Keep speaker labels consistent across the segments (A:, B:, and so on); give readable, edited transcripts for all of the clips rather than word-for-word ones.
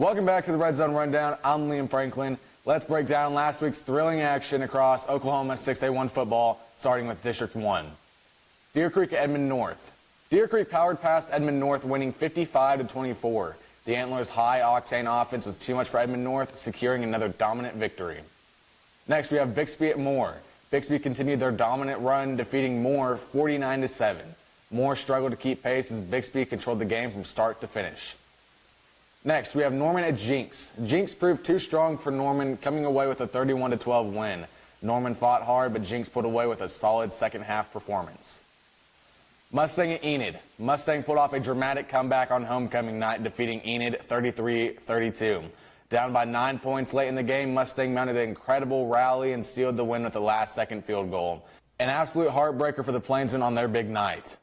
A: Welcome back to the Red Zone Rundown. I'm Liam Franklin. Let's break down last week's thrilling action across Oklahoma 6A1 football, starting with District 1. Deer Creek at Edmond North. Deer Creek powered past Edmond North, winning 55-24. The Antlers' high-octane offense was too much for Edmond North, securing another dominant victory. Next, we have Bixby at Moore. Bixby continued their dominant run, defeating Moore 49-7. Moore struggled to keep pace as Bixby controlled the game from start to finish. Next, we have Norman at Jinx. Jinx proved too strong for Norman, coming away with a 31-12 win. Norman fought hard, but Jinx pulled away with a solid second-half performance. Mustang at Enid. Mustang pulled off a dramatic comeback on homecoming night, defeating Enid 33-32. Down by 9 points late in the game, Mustang mounted an incredible rally and sealed the win with a last-second field goal. An absolute heartbreaker for the Plainsmen on their big night.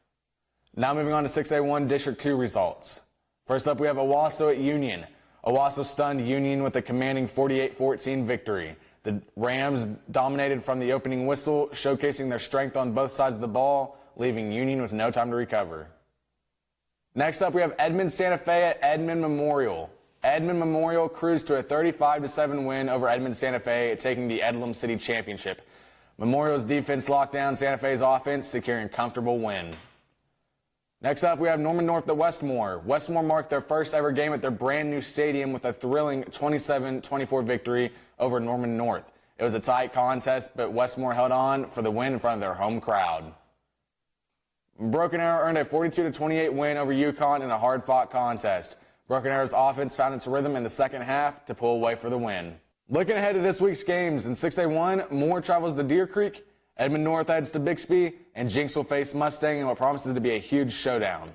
A: Now moving on to 6A1 District 2 results. First up, we have Owasso at Union. Owasso stunned Union with a commanding 48-14 victory. The Rams dominated from the opening whistle, showcasing their strength on both sides of the ball, leaving Union with no time to recover. Next up, we have Edmond Santa Fe at Edmond Memorial. Edmond Memorial cruised to a 35-7 win over Edmond Santa Fe, taking the Edlum City Championship. Memorial's defense locked down Santa Fe's offense, securing a comfortable win. Next up, we have Norman North at Westmore. Westmore marked their first ever game at their brand new stadium with a thrilling 27-24 victory over Norman North. It was a tight contest, but Westmore held on for the win in front of their home crowd. Broken Arrow earned a 42-28 win over UConn in a hard-fought contest. Broken Arrow's offense found its rhythm in the second half to pull away for the win. Looking ahead to this week's games, in 6A1, Moore travels to Deer Creek, Edmond North heads to Bixby, and Jinx will face Mustang in what promises to be a huge showdown.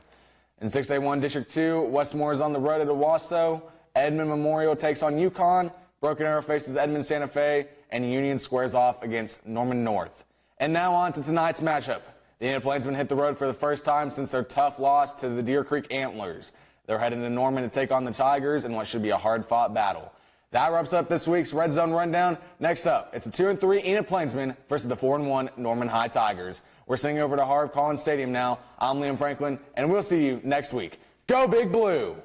A: In 6A1 District 2, Westmore is on the road at Owasso, Edmond Memorial takes on UConn, Broken Arrow faces Edmond Santa Fe, and Union squares off against Norman North. And now on to tonight's matchup. The Enid Plainsmen hit the road for the first time since their tough loss to the Deer Creek Antlers. They're heading to Norman to take on the Tigers in what should be a hard-fought battle. That wraps up this week's Red Zone Rundown. Next up, it's the 2-3 Enid Plainsmen versus the 4-1 Norman High Tigers. We're singing over to Harv Collins Stadium now. I'm Liam Franklin, and we'll see you next week. Go Big Blue!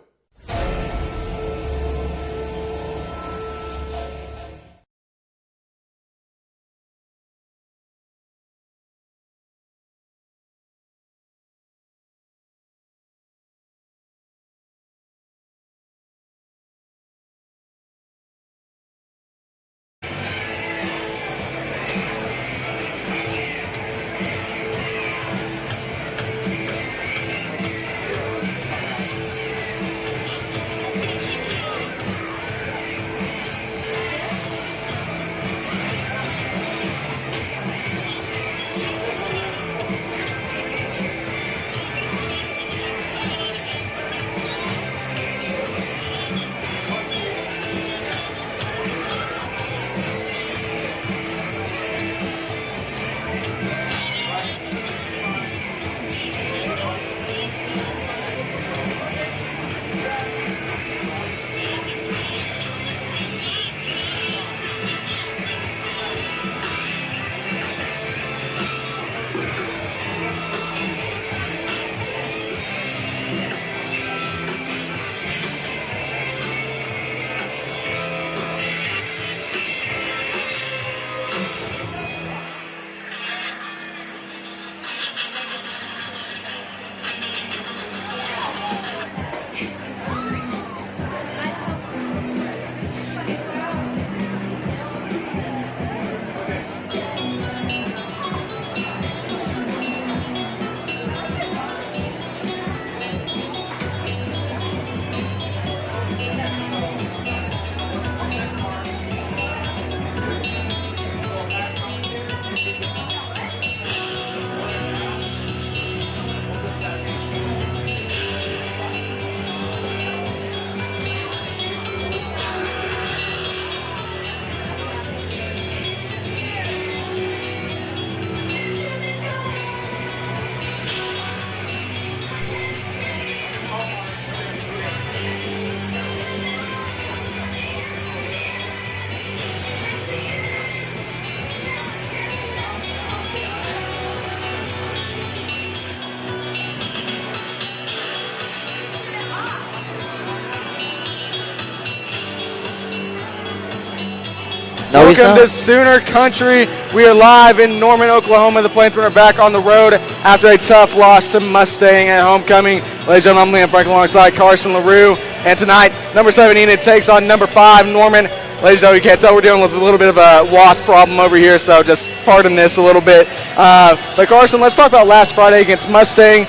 B: No, he's
A: Welcome
B: not.
A: to Sooner Country. We are live in Norman, Oklahoma. The Plainsmen are back on the road after a tough loss to Mustang at homecoming. Ladies and gentlemen, I'm Liam Franklin alongside Carson LaRue. And tonight, number 7 Enid takes on number 5 Norman. Ladies and gentlemen, you can't tell we're dealing with a little bit of a wasp problem over here, so just pardon this a little bit. But Carson, let's talk about last Friday against Mustang.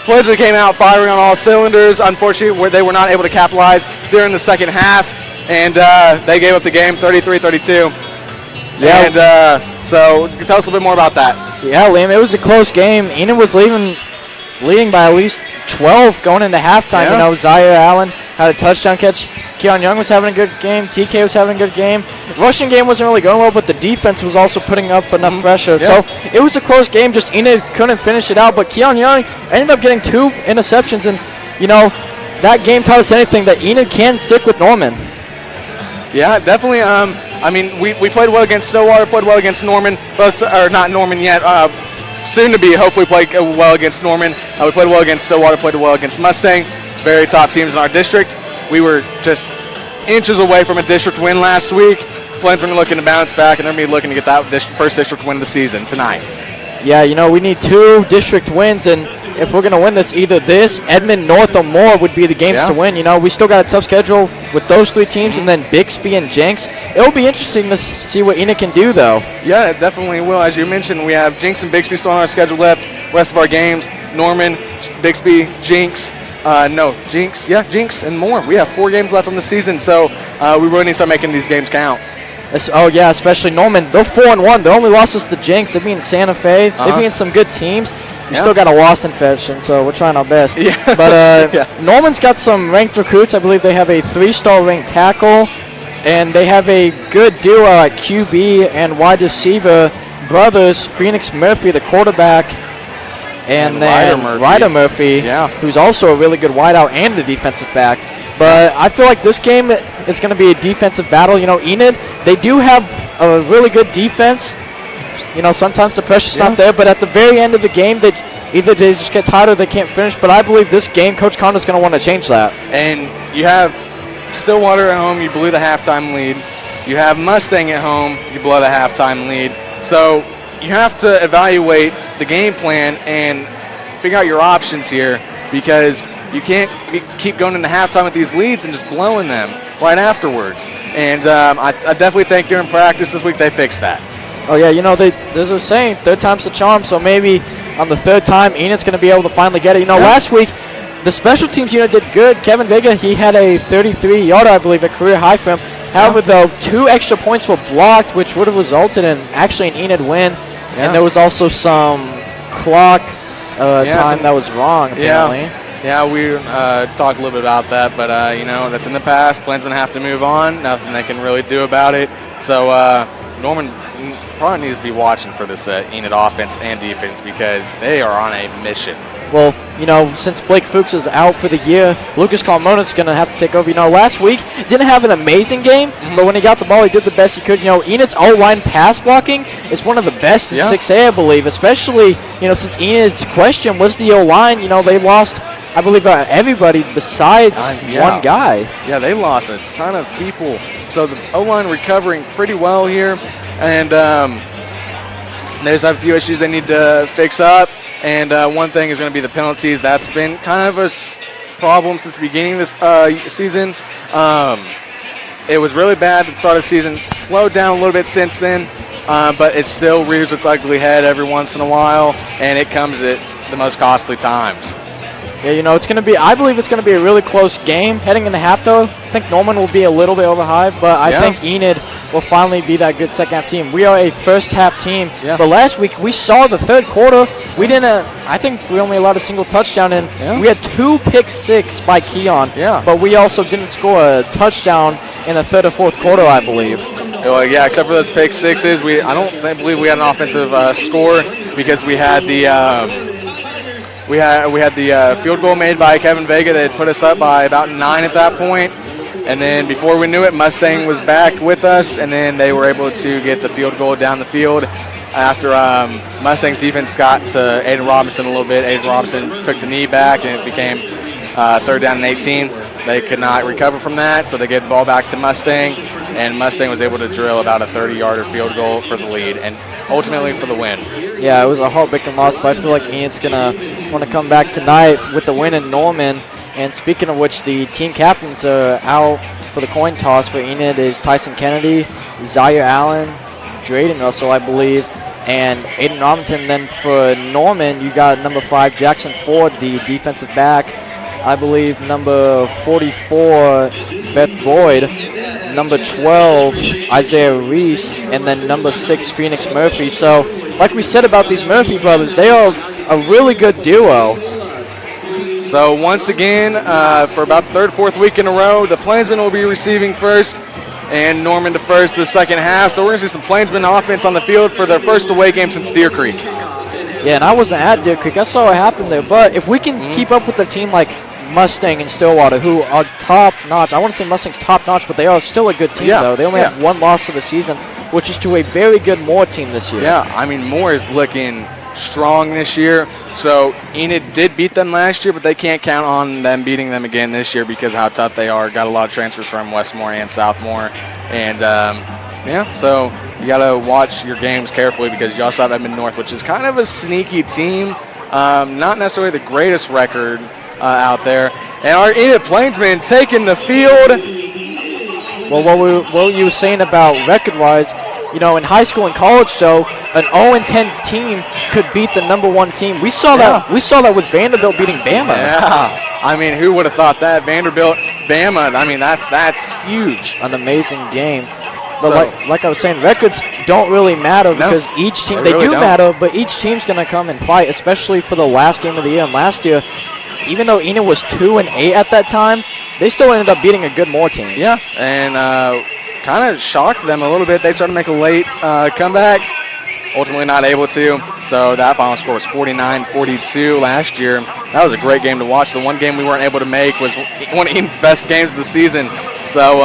A: Plainsmen came out firing on all cylinders. Unfortunately, they were not able to capitalize during the second half, and they gave up the game 33-32.
B: Yeah.
A: And so tell us a little bit more about that.
B: Yeah, Liam, it was a close game. Enid was leading by at least 12 going into halftime.
A: Yeah.
B: You know, Zaire Allen had a touchdown catch. Keon Young was having a good game. TK was having a good game. The rushing game wasn't really going well, but the defense was also putting up enough pressure.
A: Yeah.
B: So it was a close game. Just Enid couldn't finish it out, but Keon Young ended up getting 2 interceptions. And, you know, that game taught us anything, that Enid can stick with Norman.
A: Yeah, definitely. I mean, we played well against Stillwater, played well against Norman, or not Norman yet. Soon to be, hopefully play well against Norman. We played well against Stillwater, played well against Mustang. Very top teams in our district. We were just inches away from a district win last week. Plainsmen are looking to bounce back, and they're going to be looking to get that first district win of the season tonight.
B: Yeah, you know, we need 2 district wins, and if we're going to win this, either this, Edmond, North, or Moore would be the games to win. You know, we still got a tough schedule with those 3 teams, and then Bixby and Jenks. It'll be interesting to see what Enid can do, though.
A: Yeah, it definitely will. As you mentioned, we have Jenks and Bixby still on our schedule left. Rest of our games, Norman, Bixby, Jenks, Jenks, and more. We have 4 games left on the season, so we really need to start making these games count.
B: Oh, yeah, especially Norman. They're 4-1. Their only losses to Jenks. They're beating Santa Fe. They're beating some good teams. We still got a lost infection, so we're trying our best.
A: Yeah.
B: But Norman's got some ranked recruits. I believe they have a 3-star ranked tackle, and they have a good duo at QB and wide receiver brothers, Phoenix Murphy, the quarterback, and then Ryder Murphy, who's also a really good wideout and a defensive back. But I feel like this game is going to be a defensive battle. You know, Enid, they do have a really good defense. You know, sometimes the pressure's not there, but at the very end of the game, either they just get tired or they can't finish. But I believe this game, Coach Connor's going to want to change that.
A: And you have Stillwater at home, you blew the halftime lead. You have Mustang at home, you blow the halftime lead. So you have to evaluate the game plan and figure out your options here, because you can't keep going into halftime with these leads and just blowing them right afterwards. And I definitely think during practice this week they fixed that.
B: Oh, yeah, you know, there's a saying, 3rd time's the charm, so maybe on the 3rd time, Enid's going to be able to finally get it. You know, last week, the special teams unit did good. Kevin Vega, he had a 33-yarder, I believe, a career high for him. However, though, 2 extra points were blocked, which would have resulted in actually an Enid win. And there was also some clock time that was wrong, apparently.
A: Yeah, we talked a little bit about that, but, you know, that's in the past. Plainsmen have to move on. Nothing they can really do about it. So Norman probably needs to be watching for this Enid offense and defense, because they are on a mission.
B: Well, you know, since Blake Fuchs is out for the year, Lucas Carmona's going to have to take over. You know, last week, didn't have an amazing game, but when he got the ball, he did the best he could. You know, Enid's O-line pass blocking is one of the best in 6A, I believe, especially, you know, since Enid's question was the O-line. You know, they lost, I believe, everybody besides one guy.
A: Yeah, they lost a ton of people. So the O-line recovering pretty well here. And they just have a few issues they need to fix up. And one thing is going to be the penalties. That's been kind of a problem since the beginning of this season. It was really bad at the start of the season. Slowed down a little bit since then. But it still rears its ugly head every once in a while. And it comes at the most costly times.
B: Yeah, you know, it's going to be, I believe it's going to be a really close game. Heading into half, though, I think Norman will be a little bit over high, but I think Enid will finally be that good second half team. We are a first half team, but last week we saw the 3rd quarter. We didn't, I think we only allowed a single touchdown, and we had 2 pick-6 by Keon, but we also didn't score a touchdown in the 3rd or 4th quarter, I believe.
A: Well, yeah, except for those pick-6s, I don't believe we had an offensive score, because we had the we had the field goal made by Kevin Vega that put us up by about 9 at that point. And then before we knew it, Mustang was back with us, and then they were able to get the field goal down the field after Mustang's defense got to Aiden Robinson a little bit. Aiden Robinson took the knee back, and it became 3rd down and 18. they could not recover from that, so they get the ball back to Mustang, and Mustang was able to drill about a 30-yarder field goal for the lead and ultimately for the win.
B: Yeah, it was a heartbreaking loss, but I feel like Enid's going to want to come back tonight with the win in Norman. And speaking of which, the team captains are out for the coin toss. For Enid is Tyson Kennedy, Zaire Allen, Drayden Russell, I believe, and Aiden Robinson. Then for Norman, you got number 5, Jackson Ford, the defensive back. I believe number 44, Beth Boyd. Number 12, Isaiah Reese. And then number 6, Phoenix Murphy. So, like we said about these Murphy brothers, they are a really good duo.
A: So once again, for about the third, fourth week in a row, the Plainsmen will be receiving first and Norman to first the second half. So we're going to see some Plainsmen offense on the field for their first away game since Deer Creek.
B: Yeah, and I wasn't at Deer Creek. I saw what happened there. But if we can keep up with a team like Mustang and Stillwater, who are top-notch. I want to say Mustang's top-notch, but they are still a good team, though. They only have one loss of the season, which is to a very good Moore team this year.
A: Yeah, I mean, Moore is looking strong this year. So Enid did beat them last year, but they can't count on them beating them again this year because of how tough they are. Got a lot of transfers from Westmore and Southmore. And, so you got to watch your games carefully because you also have Edmond North, which is kind of a sneaky team. Not necessarily the greatest record out there. And our Enid Plainsmen taking the field.
B: Well, what you were saying about record-wise, in high school and college, though, an 0-10 team could beat the number 1 team. We saw that. We saw that with Vanderbilt beating Bama.
A: Yeah, I mean, who would have thought that? Vanderbilt, Bama. I mean, that's huge.
B: An amazing game. But like I was saying, records don't really matter because each team they do matter, but each team's gonna come and fight, especially for the last game of the year. And last year, even though Enid was 2-8 at that time, they still ended up beating a good Moore team.
A: Yeah, and kind of shocked them a little bit. They started to make a late comeback. Ultimately not able to. So that final score was 49-42 last year. That was a great game to watch. The one game we weren't able to make was one of Enid's best games of the season. So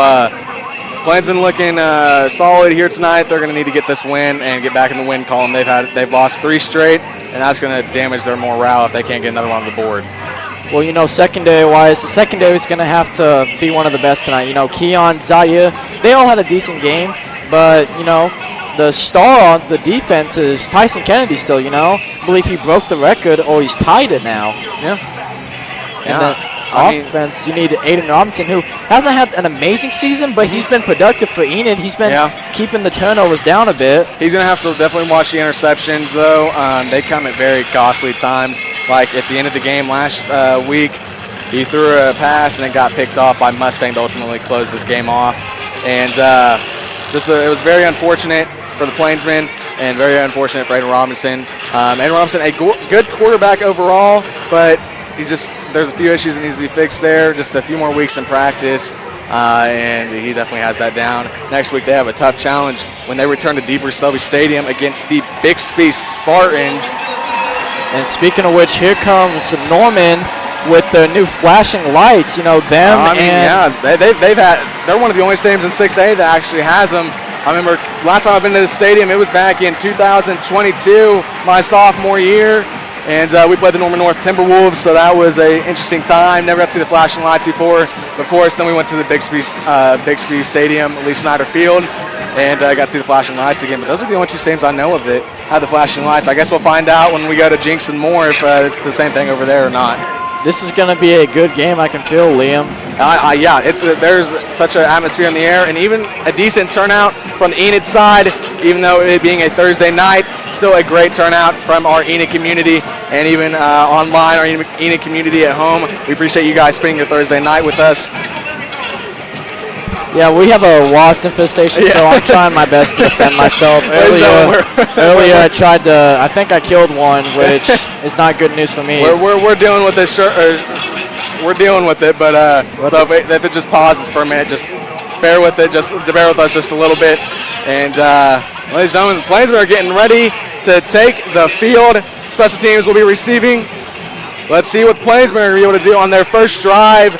A: Plainsmen looking solid here tonight. They're going to need to get this win and get back in the win column. They've lost 3 straight, and that's going to damage their morale if they can't get another one on the board.
B: Well, secondary-wise, the secondary is going to have to be one of the best tonight. Keon, Zaire, they all had a decent game, but, the star on the defense is Tyson Kennedy still, I believe he broke the record, or he's tied it now.
A: Yeah.
B: And then offense, you need Aiden Robinson, who hasn't had an amazing season, but he's been productive for Enid. He's been keeping the turnovers down a bit. He's
A: going to have to definitely watch the interceptions, though. They come at very costly times. Like at the end of the game last week, he threw a pass and it got picked off by Mustang to ultimately close this game off. And it was very unfortunate for the Plainsmen and very unfortunate for Aiden Robinson. Aiden Robinson, a good quarterback overall, but there's a few issues that needs to be fixed there. Just a few more weeks in practice, and he definitely has that down. Next week they have a tough challenge when they return to Deeper Selby Stadium against the Bixby Spartans.
B: And speaking of which, here comes Norman with their new flashing lights. They're one of the only stadiums in 6A that actually has them. I remember last time I've been to the stadium, it was back in 2022, my sophomore year, and we played the Norman North Timberwolves, so that was an interesting time. Never got to see the flashing lights before. Of course, then we went to the Bixby Stadium, Lee Snyder Field, and got to see the flashing lights again. But those are the only 2 stadiums I know of that have the flashing lights. I guess we'll find out when we go to Jinx and Moore if it's the same thing over there or not. This is going to be a good game, I can feel, Liam.
A: There's such an atmosphere in the air, and even a decent turnout from the Enid side, even though it being a Thursday night, still a great turnout from our Enid community, and even online, our Enid community at home. We appreciate you guys spending your Thursday night with us.
B: Yeah, we have a wasp infestation, so I'm trying my best to defend myself. Earlier I tried to, I think I killed one, which is not good news for me.
A: We're dealing with this. We're dealing with it, but so if it just pauses for a minute, just bear with it. Just bear with us just a little bit. And ladies and gentlemen, the Plainsmen are getting ready to take the field. Special teams will be receiving. Let's see what the Plainsmen are going to be able to do on their first drive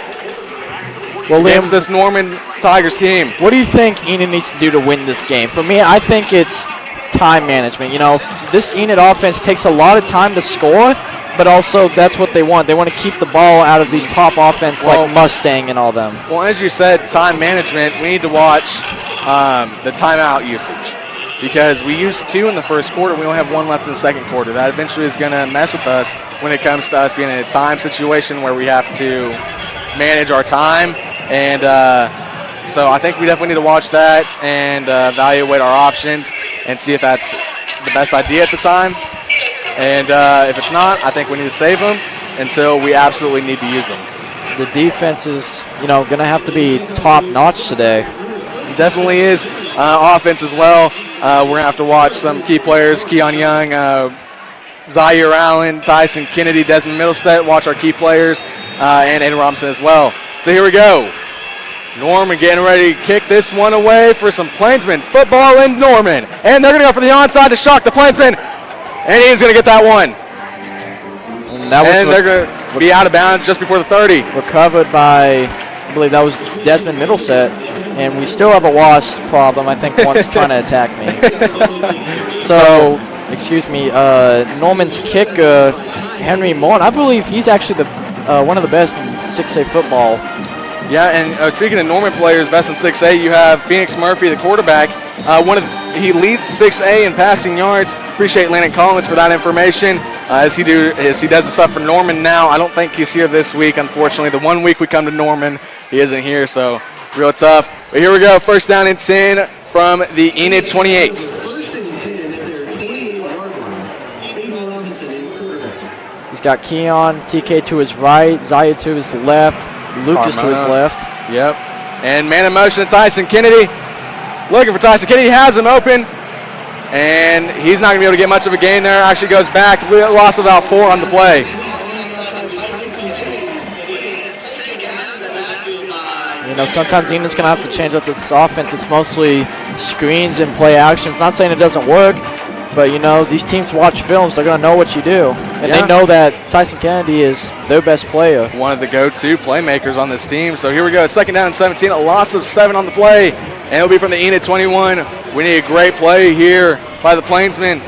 A: against this Norman Tigers team.
B: What do you think Enid needs to do to win this game? For me, I think it's time management. This Enid offense takes a lot of time to score, but also that's what they want. They want to keep the ball out of these top offense like Mustang and all them.
C: Well, as you said, time management, we need to watch the timeout usage because we used 2 in the first quarter. We only have 1 left in the second quarter. That eventually is going to mess with us when it comes to us being in a time situation where we have to manage our time. And so I think we definitely need to watch that and evaluate our options and see if that's the best idea at the time. And if it's not, I think we need to save them until we absolutely need to use them.
B: The defense is, going to have to be top-notch today.
C: It definitely is. Offense as well. We're going to have to watch some key players, Keon Young, Zaire Allen, Tyson Kennedy, Desmond Middleset, watch our key players, and Aiden Robinson as well. So here we go. Norman getting ready to kick this one away for some Plainsmen football in Norman. And they're going to go for the onside to shock the Plainsmen. And Ian's going to get that one. And they're going to be out of bounds just before the 30.
B: Recovered by, I believe that was Desmond Middleset. And we still have a loss problem. I think one's trying to attack me. So, excuse me, Norman's kicker, Henry Moore, I believe he's actually one of the best in 6A football.
C: Yeah, and speaking of Norman players, best in 6A, you have Phoenix Murphy, the quarterback. He leads 6A in passing yards. Appreciate Landon Collins for that information. As he does the stuff for Norman now. I don't think he's here this week, unfortunately. The 1 week we come to Norman, he isn't here, so real tough. But here we go, first down and 10 from the Enid 28.
B: He's got Keon, TK to his right, Zaya to his left, Lucas to his left.
C: Yep. And man in motion to Tyson Kennedy. Looking for Tyson Kennedy, has him open. And he's not going to be able to get much of a gain there. Actually goes back, lost about 4 on the play.
B: Sometimes Enid's going to have to change up this offense. It's mostly screens and play actions. Not saying it doesn't work, but, these teams watch films. They're going to know what you do. And they know that Tyson Kennedy is their best player.
C: One of the go-to playmakers on this team. So here we go, second down and 17, a loss of 7 on the play. And it'll be from the Enid 21. We need a great play here by the Plainsmen.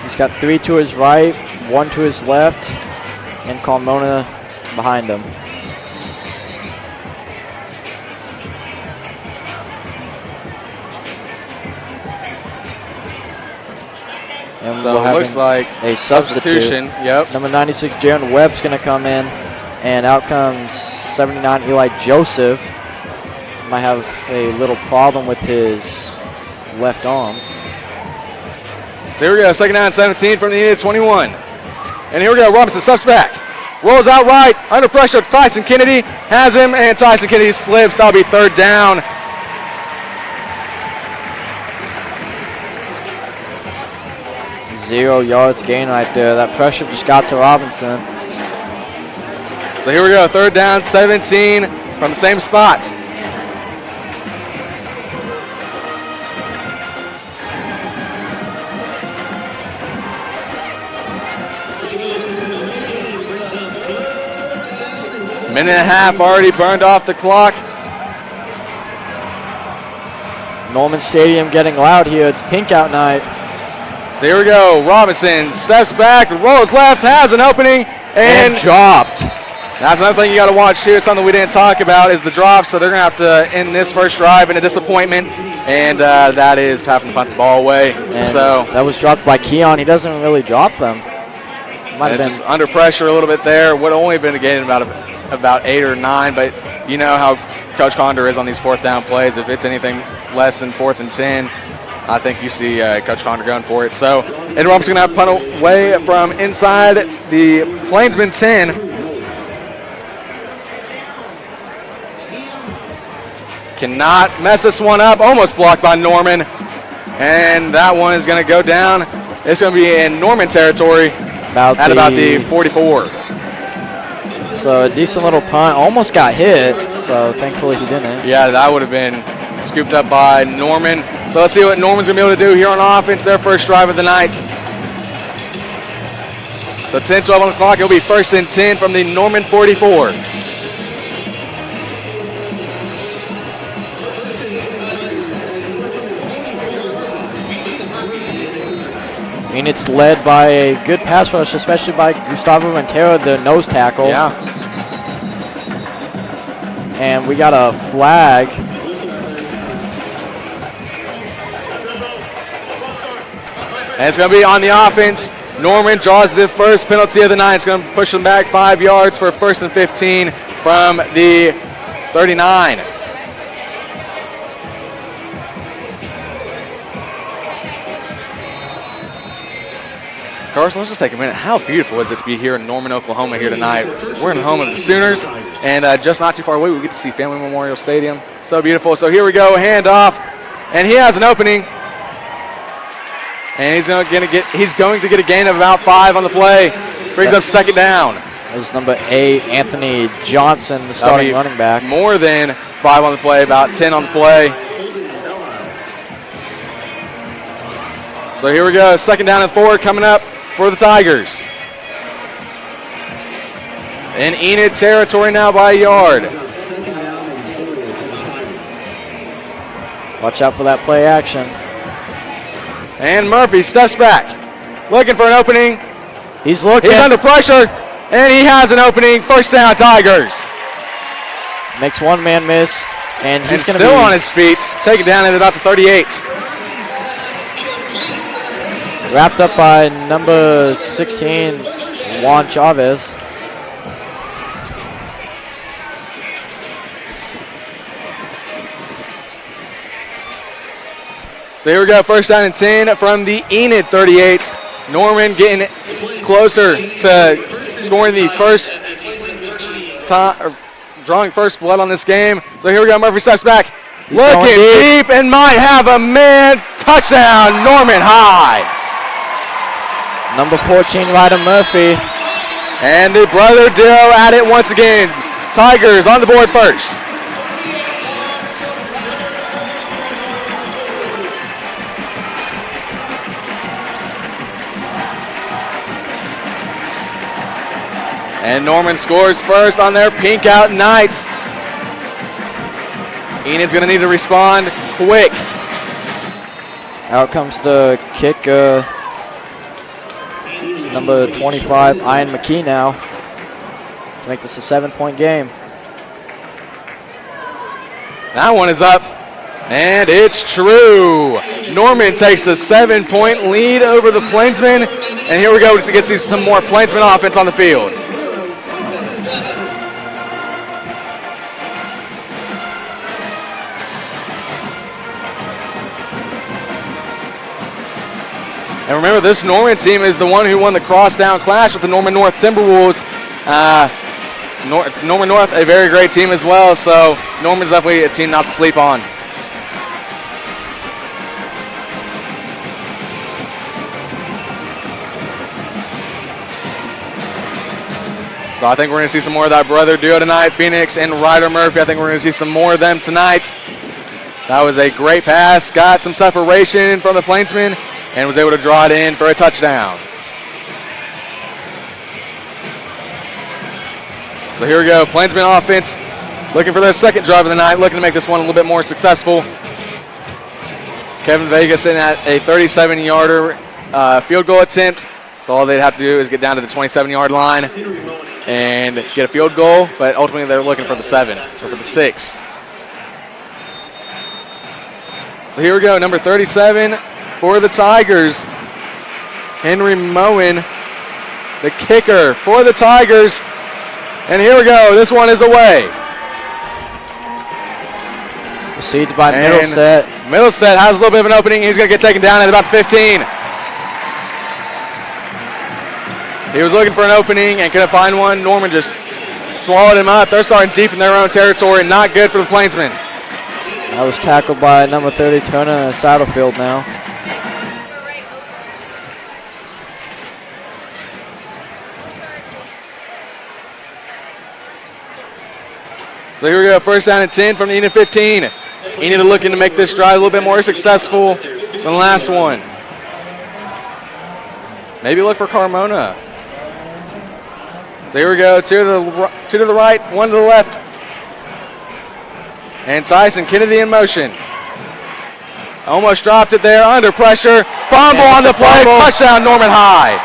B: He's got 3 to his right, 1 to his left, and Carmona behind him. And
C: so it looks like
B: a substitution.
C: Yep.
B: Number 96, Jaron Webb's going to come in, and out comes 79, Eli Joseph. Might have a little problem with his left arm.
C: So here we go, second down and 17 from the Enid 21. And here we go, Robinson steps back. Rolls out right, under pressure, Tyson Kennedy has him, and Tyson Kennedy slips. That'll be third down.
B: Zero yards gain right there. That pressure just got to Robinson.
C: So here we go, third down, 17 from the same spot. Minute and a half already burned off the clock.
B: Norman Stadium getting loud here. It's pink out night.
C: So here we go. Robinson steps back, rolls left, has an opening, and
B: dropped.
C: That's another thing you got to watch here. Something we didn't talk about is the drop. So they're going to have to end this first drive in a disappointment, and that is having to punt the ball away.
B: And
C: so
B: that was dropped by Keon. He doesn't really drop them.
C: Might have been just under pressure a little bit there. Would only been a gain about 8 or 9, but you know how Coach Condor is on these fourth down plays. If it's anything less than 4th and 10, I think you see Coach Condor going for it. So Ed Robinson's going to have to punt away from inside the Plainsmen 10. Cannot mess this one up. Almost blocked by Norman. And that one is going to go down. It's going to be in Norman territory at about the 44.
B: So a decent little punt. Almost got hit, so thankfully he didn't.
C: Yeah, that would have been scooped up by Norman. So let's see what Norman's going to be able to do here on offense, their first drive of the night. So 10-12 on the clock. It'll be 1st and 10 from the Norman 44.
B: Enid's led by a good pass rush, especially by Gustavo Montero, the nose tackle.
C: Yeah.
B: And we got a flag.
C: And it's going to be on the offense. Norman draws the first penalty of the night. It's going to push them back 5 yards for 1st and 15 from the 39. Carson, let's just take a minute. How beautiful is it to be here in Norman, Oklahoma here tonight? We're in the home of the Sooners, and just not too far away, we get to see Family Memorial Stadium. So beautiful. So here we go, handoff, and he has an opening. And he's going to get a gain of about 5 on the play. Brings up 2nd down.
B: There's number 8, Anthony Johnson, the starting running back.
C: More than 5 on the play, about 10 on the play. So here we go, 2nd down and 4 coming up for the Tigers. In Enid territory now by a yard.
B: Watch out for that play action.
C: And Murphy steps back, looking for an opening.
B: He's looking.
C: He's under pressure, and he has an opening. 1st down, Tigers.
B: Makes one man miss, and he's
C: still on his feet, taken down at about the 38.
B: Wrapped up by number 16, Juan Chavez.
C: So here we go, 1st down and 10 from the Enid 38. Norman getting closer to scoring the first time, or drawing first blood on this game. So here we go, Murphy steps back, looking deep and might have a man. Touchdown, Norman High.
B: Number 14, Ryder Murphy.
C: And the brother duo at it once again. Tigers on the board first. And Norman scores first on their pink out night. Enid's going to need to respond quick.
B: Out comes the kicker, number 25, Ian McKee now, to make this a 7-point game.
C: That one is up, and it's true. Norman takes the 7-point lead over the Plainsmen, and here we go to get to see some more Plainsmen offense on the field. And remember, this Norman team is the one who won the crosstown clash with the Norman North Timberwolves. Norman North, a very great team as well, so Norman's definitely a team not to sleep on. So I think we're going to see some more of that brother duo tonight, Phoenix and Ryder Murphy. I think we're going to see some more of them tonight. That was a great pass, got some separation from the Plainsmen, and was able to draw it in for a touchdown. So here we go, Plainsman offense looking for their second drive of the night, looking to make this one a little bit more successful. Kevin Vega sitting at a 37-yarder field goal attempt, so all they'd have to do is get down to the 27-yard line and get a field goal, but ultimately they're looking for the 7 or for the 6. So here we go, number 37 for the Tigers, Henry Moen, the kicker for the Tigers. And here we go, this one is away.
B: Received by Middleset.
C: Middleset has a little bit of an opening. He's going to get taken down at about 15. He was looking for an opening and couldn't find one. Norman just swallowed him up. They're starting deep in their own territory. Not good for the Plainsmen.
B: That was tackled by number 30, Turner Saddlefield now.
C: So here we go, 1st down and 10 from the Enid 15. Enid looking to make this drive a little bit more successful than the last one. Maybe look for Carmona. So here we go, two to the right, one to the left. And Tyson Kennedy in motion. Almost dropped it there, under pressure, fumble
B: And
C: on the
B: it's a
C: play.
B: fumble.
C: Touchdown, Norman High.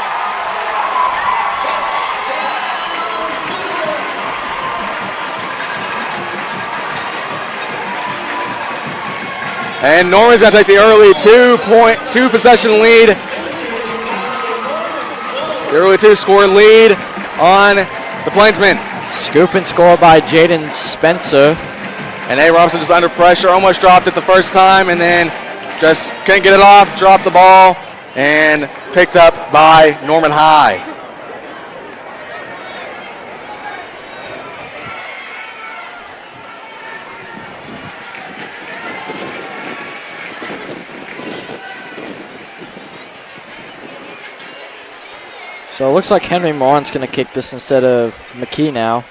C: And Norman's going to take the early two possession lead. The early 2-score lead on the Plainsmen.
B: Scoop and score by Jaden Spencer.
C: And A. Robinson just under pressure, almost dropped it the first time, and then just couldn't get it off, dropped the ball, and picked up by Norman High.
B: So it looks like Henry Moran's going to kick this instead of McKee now.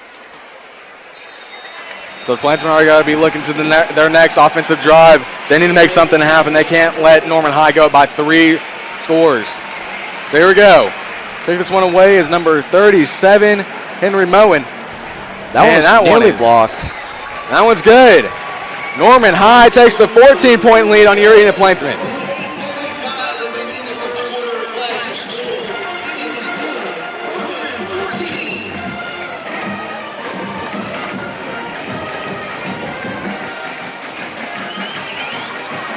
C: So the Plainsmen are going to be looking to their next offensive drive. They need to make something happen. They can't let Norman High go up by 3 scores. So here we go. Take this one away is number 37, Henry Moen.
B: That nearly blocked.
C: That one's good. Norman High takes the 14-point lead on Erie and the Plainsmen.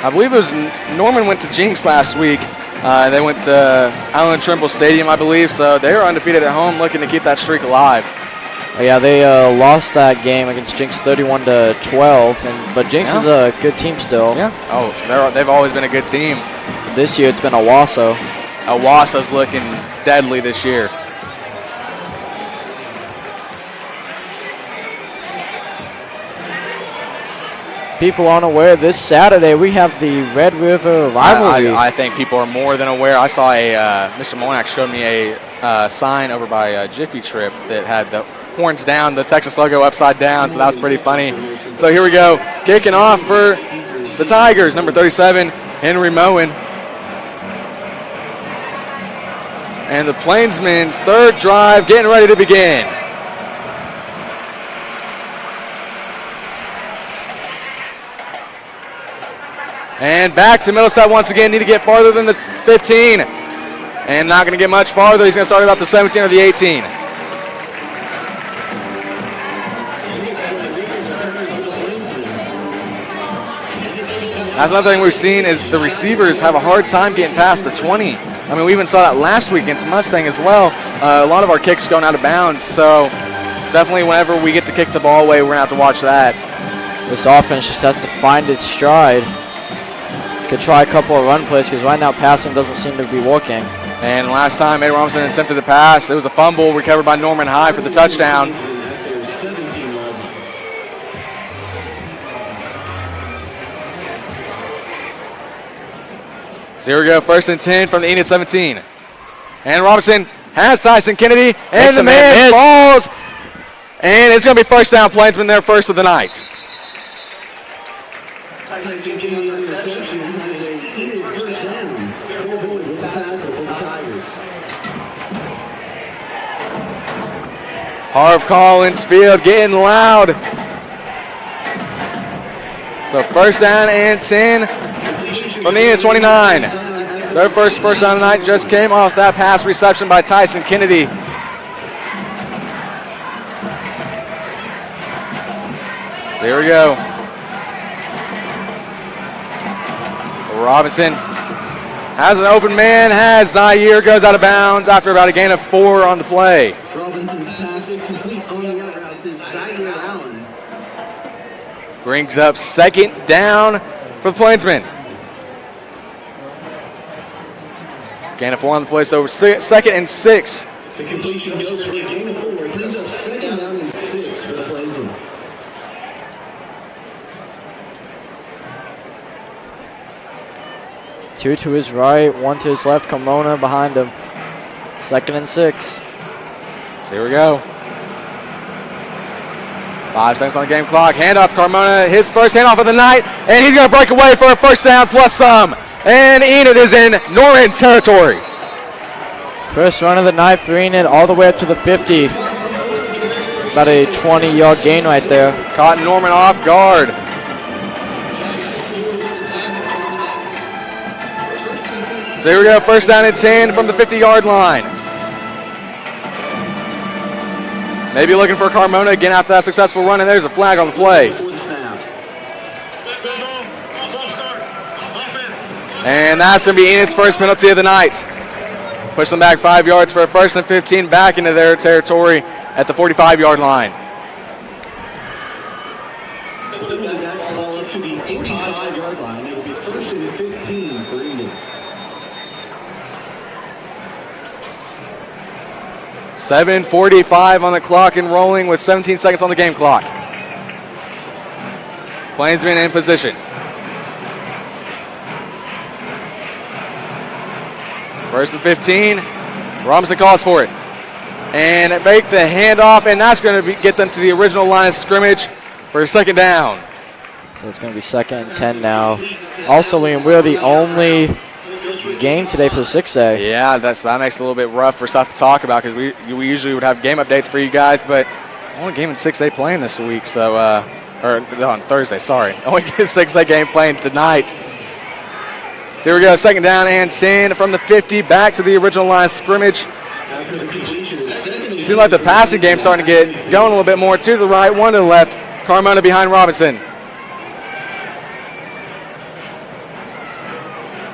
C: I believe it was Norman went to Jinx last week. They went to Allen Trimble Stadium, I believe, so they were undefeated at home, looking to keep that streak alive.
B: Yeah, they lost that game against Jinx 31-12, but Jinx is a good team still.
C: Yeah. Oh, they've always been a good team.
B: This year it's been Owasso.
C: Owasso's looking deadly this year.
B: People aren't aware, this Saturday we have the Red River rivalry.
C: I think people are more than aware. I saw Mr. Molinack showed me a sign over by Jiffy Trip that had the horns down, the Texas logo upside down, so that was pretty funny. So here we go, kicking off for the Tigers, number 37, Henry Moen. And the Plainsmen's third drive getting ready to begin. And back to Middlestad once again. Need to get farther than the 15. And not going to get much farther. He's going to start about the 17 or the 18. That's another thing we've seen is the receivers have a hard time getting past the 20. I mean, we even saw that last week against Mustang as well. A lot of our kicks going out of bounds. So definitely whenever we get to kick the ball away, we're going to have to watch that.
B: This offense just has to find its stride. Could try a couple of run plays because right now passing doesn't seem to be working.
C: And last time A. Robinson attempted to pass, it was a fumble recovered by Norman High for the touchdown. So here we go, 1st and 10 from the Enid 17. And Robinson has Tyson Kennedy, and the man falls. And it's going to be 1st down, Plainsmen, their first of the night. Harv Collins Field getting loud. So 1st down and 10 from the Enid 29. Their first down of the night just came off that pass reception by Tyson Kennedy. So here we go. Robinson has an open man, has Zaire, goes out of bounds after about a gain of 4 on the play. Brings up 2nd down for the Plainsmen. Gain of 4 on the play, so 2nd and 6.
D: The completion goes for a gain of 4. Brings up 2nd down and 6 for the Plainsmen.
B: Two to his right, one to his left. Carmona behind him. 2nd and 6.
C: So here we go. 5 seconds on the game clock. Handoff to Carmona. His first handoff of the night. And he's going to break away for a 1st down plus some. And Enid is in Norman territory.
B: First run of the night for Enid, all the way up to the 50. About a 20-yard gain right there.
C: Caught Norman off guard. So here we go, first down and 10 from the 50-yard line. Maybe looking for Carmona again after that successful run, and there's a flag on the play. And that's going to be Enid's first penalty of the night. Push them back 5 yards for a first and 15 back into their territory at the 45-yard line.
D: Ball up to the 45-yard line. It will be first and 15 for Enid.
C: 7:45 on the clock and rolling with 17 seconds on the game clock. Plainsmen in position. First and 15. Robinson calls for it. And fake the handoff, and that's going to get them to the original line of scrimmage for a second down.
B: So it's going to be 2nd and 10 now. Also, Liam, we're the only game today for 6A.
C: Yeah, that makes it a little bit rough for stuff to talk about because we usually would have game updates for you guys, but only game in 6A playing this week, so or on Thursday, sorry. Only 6A game playing tonight. So here we go, second down and 10 from the 50 back to the original line of scrimmage. Seems like the passing game's starting to get going a little bit more to the right, one to the left. Carmona behind Robinson.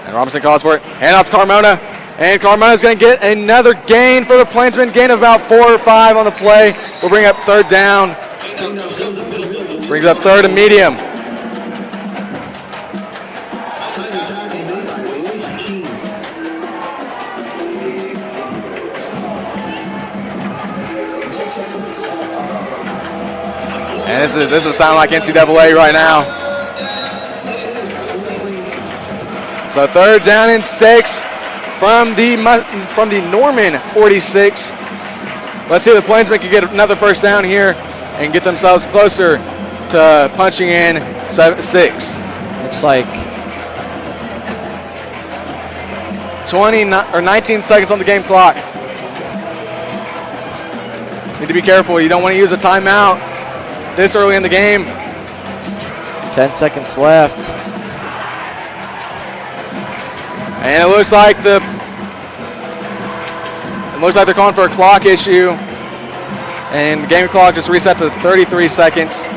C: And Robinson calls for it. Hand off to Carmona. And Carmona's going to get another gain for the Plainsmen. Gain of about 4 or 5 on the play. We'll bring up third down. Brings up third and medium. And this will sound like NCAA right now. So third down and 6 from the Norman 46. Let's see if the Plainsmen can get another first down here and get themselves closer to punching in 6.
B: Looks like
C: 19 seconds on the game clock. Need to be careful. You don't want to use a timeout this early in the game.
B: 10 seconds left.
C: And it looks like they're calling for a clock issue. And the game clock just reset to 33 seconds.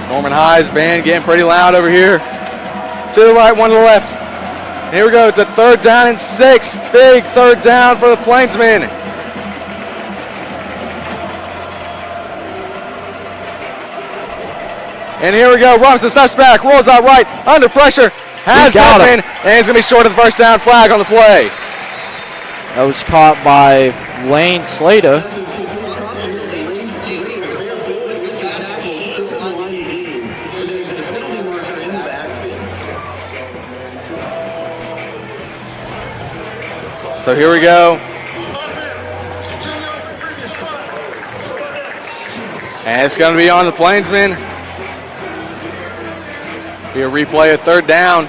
C: Norman High's band getting pretty loud over here. To the right, one to the left. And here we go. It's a third down and 6. Big third down for the Plainsmen. And here we go. Robinson steps back, rolls out right, under pressure. Has got him. And he's going to be short of the first down flag on the play.
B: That was caught by Lane Slater.
C: So here we go. And it's going to be on the Plainsmen. Be a replay of third down.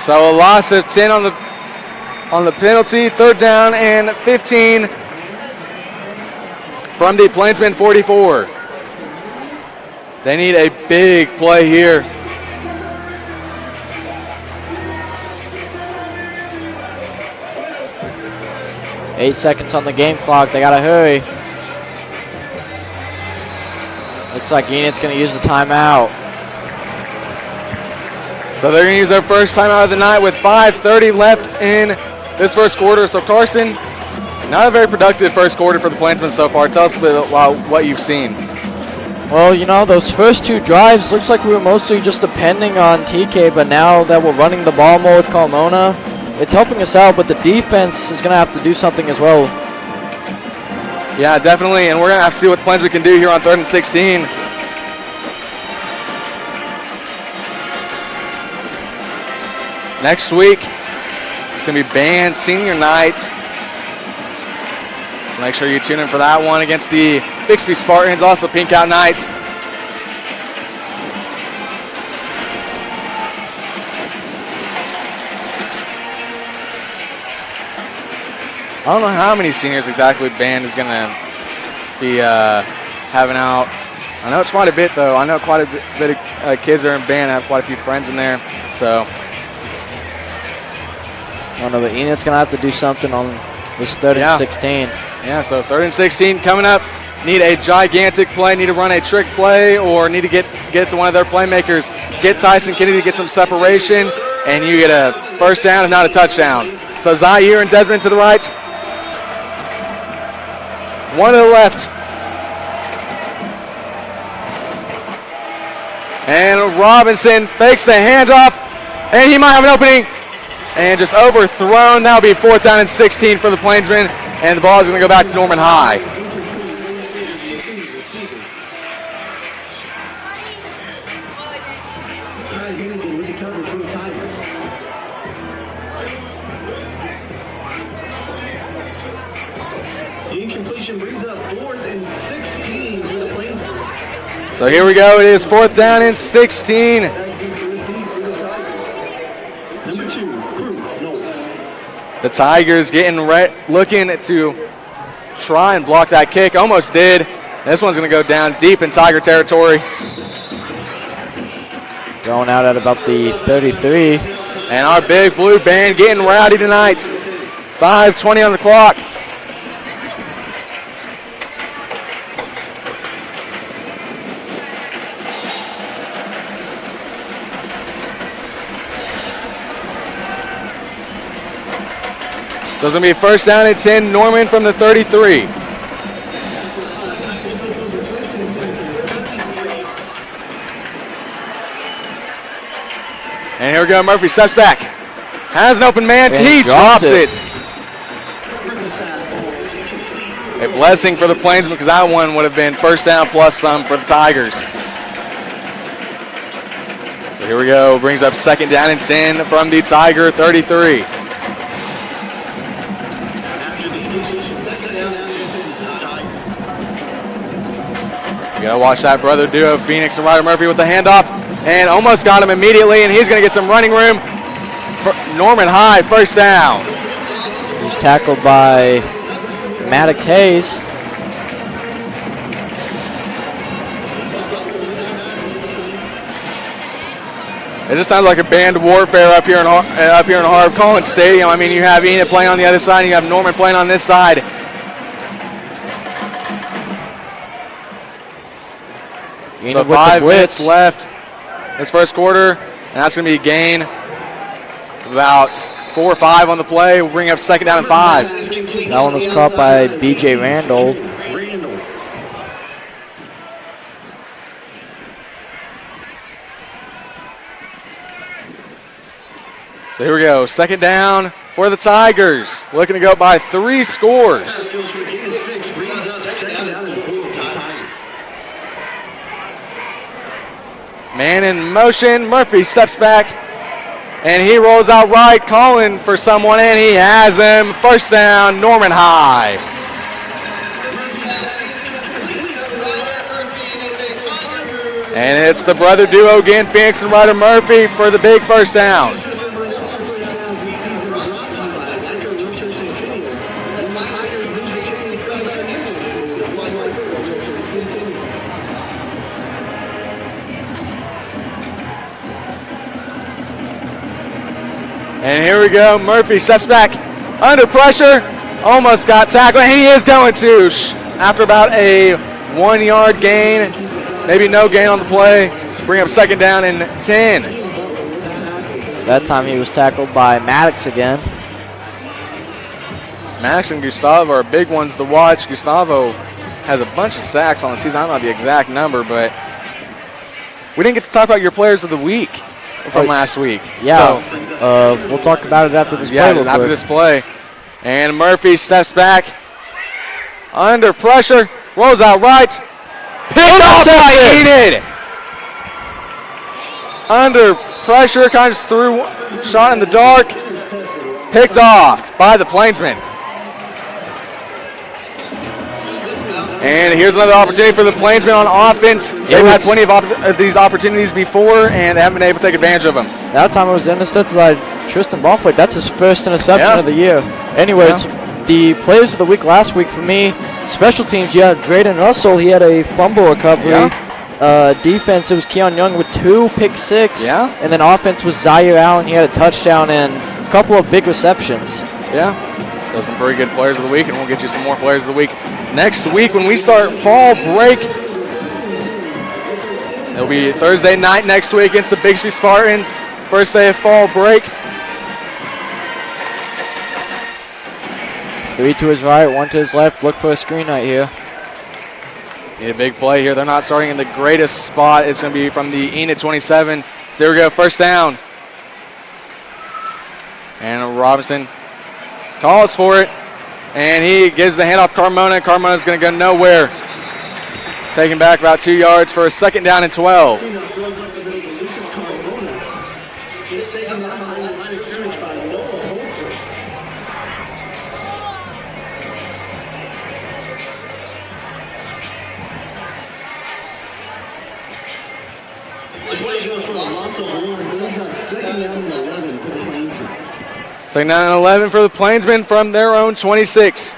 C: So a loss of 10 on the penalty. Third down and 15 from the Plainsmen 44. They need a big play here.
B: Eight seconds on the game clock. They got to hurry. Looks like Enid's going to use the timeout.
C: So they're going to use their first timeout of the night with 5:30 left in this first quarter. So Carson, not a very productive first quarter for the Plainsmen so far. Tell us a bit about what you've seen.
B: Well, you know, those first 2 drives, looks like we were mostly just depending on TK, but now that we're running the ball more with Carmona, it's helping us out, but the defense is going to have to do something as well.
C: Yeah, definitely, and we're going to have to see what the Plainsmen can do here on 3rd and 16. Next week, it's going to be band senior night. So make sure you tune in for that one against the Bixby Spartans, also Pink Out night. I don't know how many seniors exactly band is going to be having out. I know it's quite a bit, though. I know quite a bit of kids are in band. I have quite a few friends in there. So,
B: I don't know, but Enid's going to have to do something on this 3rd and 16.
C: Yeah, so 3rd and 16 coming up. Need a gigantic play, need to run a trick play, or need to get to one of their playmakers. Get Tyson Kennedy to get some separation, and you get a first down and not a touchdown. So Zaire and Desmond to the right. One to the left. And Robinson fakes the handoff, and he might have an opening. And just overthrown. That'll be 4th down and 16 for the Plainsmen, and the ball is going to go back to Norman High.
D: Incompletion brings up 4th and 16 for the Plainsmen.
C: So here we go. It is 4th down and 16. The Tigers getting looking to try and block that kick. Almost did. This one's going to go down deep in Tiger territory.
B: Going out at about the 33.
C: And our big blue band getting rowdy tonight. 5:20 on the clock. So it's going to be 1st down and 10, Norman from the 33. And here we go, Murphy steps back. Has an open man,
B: And
C: he drops
B: it.
C: A blessing for the Plainsmen because that one would have been 1st down plus some for the Tigers. So here we go, brings up 2nd down and 10 from the Tiger 33. You gotta watch that brother duo, Phoenix and Ryder Murphy with the handoff, and almost got him immediately, and he's gonna get some running room. For Norman High, 1st down.
B: He's tackled by Maddox Hayes.
C: It just sounds like a band of warfare up here in Harv Collins Stadium. I mean, you have Enid playing on the other side, and you have Norman playing on this side.
B: Enid
C: So
B: with the
C: 5
B: blitz.
C: minutes left this 1st quarter, and that's going to be a gain of about 4 or 5 on the play. We'll bring up 2nd down and 5.
B: That one was caught by B.J. Randall.
C: So here we go, 2nd down for the Tigers. Looking to go by 3 scores. Man in motion, Murphy steps back, and he rolls out right, calling for someone, and he has him. 1st down, Norman High. And it's the brother duo again, Phoenix and Ryder Murphy for the big 1st down. And here we go, Murphy steps back under pressure, almost got tackled, and he is going to. After about a 1-yard gain, maybe no gain on the play, bring up 2nd down and 10.
B: That time he was tackled by Maddox again.
C: Max and Gustavo are big ones to watch. Gustavo has a bunch of sacks on the season. I don't know the exact number, but we didn't get to talk about your players of the week from last week.
B: Yeah,
C: So,
B: we'll talk about it after this play.
C: yeah,
B: real
C: after
B: quick.
C: this play. And Murphy steps back under pressure, rolls out right, picked off by Enid. Under pressure, kind of just threw, shot in the dark, picked off by the Plainsmen. And here's another opportunity for the Plainsmen on offense. They've had plenty of these opportunities before, and haven't been able to take advantage of them.
B: That time it was intercepted by Tristan Bonfoy. That's his first interception of the year. Anyways, the players of the week last week for me, special teams, you had Drayden Russell. He had a fumble recovery.
C: Yeah.
B: Defense, it was Keon Young with 2 pick-6.
C: Yeah.
B: And then offense was Zaire Allen. He had a touchdown and a couple of big receptions.
C: Yeah. Those are some pretty good players of the week, and we'll get you some more players of the week next week when we start fall break. It'll be Thursday night next week against the Bixby Spartans. First day of fall break.
B: 3 to his right, 1 to his left. Look for a screen right here.
C: Need a big play here. They're not starting in the greatest spot. It's going to be from the Enid 27. So here we go, first down. And Robinson calls for it. And he gives the handoff to Carmona. Carmona's going to go nowhere. Taking back about 2 yards for a second down and 12. Second down and 11 for the Plainsmen from their own 26.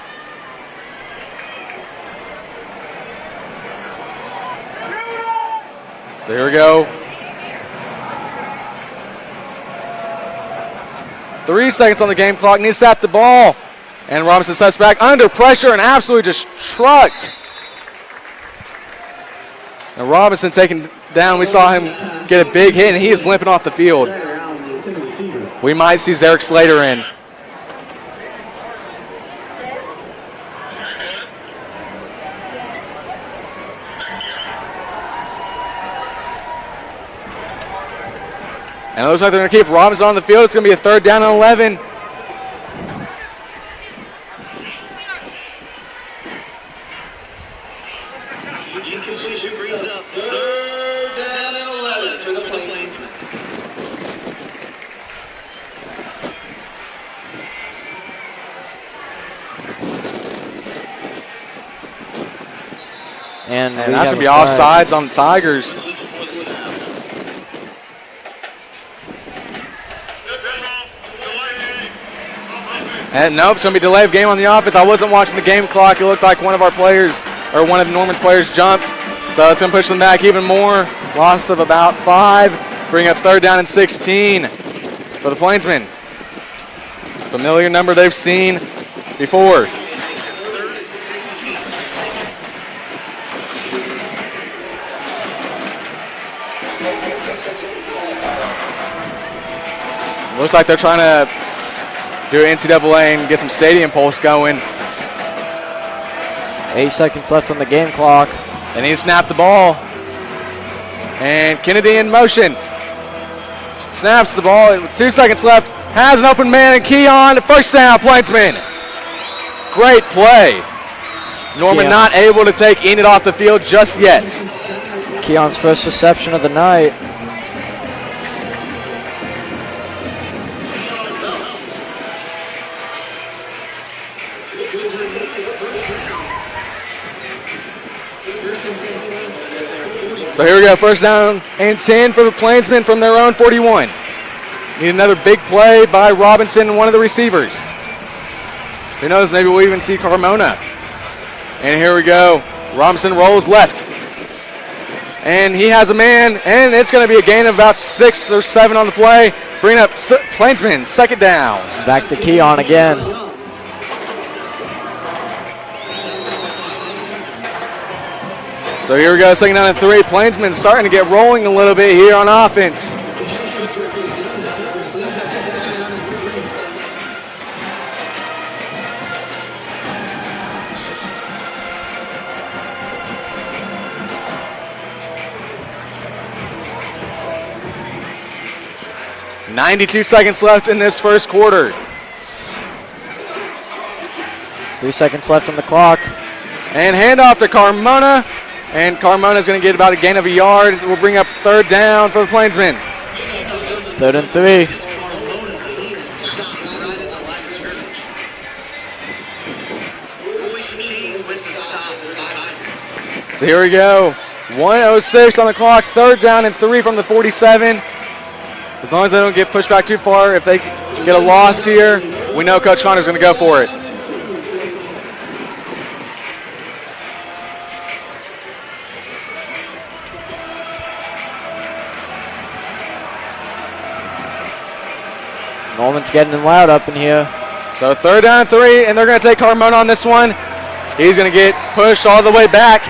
C: So here we go. 3 seconds on the game clock. Needs to snap the ball. And Robinson steps back under pressure and absolutely just trucked. And Robinson taken down. We saw him get a big hit, and he is limping off the field. We might see Zarek Slater in. And it looks like they're going to keep Robinson on the field. It's going to be a third down and 11.
D: Incompletion brings up third down and 11 for the Plainsmen.
B: And
C: that's going to be offsides on the Tigers. And nope, it's going to be delay of game on the offense. I wasn't watching the game clock. It looked like one of our players, or one of Norman's players, jumped. So it's going to push them back even more. Loss of about 5. Bring up third down and 16 for the Plainsmen. Familiar number they've seen before. Looks like they're trying to do NCAA and get some stadium pulse going.
B: 8 seconds left on the game clock.
C: And he snapped the ball. And Kennedy in motion. Snaps the ball and with 2 seconds left. Has an open man and Keon. First down, Plainsmen. Great play. Norman not able to take Enid off the field just yet.
B: Keon's first reception of the night.
C: So here we go, first down and 10 for the Plainsmen from their own 41. Need another big play by Robinson and one of the receivers. Who knows, maybe we'll even see Carmona. And here we go, Robinson rolls left. And he has a man, and it's going to be a gain of about 6 or 7 on the play. Bring up Plainsmen, second down.
B: Back to Keon again.
C: So here we go, second down and 3. Plainsmen starting to get rolling a little bit here on offense. .92 seconds left in this first quarter.
B: 3 seconds left on the clock.
C: And handoff to Carmona. And Carmona is going to get about a gain of a yard. We'll bring up third down for the Plainsmen.
B: 3rd and 3.
C: So here we go. 1:06 on the clock. Third down and 3 from the 47. As long as they don't get pushed back too far, if they get a loss here, we know Coach Connor's going to go for it.
B: Norman's getting loud up in here.
C: So 3rd down and 3, and they're going to take Carmona on this one. He's going to get pushed all the way back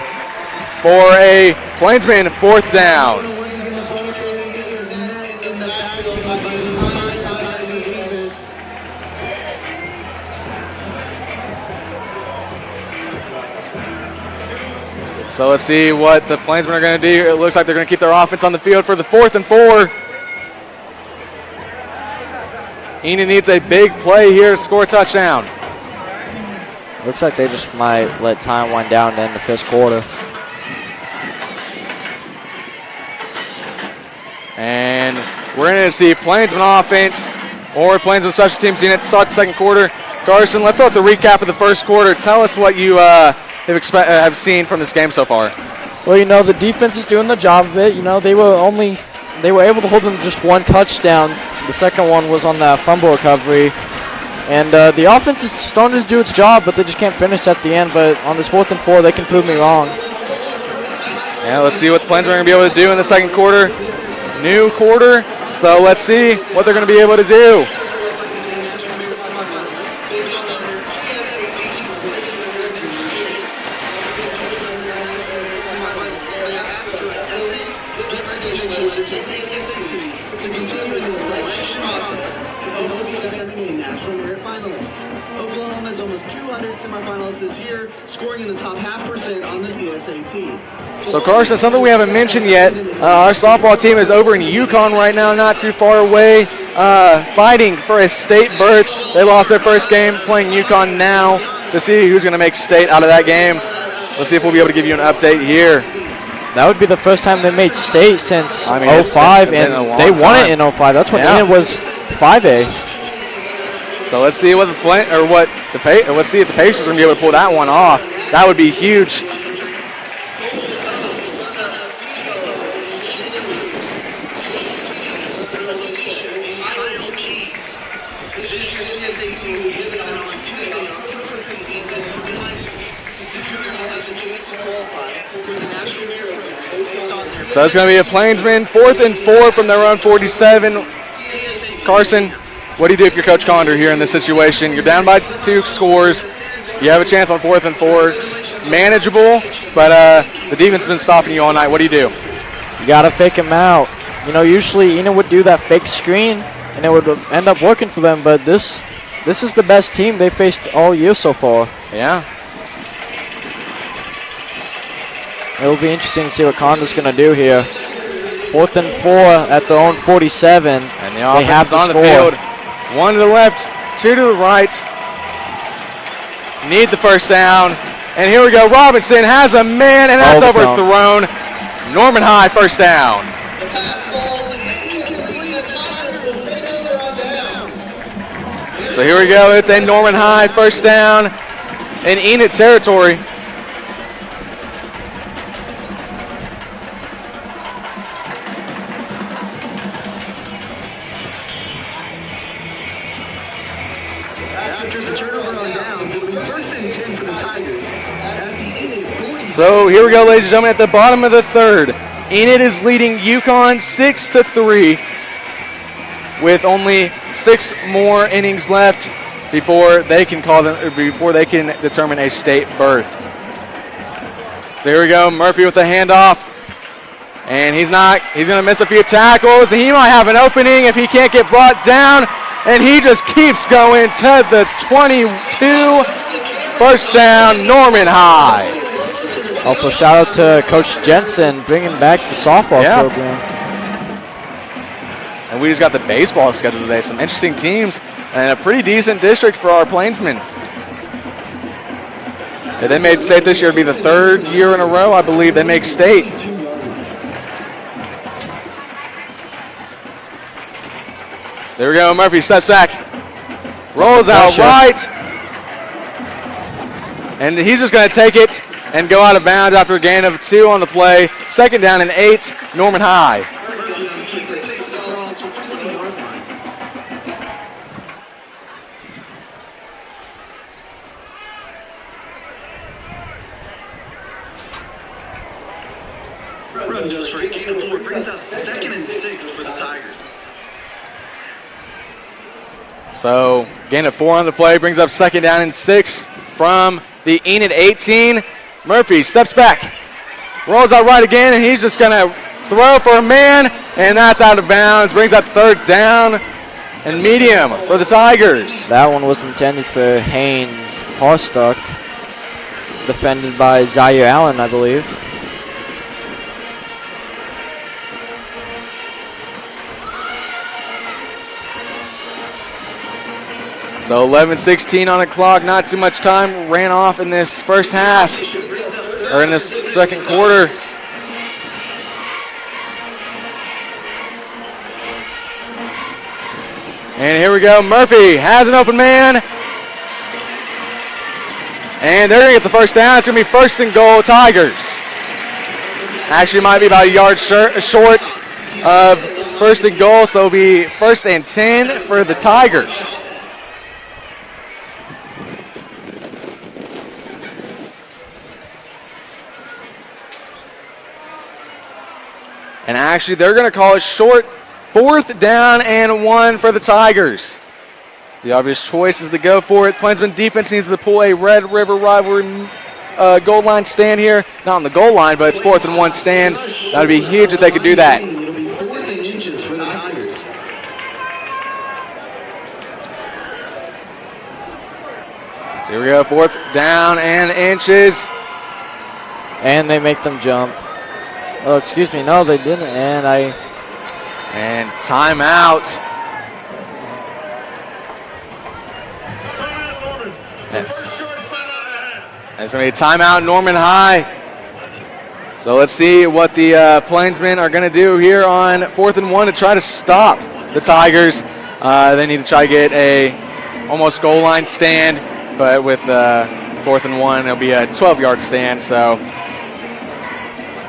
C: for a Plainsman 4th down. So let's see what the Plainsmen are going to do. It looks like they're going to keep their offense on the field for the 4th and 4. Enid needs a big play here to score a touchdown.
B: Looks like they just might let time wind down to end the 1st quarter.
C: And we're going to see Plainsman offense or Plainsman special teams unit start the 2nd quarter. Carson, let's start the recap of the 1st quarter. Tell us what you have seen from this game so far.
B: Well, you know, the defense is doing the job of it. You know, they were able to hold them to just 1 touchdown. The second one was on that fumble recovery. And the offense is starting to do its job, but they just can't finish at the end. But on this 4th and 4, they can prove me wrong.
C: Yeah, let's see what the Plainsmen are going to be able to do in the 2nd quarter. New quarter, so let's see what they're going to be able to do.
D: Oklahoma's almost 200 semifinalists this year, scoring in the top 0.5% on the PSAT.
C: So Carson, something we haven't mentioned yet, our softball team is over in Yukon right now, not too far away, fighting for a state berth. They lost their 1st game, playing Yukon now to see who's going to make state out of that game. Let's see if we'll be able to give you an update here.
B: That would be the first time they made state since 05, and they won it in 05. That's when Enid was 5A.
C: So let's see what let's see if the Pacers are going to be able to pull that one off. That would be huge. So it's going to be a Plainsman 4th and 4 from their own 47. Carson, what do you do if you're Coach Condor here in this situation? You're down by 2 scores. You have a chance on 4th and 4. Manageable, but the defense has been stopping you all night. What do? You
B: got to fake him out. You know, usually Enid would do that fake screen, and it would end up working for them, but this is the best team they faced all year so far.
C: Yeah.
B: It'll be interesting to see what Condor's going to do here. 4th and 4 at their own 47.
C: And the offense is on the field. 1 to the left, 2 to the right. Need the 1st down. And here we go. Robinson has a man, and that's overthrown. Norman High 1st down. So here we go. It's a Norman High 1st down in Enid territory. So here we go, ladies and gentlemen, at the bottom of the 3rd. Enid is leading Yukon 6-3 with only 6 more innings left before they can determine a state berth. So here we go, Murphy with the handoff. And he's going to miss a few tackles, and he might have an opening if he can't get brought down. And he just keeps going to the 22. 1st down, Norman High.
B: Also, shout out to Coach Jensen bringing back the softball program.
C: And we just got the baseball schedule today. Some interesting teams and a pretty decent district for our Plainsmen. If they made state this year, it'd be the 3rd year in a row, I believe, they make state. So here we go, Murphy steps back, rolls out right, and he's just going to take it and go out of bounds after a gain of 2 on the play. 2nd down and 8, Norman High.
D: Run goes for a gain of 4, brings up 2nd and 6 for the Tigers.
C: So gain of 4 on the play, brings up second down and 6 from the Enid 18. Murphy steps back, rolls out right again, and he's just gonna throw for a man, and that's out of bounds. Brings up third down and medium for the Tigers.
B: That one was intended for Haynes Harstuck, defended by Zaire Allen, I believe.
C: So 11:16 on the clock, not too much time ran off in this first half, or in this second quarter. And here we go, Murphy has an open man. And they're gonna get the first down. It's gonna be first and goal, Tigers. Actually might be about a yard short of first and goal, so it'll be first and 10 for the Tigers. And actually, they're going to call it short, 4th down and 1 for the Tigers. The obvious choice is to go for it. Plainsman defense needs to pull a Red River rivalry goal line stand here. Not on the goal line, but it's 4th and 1 stand. That would be huge if they could do that.
D: It'll be 4th and inches for the Tigers.
C: So here we go, 4th down and inches.
B: And they make them jump. Oh, excuse me. No, they didn't. And
C: Timeout. It's going to be a timeout, Norman High. So let's see what the Plainsmen are going to do here on 4th and 1 to try to stop the Tigers. They need to try to get a almost goal line stand, but with 4th and 1, it'll be a 12-yard stand. So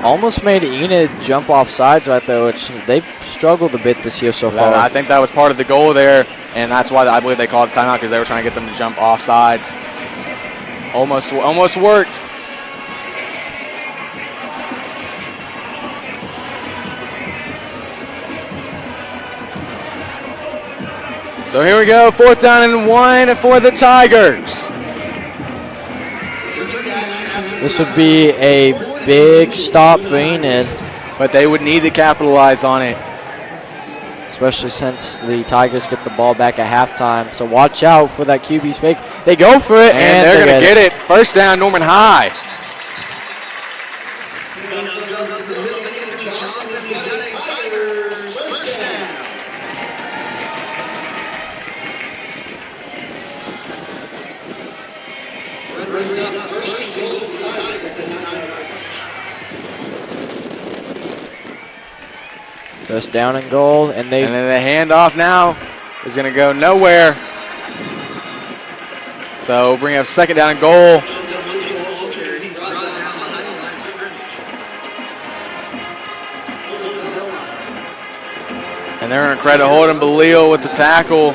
B: almost made Enid jump off sides right there, which they've struggled a bit this year so far.
C: I think that was part of the goal there, and that's why I believe they called a timeout, because they were trying to get them to jump off sides. Almost worked. So here we go, 4th down and 1 for the Tigers.
B: This would be a big stop for Enid,
C: But they would need to capitalize on it.
B: especially since the Tigers get the ball back at halftime. So watch out for that QB's fake. They go for it,
C: And they're going to get it. First down, Norman High.
B: First down and goal, and
C: And then the handoff now is going to go nowhere. So bring up second down and goal. And they're going to credit Holden Belil with the tackle.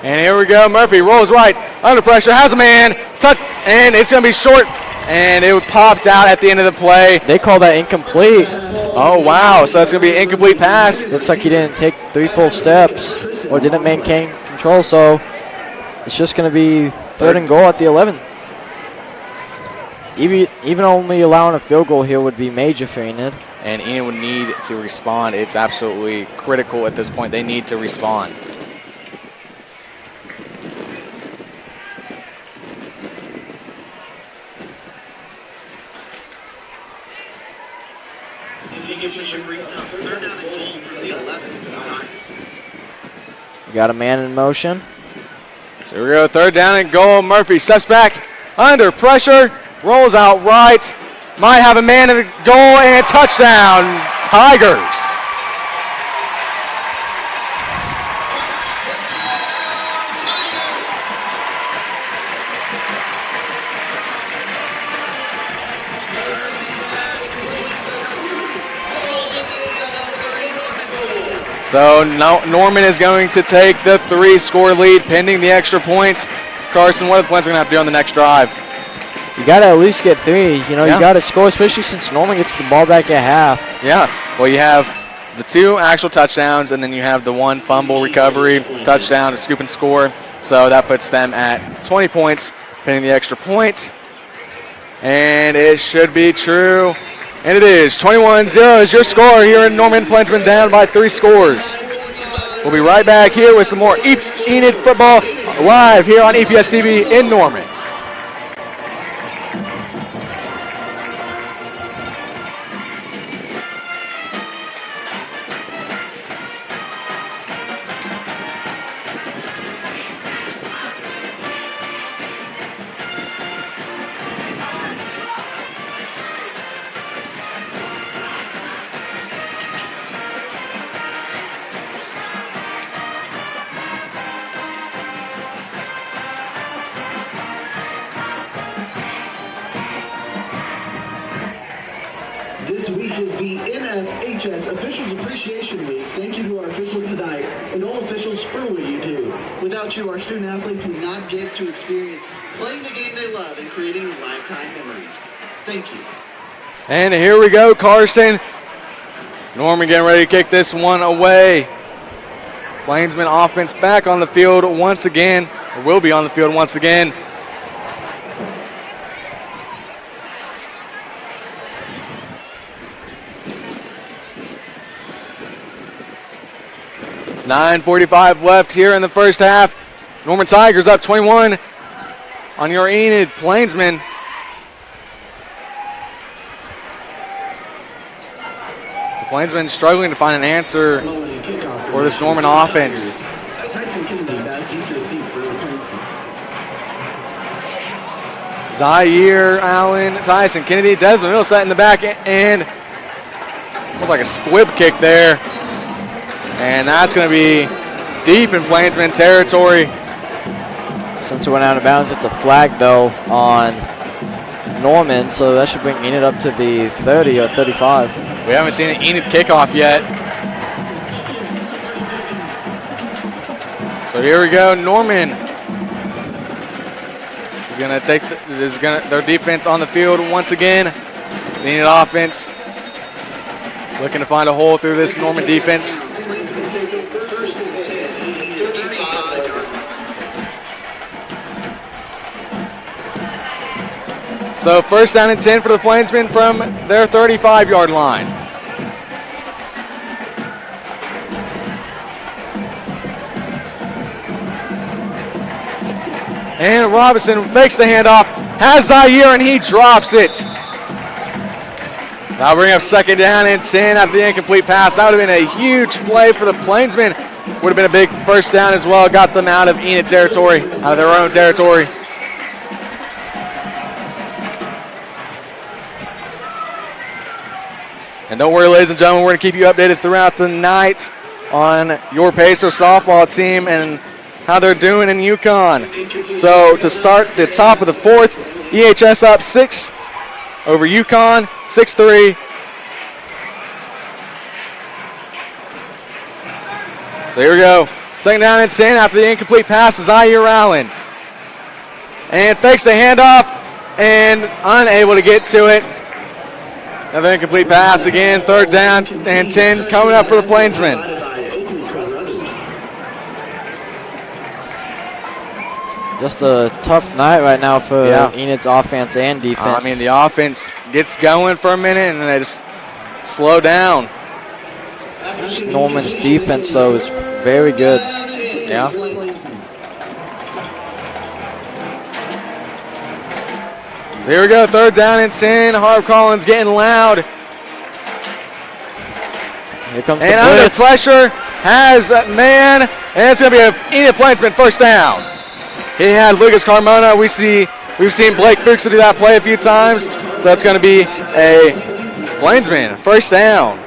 C: And here we go. Murphy rolls right, under pressure, has a man, touch, and it's going to be short, and it popped out at the end of the play.
B: they call that incomplete.
C: Oh, wow. So it's going to be an incomplete pass.
B: Looks like he didn't take 3 full steps or didn't maintain control, so it's just going to be 3rd and goal at the 11. Even only allowing a field goal here would be major for Enid.
C: And Enid would need to respond. It's absolutely critical at this point. They need to respond.
B: We got a man in motion.
C: So here we go, 3rd down and goal. Murphy steps back under pressure, rolls out right, might have a man in the goal, and touchdown, Tigers. So Norman is going to take the 3-score lead pending the extra points. Carson, what are the points we're going to have to do on the next drive?
B: You got to at least get 3. You know,
C: Yeah.
B: you got to score, especially since Norman gets the ball back at half.
C: Yeah, well, you have the 2 actual touchdowns, and then you have the 1 fumble recovery, touchdown, a scoop and score. So that puts them at 20 points, pending the extra point. And it should be true. And it is. 21-0 is your score here in Norman. Plainsmen down by 3 scores. We'll be right back here with some more Enid football live here on EPS TV in Norman.
D: This week is the EHS Officials Appreciation Week. Thank you to our officials tonight and all officials for what you do. Without you, our student athletes would not get to experience playing the game they love and creating lifetime memories. Thank you.
C: And here we go, Carson. Norman getting ready to kick this one away. Plainsman offense back on the field once again, or will be on the field once again. .9:45 left here in the first half. Norman Tigers up 21 on your Enid Plainsmen. The Plainsmen struggling to find an answer for this Norman offense. Zaire, Allen, Tyson Kennedy, Desmond Millsat in the back end. Looks like a squib kick there. And that's going to be deep in Plainsman territory.
B: Since it went out of bounds, it's a flag, though, on Norman, so that should bring Enid up to the 30 or 35.
C: We haven't seen an Enid kickoff yet. So here we go. Norman is going to take their defense on the field once again. The Enid offense looking to find a hole through this Norman defense. So first down and 10 for the Plainsmen from their 35-yard line. And Robinson fakes the handoff, has Zaire, and he drops it. That'll bring up second down and 10 after the incomplete pass. That would have been a huge play for the Plainsmen. Would have been a big first down as well. Got them out of Enid territory, out of their own territory. And don't worry, ladies and gentlemen, we're going to keep you updated throughout the night on your Pacer softball team and how they're doing in Yukon. So to start the top of the fourth, EHS up 6 over Yukon, 6-3. So here we go. Second down and 10 after the incomplete pass to Zaire Allen. And fakes the handoff and unable to get to it. Another incomplete pass again. Third down and 10 coming up for the Plainsmen.
B: Just a tough night right now for Enid's offense and defense.
C: I mean, the offense gets going for a minute and then they just slow down.
B: Norman's defense, though, is very good.
C: Yeah. So here we go, third down and 10. Harv Collins getting loud.
B: Here comes the
C: And under
B: blitz.
C: pressure has a man, and it's going to be an Enid Plainsman first down. He had Lucas Carmona. We've seen Blake Fuchs do that play a few times, so that's going to be a Plainsman first down.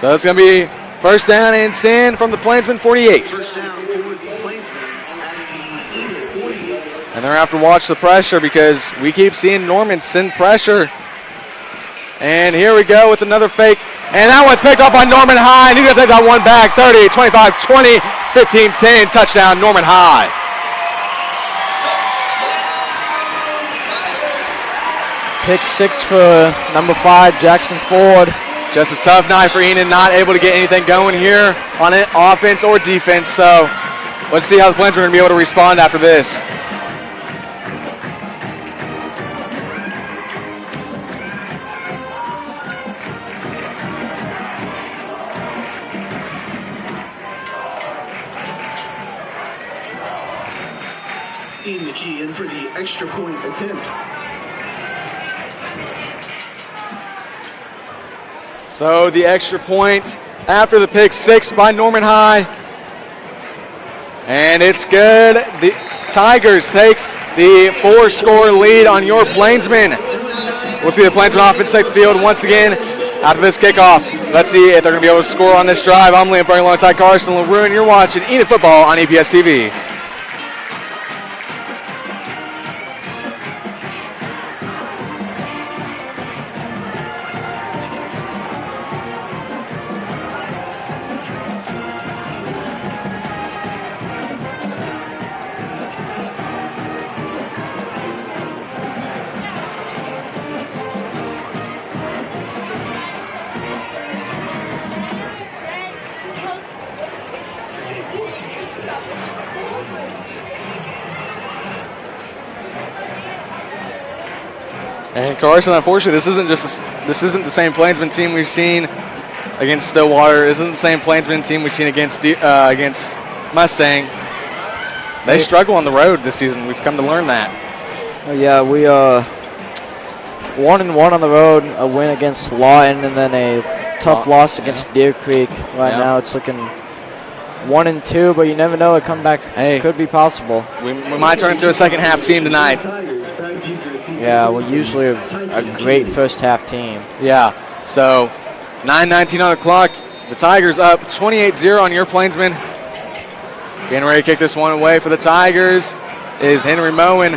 C: So it's going to be first down and 10 from the Plainsmen 48.
D: First down for the Plainsmen at the Enid 48.
C: And they're going to have to watch the pressure because we keep seeing Norman send pressure. And here we go with another fake. And that one's picked up by Norman High. And he's going to take that one back. 30, 25, 20, 15, 10. Touchdown, Norman High.
B: Pick 6 for number 5, Jackson Ford.
C: Just a tough night for Enid, not able to get anything going here on it, offense or defense. So let's see how the Plainsmen are going to be able to respond after this.
D: Ian McKee in for the extra point attempt.
C: So the extra point after the pick 6 by Norman High. And it's good. The Tigers take the 4-score lead on your Plainsmen. We'll see the Plainsmen offense take the field once again after this kickoff. Let's see if they're going to be able to score on this drive. I'm Liam Frank alongside Carson LaRue, and you're watching Enid Football on EPS TV. And Carson, unfortunately, this isn't the same Plainsman team we've seen against Stillwater. This isn't the same Plainsman team we've seen against Mustang. They struggle on the road this season. We've come to learn that.
B: Oh, yeah, we 1-1 on the road, a win against Lawton, and then a tough loss against Deer Creek. Right now, it's looking 1-2, but you never know. A comeback could be possible.
C: We might turn into a second half team tonight.
B: Yeah, we're usually a great first half team.
C: Yeah, so 9:19 on the clock. The Tigers up 28-0 on your Plainsmen. Getting ready to kick this one away for the Tigers is Henry Moen.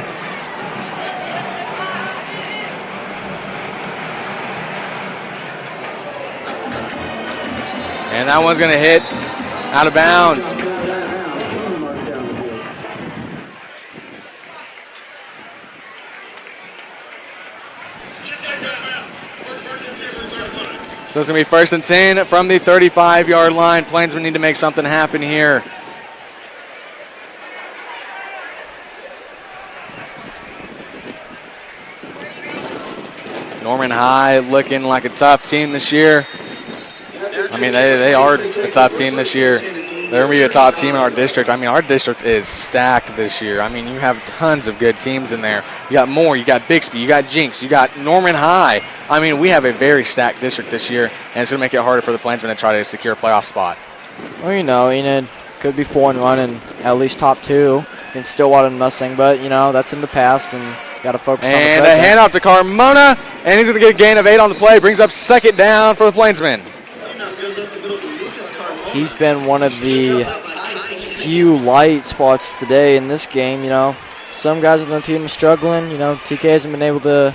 C: And that one's going to hit out of bounds. So it's going to be first and 10 from the 35-yard line. Plainsmen need to make something happen here. Norman High looking like a tough team this year. I mean, they are a tough team this year. They're going to be a top team in our district. I mean, our district is stacked this year. I mean, you have tons of good teams in there. You got Moore, you got Bixby, you got Jinx, you got Norman High. I mean, we have a very stacked district this year, and it's going to make it harder for the Plainsmen to try to secure a playoff spot.
B: Well, you know, Enid could be 4-1 and at least top 2 in Stillwater and Mustang, but, you know, that's in the past, and got to focus on the present.
C: And a handoff to Carmona, and he's going to get a gain of 8 on the play. Brings up second down for the Plainsmen.
B: He's been one of the few light spots today in this game. You know, some guys on the team are struggling. You know, TK hasn't been able to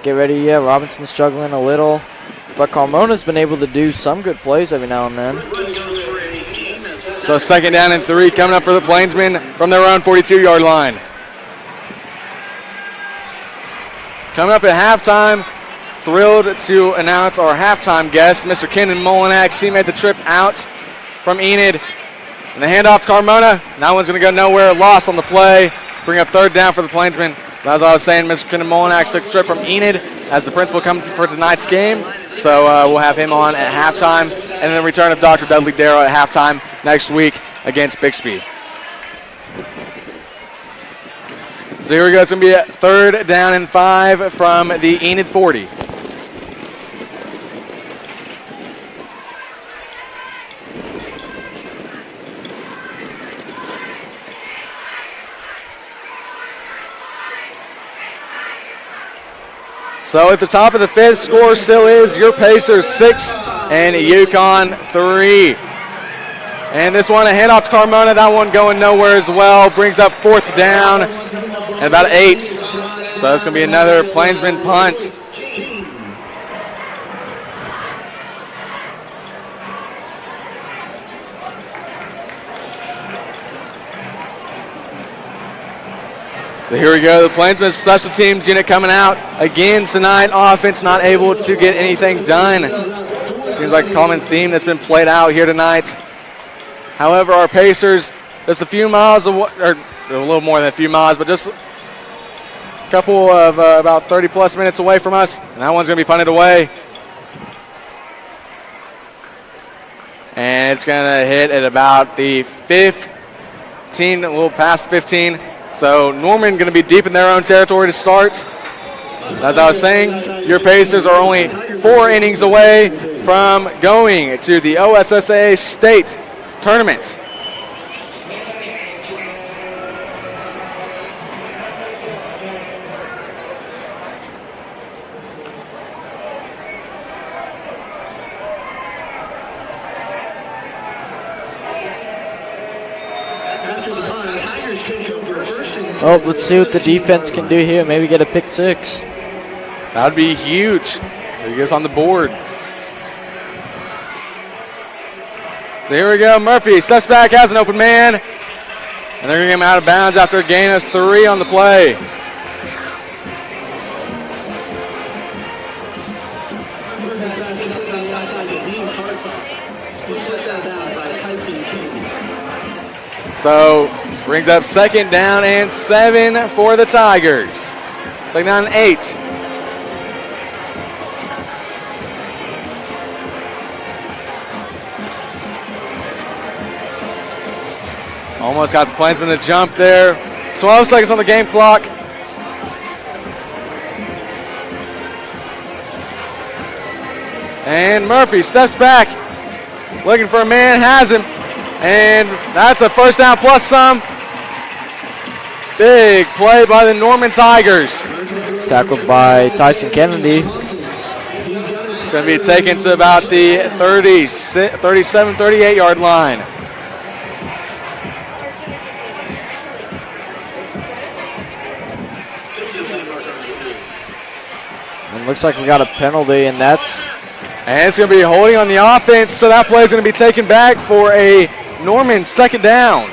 B: get ready yet. Robinson's struggling a little. But Carmona's been able to do some good plays every now and then.
C: So second down and 3 coming up for the Plainsmen from their own 42-yard line. Coming up at halftime, thrilled to announce our halftime guest, Mr. Kenan Molinax. He made the trip out from Enid. And the handoff to Carmona. That one's going to go nowhere. Lost on the play. Bring up third down for the Plainsmen. But as I was saying, Mr. Kenan Molinax took the trip from Enid as the principal comes for tonight's game. So we'll have him on at halftime. And then the return of Dr. Dudley Darrow at halftime next week against Bixby. So here we go. It's going to be a third down and 5 from the Enid 40. So at the top of the fifth, score still is your Pacers 6 and Yukon 3. And this one, a handoff to Carmona. That one going nowhere as well. Brings up 4th down and about 8. So that's going to be another Plainsmen punt. So here we go, the Plainsmen special teams unit coming out again tonight. Offense not able to get anything done. Seems like a common theme that's been played out here tonight. However, our Pacers, just a few miles, or a little more than a few miles, but just a couple of about 30-plus minutes away from us, and that one's going to be punted away. And it's going to hit at about the 15, a little past 15. So Norman going to be deep in their own territory to start. As I was saying, your Pacers are only 4 innings away from going to the OSSAA state tournament.
B: Oh, let's see what the defense can do here. Maybe get a pick 6.
C: That would be huge. There he goes on the board. So here we go. Murphy steps back, has an open man. And they're going to get him out of bounds after a gain of 3 on the play. So brings up 2nd down and 7 for the Tigers. 2nd down and 8. Almost got the Plainsmen to jump there. 12 seconds on the game clock. And Murphy steps back, looking for a man, has him. And that's a 1st down plus some. Big play by the Norman Tigers.
B: Tackled by Tyson Kennedy.
C: It's going to be taken to about the 37, 38-yard line.
B: And looks like we got a penalty, and it's
C: going to be holding on the offense, so that play is going to be taken back for a Norman 2nd down.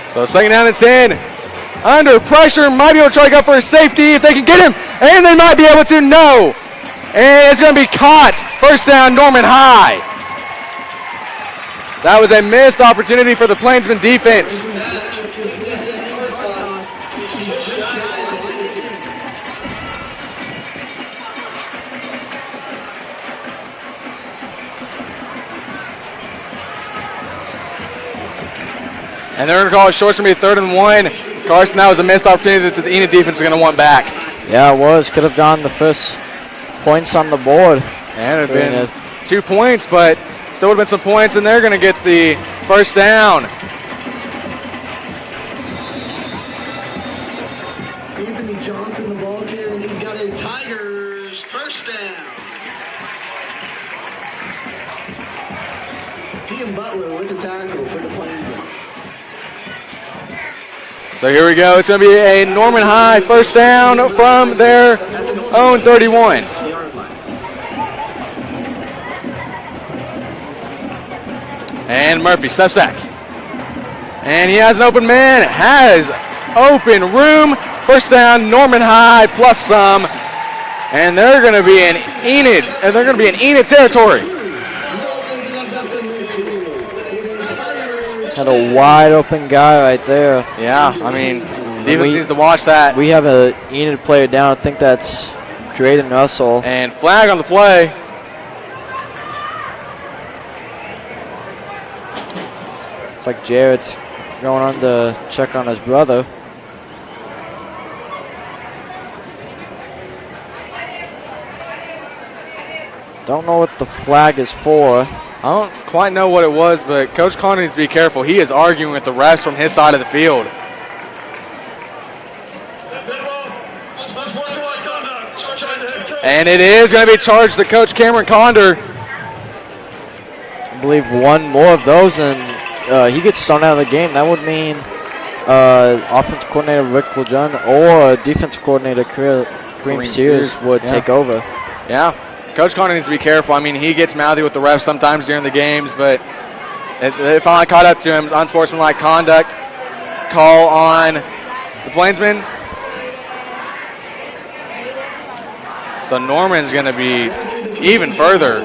C: So 2nd down and 10. Under pressure, might be able to try to go for a safety if they can get him, and they might be able to. No. And it's going to be caught. 1st down, Norman High. That was a missed opportunity for the Plainsmen defense. And they're going to call it short. It's going to be 3rd and 1. Carson, that was a missed opportunity that the Enid defense is going to want back.
B: Yeah, it was. Could have gotten the first points on the board.
C: And it would have been 2 points, but still would have been some points, and they're going to get the 1st down.
D: Anthony Johnson, the ball here, and he's got a Tigers 1st down. Ian Butler with the tackle for the Plainsmen.
C: So here we go. It's going to be a Norman High 1st down from their own 31. And Murphy steps back. And he has an open man. Has open room. 1st down, Norman High plus some. And they're going to be in Enid. And they're going to be in Enid territory.
B: Had a wide open guy right there.
C: Yeah, I mean, defense needs to watch that.
B: We have a Enid player down. I think that's Drayden Russell.
C: And flag on the play.
B: It's like Jarrett's going on to check on his brother. Don't know what the flag is for.
C: I don't quite know what it was, but Coach Connor needs to be careful. He is arguing with the refs from his side of the field. And it is going to be charged to Coach Cameron Condor.
B: I believe one more of those, and he gets thrown out of the game. That would mean offense coordinator Rick Lejeune or defense coordinator Kareem Sears would take over.
C: Yeah. Coach Connor needs to be careful. I mean, he gets mouthy with the refs sometimes during the games, but it finally caught up to him. Unsportsmanlike conduct call on the Plainsmen. So Norman's going to be even further.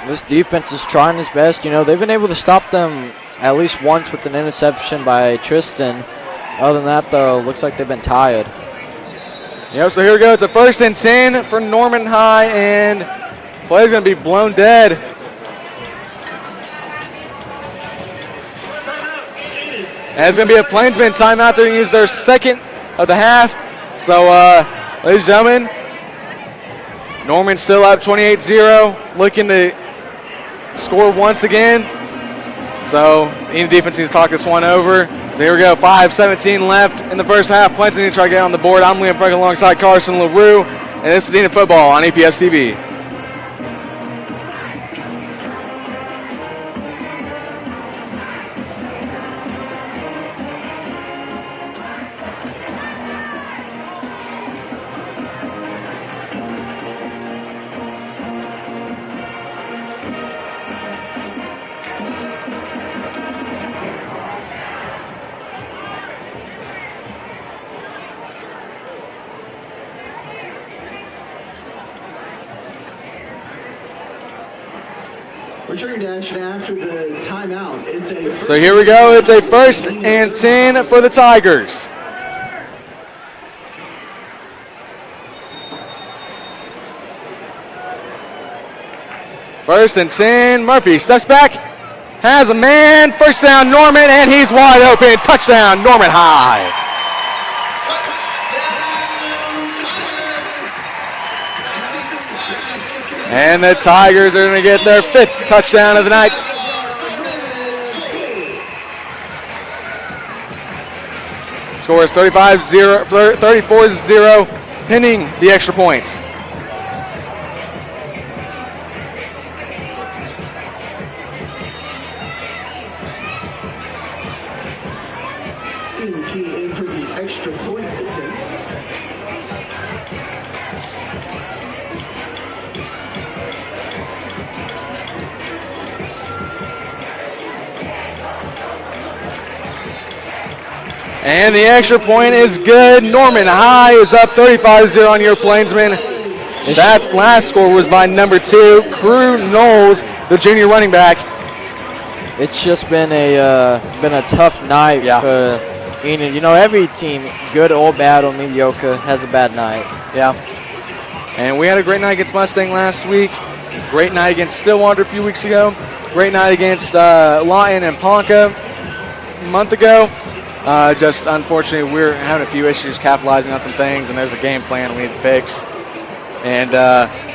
B: This defense is trying its best. You know, they've been able to stop them at least once with an interception by Tristan. Other than that, though, looks like they've been tired.
C: Yep, so here we go. It's a 1st and 10 for Norman High, and play's going to be blown dead. And it's going to be a Plainsman timeout. They're going to use their second of the half. So, ladies and gentlemen, Norman's still up 28-0, looking to score once again. So, Enid defense needs to talk this one over. So here we go, 5:17 left in the first half. Plainsmen need to try to get on the board. I'm Liam Frank alongside Carson LaRue, and this is Enid Football on EPS TV.
D: Returning to action after the timeout.
C: So here we go. It's a 1st and 10 for the Tigers. First and 10. Murphy steps back, has a man. First down, Norman, and he's wide open. Touchdown, Norman High. And the Tigers are going to get their 5th touchdown of the night. Score is 34-0, pending the extra points.
D: in for the extra point attempt.
C: And the extra point is good. Norman High is up 35-0 on your Plainsmen. That last score was by number 2, Crew Knowles, the junior running back.
B: It's just been a tough night for Enid. You know, every team, good or bad or mediocre, has a bad night.
C: Yeah. And we had a great night against Mustang last week. Great night against Stillwater a few weeks ago. Great night against Lawton and Ponca a month ago. Just unfortunately, we're having a few issues capitalizing on some things, and there's a game plan we need to fix. And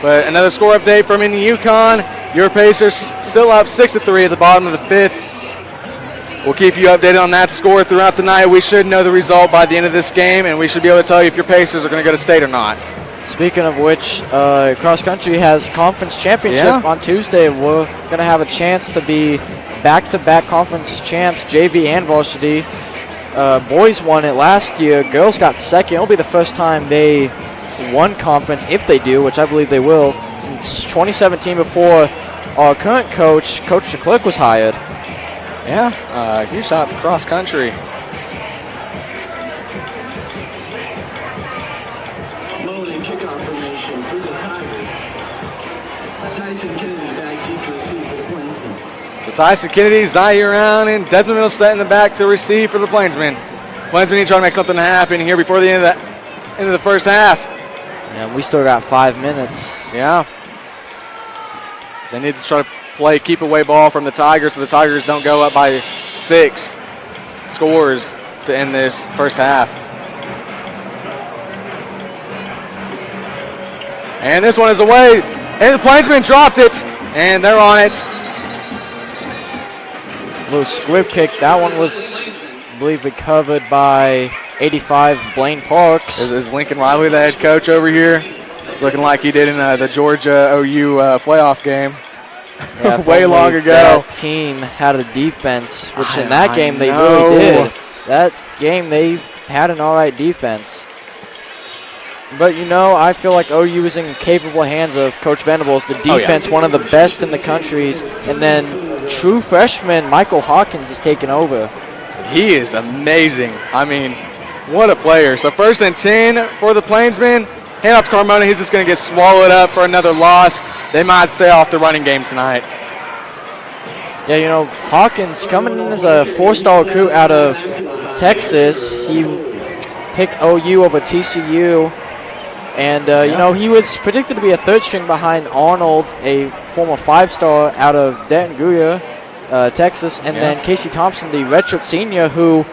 C: but another score update from in Yukon. Your Pacers still up 6-3 at the bottom of the 5th. We'll keep you updated on that score throughout the night. We should know the result by the end of this game, and we should be able to tell you if your Pacers are going to go to state or not.
B: Speaking of which, cross country has conference championship on Tuesday. We're going to have a chance to be back-to-back conference champs, JV and varsity. Boys won it last year. Girls got second. It'll be the first time they won conference, if they do, which I believe they will, since 2017 before our current coach, Coach DeClerc, was hired.
C: Yeah, huge shot cross country.
D: Loading kickoff formation for the Tigers. Tyson Kennedy back deep to receive for the Plainsmen.
C: So Tyson Kennedy, Zaire Round, and Desmond Middlestead in the back to receive for the Plainsmen. Plainsmen need to try to make something happen here before the end of the first half.
B: Yeah, we still got 5 minutes.
C: Yeah. They need to try to play keep away ball from the Tigers so the Tigers don't go up by 6 scores to end this first half. And this one is away. And the Plainsmen dropped it. And they're on it.
B: Little squib kick. That one was, I believe, recovered by 85 Blaine Parks.
C: Is Lincoln Riley the head coach over here? It's looking like he did in the Georgia OU playoff game.
B: Yeah,
C: way long ago.
B: That team had a defense, which in that game they really did. That game they had an all right defense. But, you know, I feel like OU is in capable hands of Coach Venables. The defense, one of the best in the countries. And then true freshman Michael Hawkins is taking over.
C: He is amazing. I mean, what a player. So 1st and 10 for the Plainsmen. Hand off to Carmona. He's just going to get swallowed up for another loss. They might stay off the running game tonight.
B: Yeah, you know, Hawkins coming in as a 4-star recruit out of Texas. He picked OU over TCU. And, you know, he was predicted to be a 3rd string behind Arnold, a former 5-star out of Denton-Guya, Texas. And then Casey Thompson, the redshirt senior, who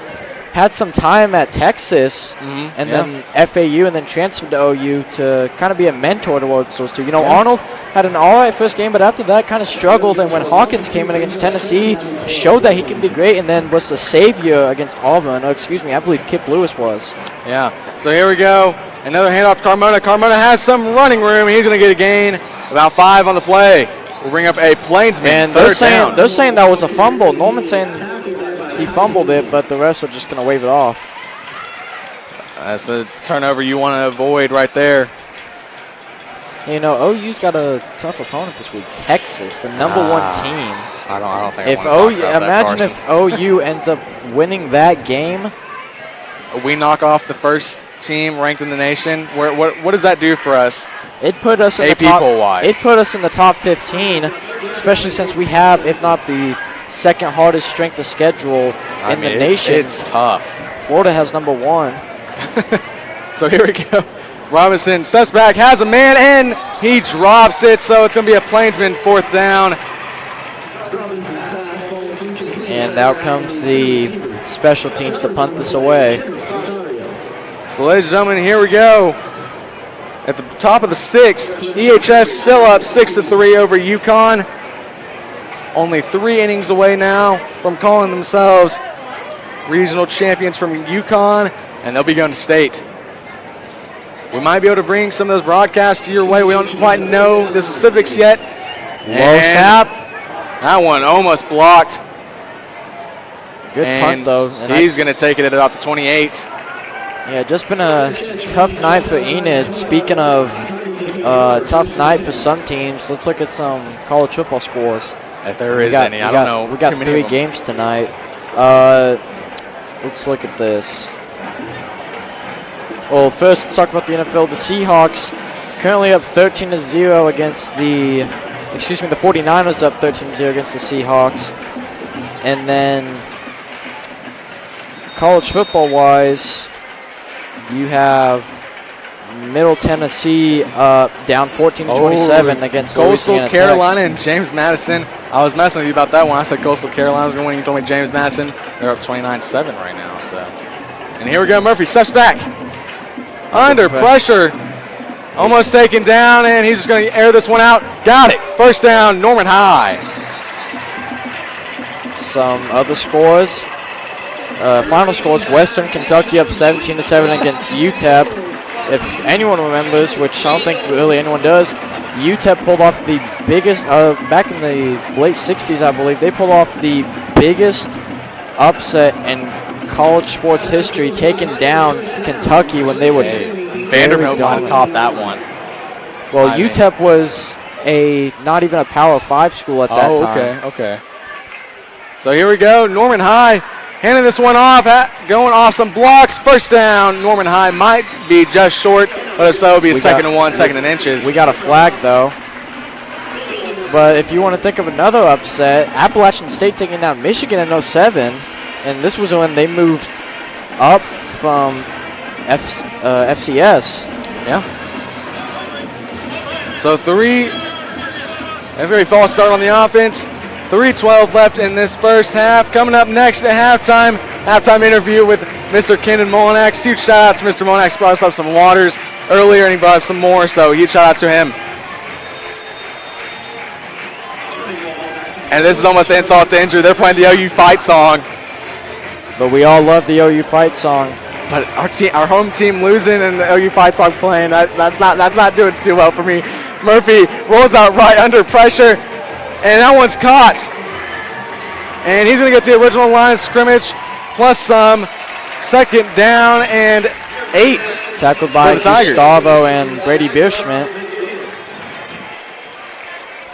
B: had some time at Texas and then FAU and then transferred to OU to kind of be a mentor towards those two. You know, Arnold had an all right first game, but after that kind of struggled. And when Hawkins came in against Tennessee, showed that he can be great and then was the savior against Auburn. Oh, excuse me, I believe Kip Lewis was.
C: Yeah, so here we go. Another handoff to Carmona. Carmona has some running room. He's going to get a gain. About 5 on the play. We'll bring up a Plainsman.
B: And they're saying that was a fumble. Norman's saying he fumbled it, but the refs are just going to wave it off.
C: That's a turnover you want to avoid right there.
B: You know, OU's got a tough opponent this week. Texas, the number 1 team.
C: I don't think
B: if
C: I want to talk about
B: imagine
C: that,
B: if OU ends up winning that game.
C: We knock off the first team ranked in the nation. What does that do for us?
B: It put us in
C: AP poll-wise.
B: It put us in the top 15, especially since we have, if not the second hardest strength of schedule in the nation.
C: It's tough.
B: Florida has number 1.
C: So here we go. Robinson steps back, has a man, and he drops it. So it's going to be a Plainsman 4th down.
B: And out comes the special teams to punt this away.
C: So, ladies and gentlemen, here we go. At the top of the 6th, EHS still up 6-3 over UConn. Only 3 innings away now from calling themselves regional champions from UConn, and they'll be going to state. We might be able to bring some of those broadcasts to your way. We don't quite know the specifics yet.
B: Low snap.
C: That one almost blocked.
B: Good punt, though. And
C: he's going to take it at about the 28.
B: Yeah, just been a tough night for Enid. Speaking of tough night for some teams, let's look at some college football scores.
C: If there is any, I don't know.
B: We got 3 games tonight. Let's look at this. Well, first let's talk about the NFL. The Seahawks currently up 13-0 against the 49ers up 13-0 against the Seahawks. And then college football-wise, you have Middle Tennessee down 14-27 against
C: Coastal Carolina and James Madison. I was messing with you about that one. I said Coastal Carolina was going to win. You told me James Madison. They're up 29-7 right now. So, and here we go. Murphy steps back. Under pressure. Almost taken down, and he's just going to air this one out. Got it. 1st down, Norman High.
B: Some other scores. Final scores, Western Kentucky up 17-7 against UTEP. If anyone remembers, which I don't think really anyone does, UTEP pulled off the biggest, back in the late 60s, I believe, they pulled off the biggest upset in college sports history, taking down Kentucky when they were
C: Vanderbilt might have topped that one.
B: Well, UTEP was not even a Power 5 school at that time.
C: Okay. So here we go, Norman High. Handing this one off, going off some blocks. 1st down, Norman High might be just short, but if so, it'll be a 2nd and 1, 2nd and inches.
B: We got a flag, though. But if you want to think of another upset, Appalachian State taking down Michigan in 07, and this was when they moved up from FCS.
C: Yeah. So that's going to be a false start on the offense. 3:12 left in this first half. Coming up next at halftime interview with Mr. Kenan Molinak. Huge shout out to Mr. Molinak, brought us up some waters. earlier, and he brought us some more, so huge shout out to him. And this is almost insult to injury. They're playing the OU fight song.
B: But we all love the OU fight song.
C: But our home team losing and the OU fight song playing, that's not doing too well for me. Murphy rolls out right under pressure, and that one's caught. And he's going to get to the original line of scrimmage, plus some. Second down and 8.
B: Tackled by Gustavo and Brady Bierschmidt.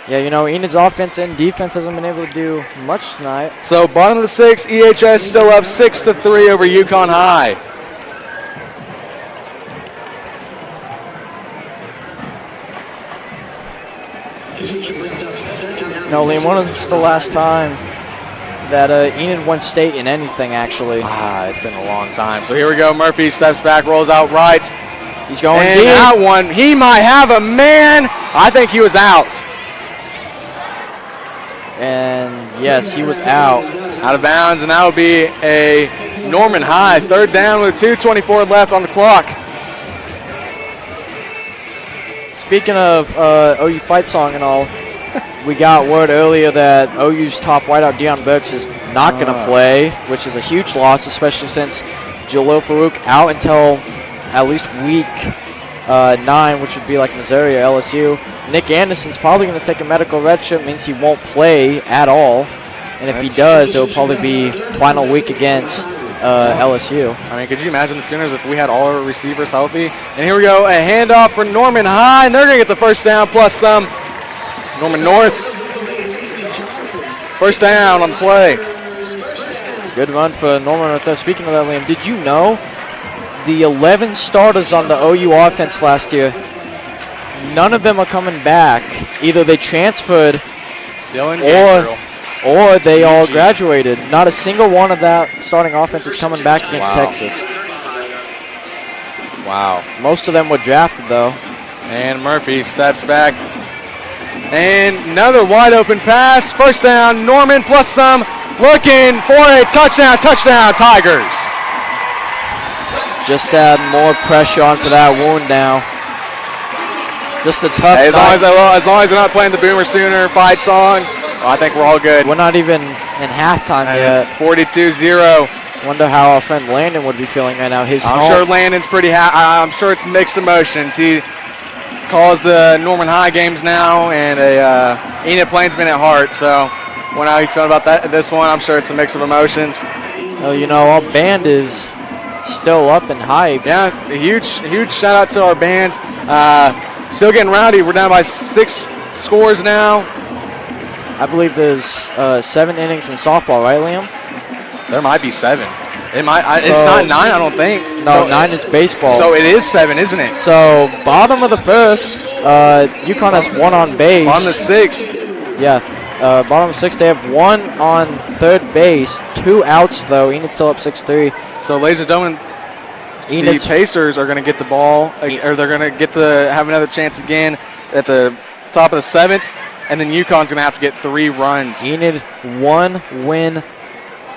B: Yeah, you know, Enid's offense and defense hasn't been able to do much tonight.
C: So bottom of the 6, EHS still up 6-3 over Yukon High.
B: No, Liam, when was the last time that Enid won state in anything, actually?
C: It's been a long time. So here we go. Murphy steps back, rolls out right.
B: He's going
C: and
B: deep.
C: That one, he might have a man. I think he was out.
B: And yes, he was out.
C: Out of bounds, and that will be a Norman High. Third down with 2:24 left on the clock.
B: Speaking of OU fight song and all, we got word earlier that OU's top wideout Deion Burks is not going to play, which is a huge loss, especially since Jalil Farouk out until at least week 9, which would be like Missouri or LSU. Nick Anderson's probably going to take a medical redshirt, means he won't play at all. And if he does, it'll probably be final week against LSU.
C: I mean, could you imagine the Sooners if we had all our receivers healthy? And here we go, a handoff for Norman High, and they're going to get the first down plus some. Norman North. First down on the play.
B: Good run for Norman North. Speaking of that, Liam, did you know the 11 starters on the OU offense last year, none of them are coming back. Either they transferred or they all graduated. Not a single one of that starting offense is coming back against Texas.
C: Wow.
B: Most of them were drafted, though.
C: And Murphy steps back. And another wide open pass. First down, Norman plus some. Looking for a touchdown. Touchdown, Tigers.
B: Just add more pressure onto that wound now. Just a tough
C: as long as they're not playing the Boomer Sooner fight song, I think we're all good.
B: We're not even in halftime
C: and
B: yet.
C: It's 42-0.
B: Wonder how our friend Landon would be feeling right now.
C: I'm sure Landon's pretty happy. I'm sure it's mixed emotions. He calls the Norman High games now and a Enid Plainsmen at heart. So when how he's feeling about this one, I'm sure it's a mix of emotions.
B: Well, you know, our band is still up and hyped.
C: Yeah, a huge shout out to our band. Still getting rowdy. We're down by 6 scores now.
B: I believe there's 7 innings in softball, right, Liam?
C: There might be 7. It's not 9, I don't think.
B: No, 9 is baseball.
C: So it is 7, isn't it?
B: So bottom of the first, UConn has 1 on base.
C: On the 6th.
B: Yeah, bottom of the 6th, they have 1 on third base. 2 outs, though. Enid's still up 6-3.
C: So, ladies and gentlemen, the Pacers are going to get the ball, or they're going to get to have another chance again at the top of the 7th, and then UConn's going to have to get 3 runs.
B: Enid 1 win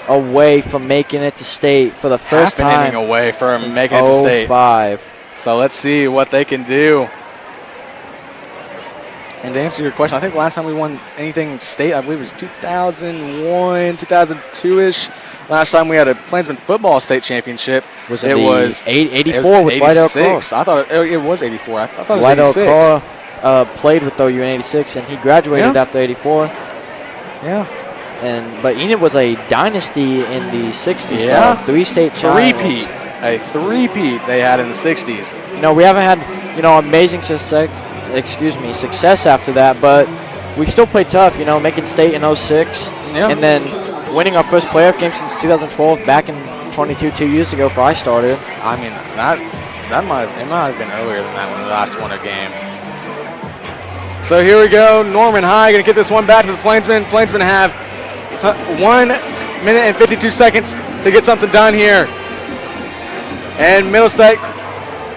B: away from making it to state for the first time.
C: Half an inning away from making it to state.
B: 05.
C: So let's see what they can do. And to answer your question, I think the last time we won anything in state, I believe it was 2001, 2002-ish. Last time we had a Plainsman football state championship.
B: Was
C: it was
B: 84 with Whiteout Cross.
C: I thought it was 84. I thought it was
B: Whiteout
C: 86.
B: Cross played with OU in 86, and he graduated after 84.
C: Yeah.
B: But Enid was a dynasty in the 60s.
C: Yeah.
B: 3 state titles.
C: A three-peat they had in the 60s.
B: No, we haven't had, amazing success after that, but we've still played tough, making state in 06.
C: Yeah.
B: And then winning our first playoff game since 2012 back in 22, 2 years ago before I started.
C: I mean, it might have been earlier than that when we last won a game. So here we go. Norman High going to get this one back to the Plainsmen. Plainsmen have 1 minute and 52 seconds to get something done here. And Middlesex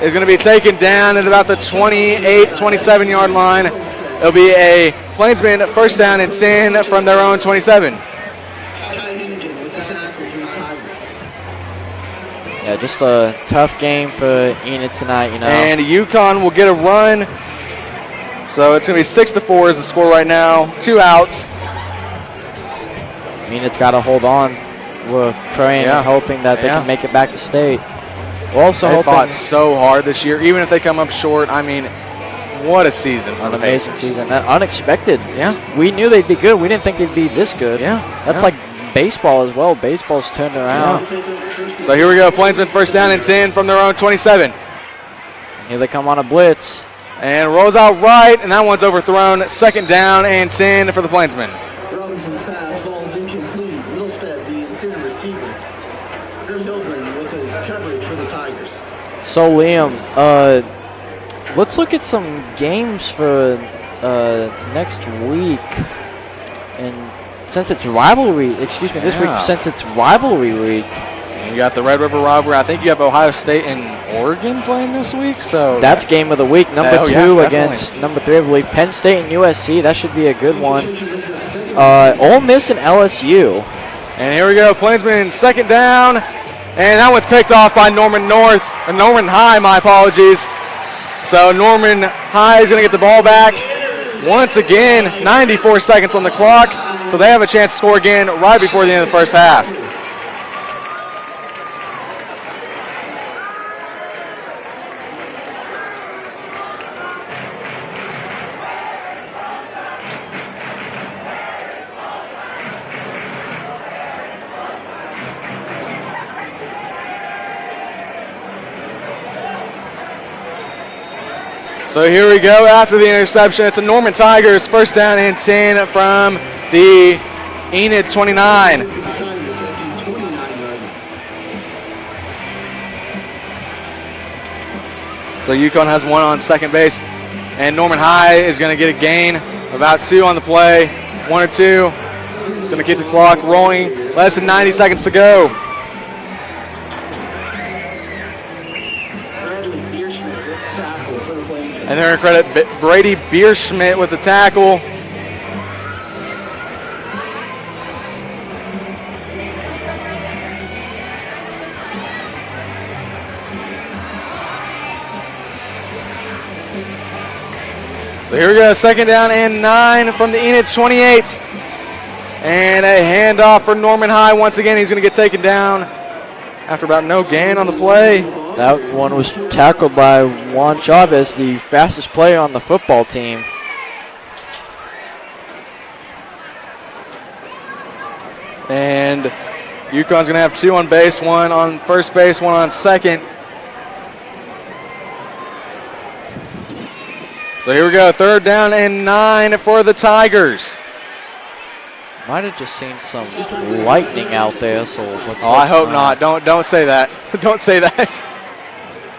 C: is going to be taken down at about the 28, 27-yard line. It'll be a Plainsmen first down and 10 from their own 27.
B: Yeah, just a tough game for Enid tonight, you know.
C: And UConn will get a run. So it's going to be 6-4 is the score right now. 2 outs.
B: Enid's got to hold on. We're praying and hoping that they can make it back to state. We're also
C: They fought so hard this year. Even if they come up short, I mean, what a season.
B: An amazing season. Unexpected.
C: Yeah.
B: We knew they'd be good. We didn't think they'd be this good.
C: Yeah.
B: That's like baseball as well. Baseball's turned around.
C: So here we go. Plainsmen first down and 10 from their own 27.
B: Here they come on a blitz.
C: And rolls out right, and that one's overthrown. 2nd down and 10 for the Plainsmen.
D: Robinson's pass, ball is incomplete. Middlestead, the intended receiver. Drew Hildren with the coverage for the Tigers.
B: So, Liam, let's look at some games for next week. And since it's rivalry, this week, since it's rivalry week.
C: And you got the Red River rivalry. I think you have Ohio State and Oregon playing this week. So
B: that's game of the week. Number 2 against number 3, I believe. Penn State and USC. That should be a good one. Ole Miss and LSU.
C: And here we go. Plainsmen 2nd down. And that one's picked off by Norman High, my apologies. So Norman High is going to get the ball back. Once again, 94 seconds on the clock. So they have a chance to score again right before the end of the first half. So here we go after the interception. It's a Norman Tigers 1st down and 10 from the Enid 29. So UConn has 1 on 2nd base. And Norman High is going to get a gain. About 2 on the play. 1 or 2. It's going to keep the clock rolling. Less than 90 seconds to go. And they're going to credit Brady Bierschmidt with the tackle. So here we go, 2nd down and 9 from the Enid 28. And a handoff for Norman High. Once again, he's going to get taken down after about no gain on the play.
B: That one was tackled by Juan Chavez, the fastest player on the football team.
C: And UConn's going to have 2 on base, 1 on first base, 1 on 2nd. So here we go, 3rd down and 9 for the Tigers.
B: Might have just seen some lightning out there, so let's
C: I hope not. Don't say that. Don't say that.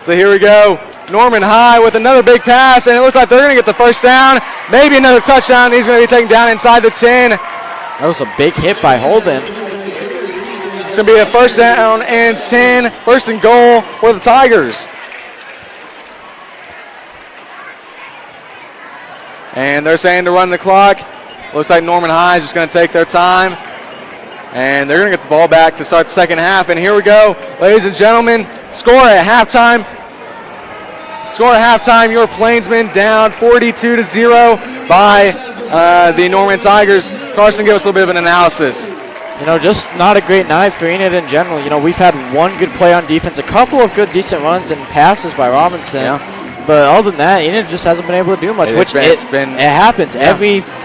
C: So here we go. Norman High with another big pass, and it looks like they're going to get the 1st down. Maybe another touchdown. He's going to be taken down inside the 10.
B: That was a big hit by Holden.
C: It's going to be a 1st down and 10. 1st and goal for the Tigers. And they're saying to run the clock. Looks like Norman High is just going to take their time. And they're going to get the ball back to start the 2nd half. And here we go, ladies and gentlemen. Score at halftime. Your Plainsmen down 42-0 by the Norman Tigers. Carson, give us a little bit of an analysis.
B: You know, just not a great night for Enid in general. You know, we've had 1 good play on defense, a couple of good, decent runs and passes by Robinson.
C: Yeah.
B: But other than that, Enid just hasn't been able to do much, it happens. Yeah.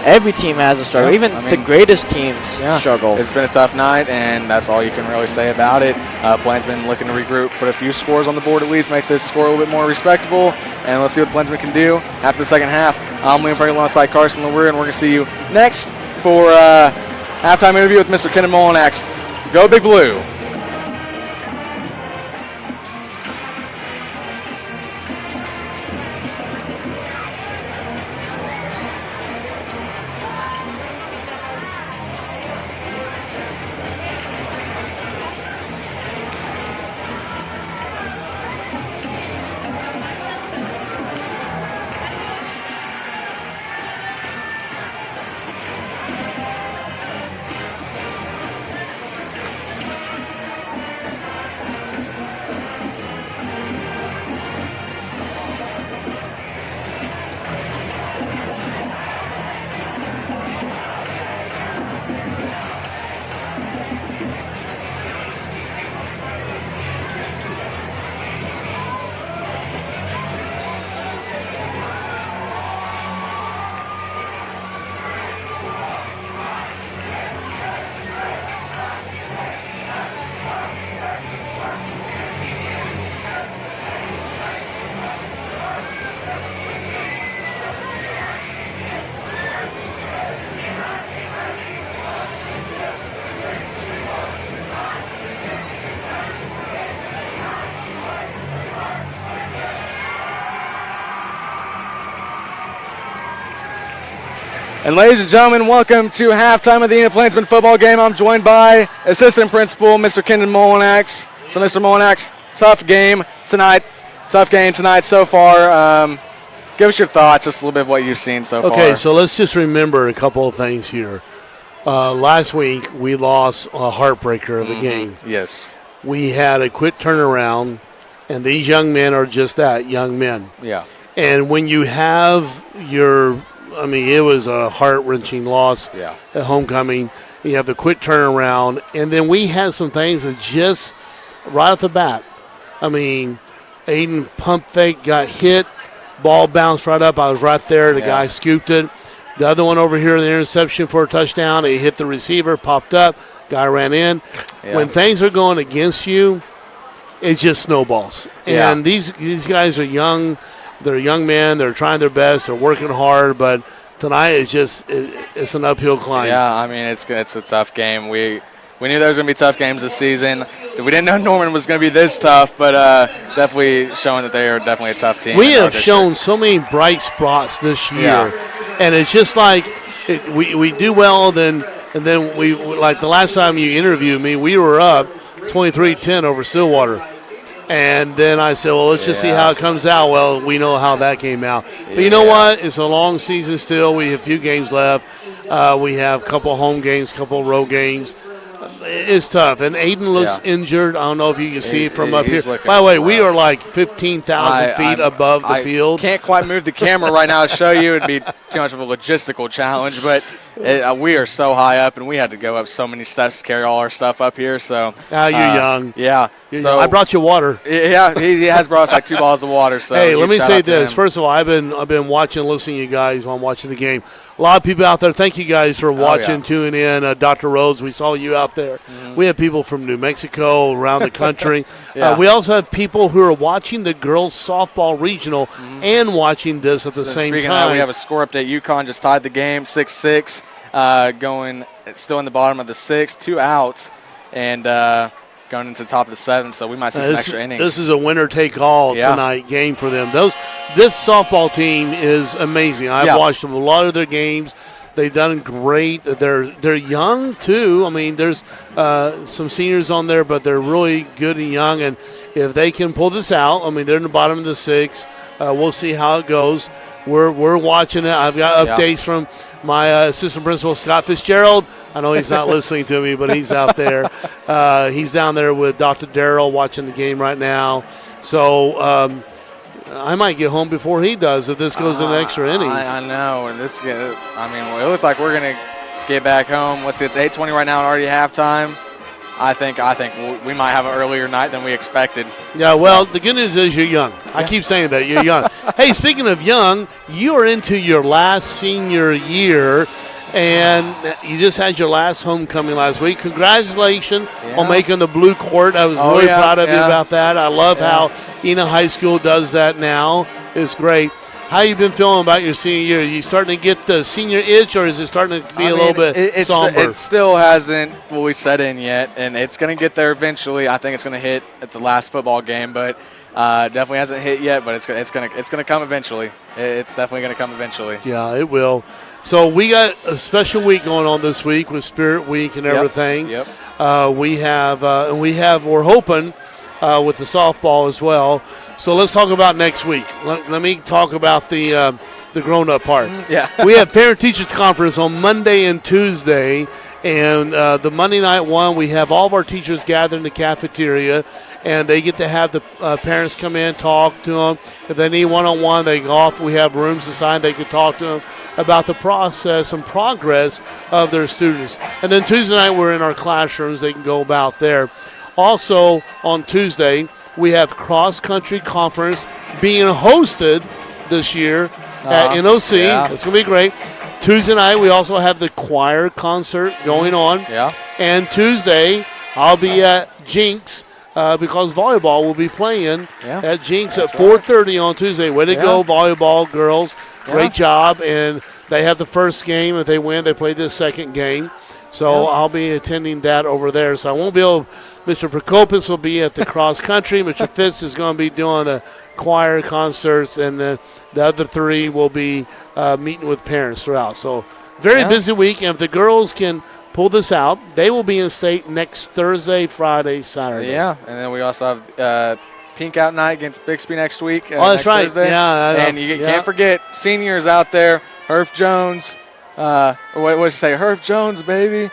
B: Every team has a struggle. Even the greatest teams struggle.
C: It's been a tough night, and that's all you can really say about it. Plainsmen looking to regroup, put a few scores on the board at least, make this score a little bit more respectable, and let's see what Plainsmen can do after the 2nd half. I'm Liam Franklin alongside Carson LaRue, and we're going to see you next for halftime interview with Mr. Kenan Molinax. Go Big Blue. And ladies and gentlemen, welcome to halftime of the Enid Plainsmen football game. I'm joined by Assistant Principal, Mr. Kendon Molinax. So, Mr. Molinax, tough game tonight so far. Give us your thoughts, just a little bit of what you've seen so far.
E: Okay, so let's just remember a couple of things here. Last week, we lost a heartbreaker of the game.
C: Yes.
E: We had a quick turnaround, and these young men are just that, young men.
C: Yeah.
E: And when you have it was a heart-wrenching loss at homecoming. You have the quick turnaround, and then we had some things that just right off the bat. I mean, Aiden pump fake, got hit, ball bounced right up. I was right there. The guy scooped it. The other one over here, the interception for a touchdown. He hit the receiver, popped up, guy ran in. Yeah. When things are going against you, it just snowballs.
C: Yeah.
E: And these guys are young. They're young men. They're trying their best. They're working hard. But tonight it's an uphill climb.
C: Yeah, I mean, it's a tough game. We knew there was going to be tough games this season. We didn't know Norman was going to be this tough, but definitely showing that they are definitely a tough team.
E: We have shown so many bright spots this year, and it's just like we do well, and then we, like the last time you interviewed me, we were up 23-10 over Stillwater. And then I said, well, let's just see how it comes out. Well, we know how that came out. But you know what? It's a long season still. We have a few games left. We have a couple home games, a couple road games. It's tough. And Aiden looks injured. I don't know if you can see it from up here. By the way, we are like 15,000 feet above the field.
C: Can't quite move the camera right now to show you. It would be too much of a logistical challenge. But we are so high up, and we had to go up so many steps to carry all our stuff up here. So
E: you're young.
C: Yeah.
E: So I brought you water.
C: Yeah, he has brought us like 2 bottles of water. So
E: hey, let me say this. First of all, I've been watching and listening to you guys while I'm watching the game. A lot of people out there, thank you guys for watching, tuning in. Dr. Rhodes, we saw you out there. Mm-hmm. We have people from New Mexico, around the country. We also have people who are watching the girls softball regional and watching this at the same time.
C: Speaking of that, we have a score update. UConn just tied the game 6-6, going still in the bottom of the 6th, 2 outs, and going into the top of the 7th, so we might see some extra innings.
E: This is a winner-take-all tonight game for them. This softball team is amazing. I've watched them a lot of their games. They've done great. They're young too. I mean, there's some seniors on there, but they're really good and young. And if they can pull this out, I mean, they're in the bottom of the 6th. We'll see how it goes. We're watching it. I've got updates from my assistant principal, Scott Fitzgerald. I know he's not listening to me, but he's out there. He's down there with Dr. Darrell watching the game right now. So I might get home before he does if this goes in extra innings.
C: I know. And it looks like we're going to get back home. Let's see, it's 8:20 right now and already halftime. I think we might have an earlier night than we expected.
E: Yeah, well, the good news is you're young. I keep saying that. You're young. Hey, speaking of young, you are into your last senior year, and you just had your last homecoming last week. Congratulations on making the blue court. I was really proud of you about that. I love how Enid High School does that now. It's great. How you been feeling about your senior year? Are you starting to get the senior itch, or is it starting to be a little bit somber?
C: It still hasn't fully set in yet, and it's going to get there eventually. I think it's going to hit at the last football game, but definitely hasn't hit yet. But it's going to come eventually. It's definitely going to come eventually.
E: Yeah, it will. So we got a special week going on this week with Spirit Week and everything.
C: Yep.
E: We're hoping with the softball as well. So let's talk about next week. Let me talk about the grown-up part.
C: Yeah.
E: We have parent-teachers conference on Monday and Tuesday, and the Monday night one, we have all of our teachers gathered in the cafeteria, and they get to have the parents come in, talk to them. If they need one-on-one, they go off. We have rooms assigned. They can talk to them about the process and progress of their students. And then Tuesday night, we're in our classrooms. They can go about there. Also, on Tuesday, we have cross-country conference being hosted this year at NOC.
C: Yeah.
E: It's going to be great. Tuesday night, we also have the choir concert going on.
C: Yeah.
E: And Tuesday, I'll be at Jinx because volleyball will be playing at Jinx at 4:30 on Tuesday. Way to go, volleyball girls. Great job. And they have the first game. If they win, they play the second game. So I'll be attending that over there. So I won't be able – Mr. Prokopis will be at the cross country. Mr. Fitz is going to be doing the choir concerts, and the other 3 will be meeting with parents throughout. So very busy week. And if the girls can pull this out, they will be in state next Thursday, Friday, Saturday.
C: Yeah, and then we also have Pink Out Night against Bixby next week.
E: Oh, that's
C: next
E: right.
C: Thursday.
E: Yeah,
C: and you can't forget seniors out there. Herf Jones. What did you say? Herf Jones, baby.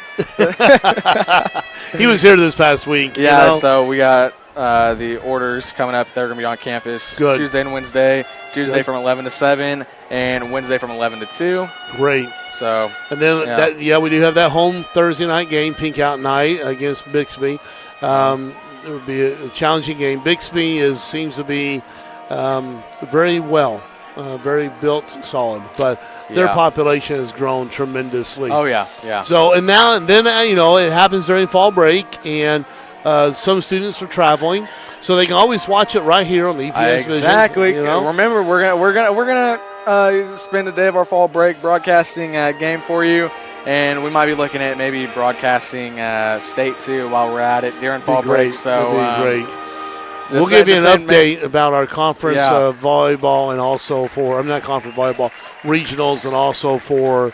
E: He was here this past week.
C: Yeah,
E: you know?
C: so we got the orders coming up. They're going to be on campus Tuesday and Wednesday. Tuesday from 11 to 7 and Wednesday from 11 to 2.
E: Great.
C: So,
E: and then we do have that home Thursday night game, Pink Out Night against Bixby. It would be a challenging game. Bixby seems to be very well, very built, solid, but their population has grown tremendously.
C: Oh yeah, yeah.
E: So and then it happens during fall break, and some students are traveling, so they can always watch it right here on the EPS Vision.
C: Exactly. Remember, we're gonna spend a day of our fall break broadcasting a game for you. And we might be looking at maybe broadcasting state too while we're at it during fall break. So
E: that'd be great. We'll give you an update about our conference volleyball, and also for not conference volleyball regionals, and also for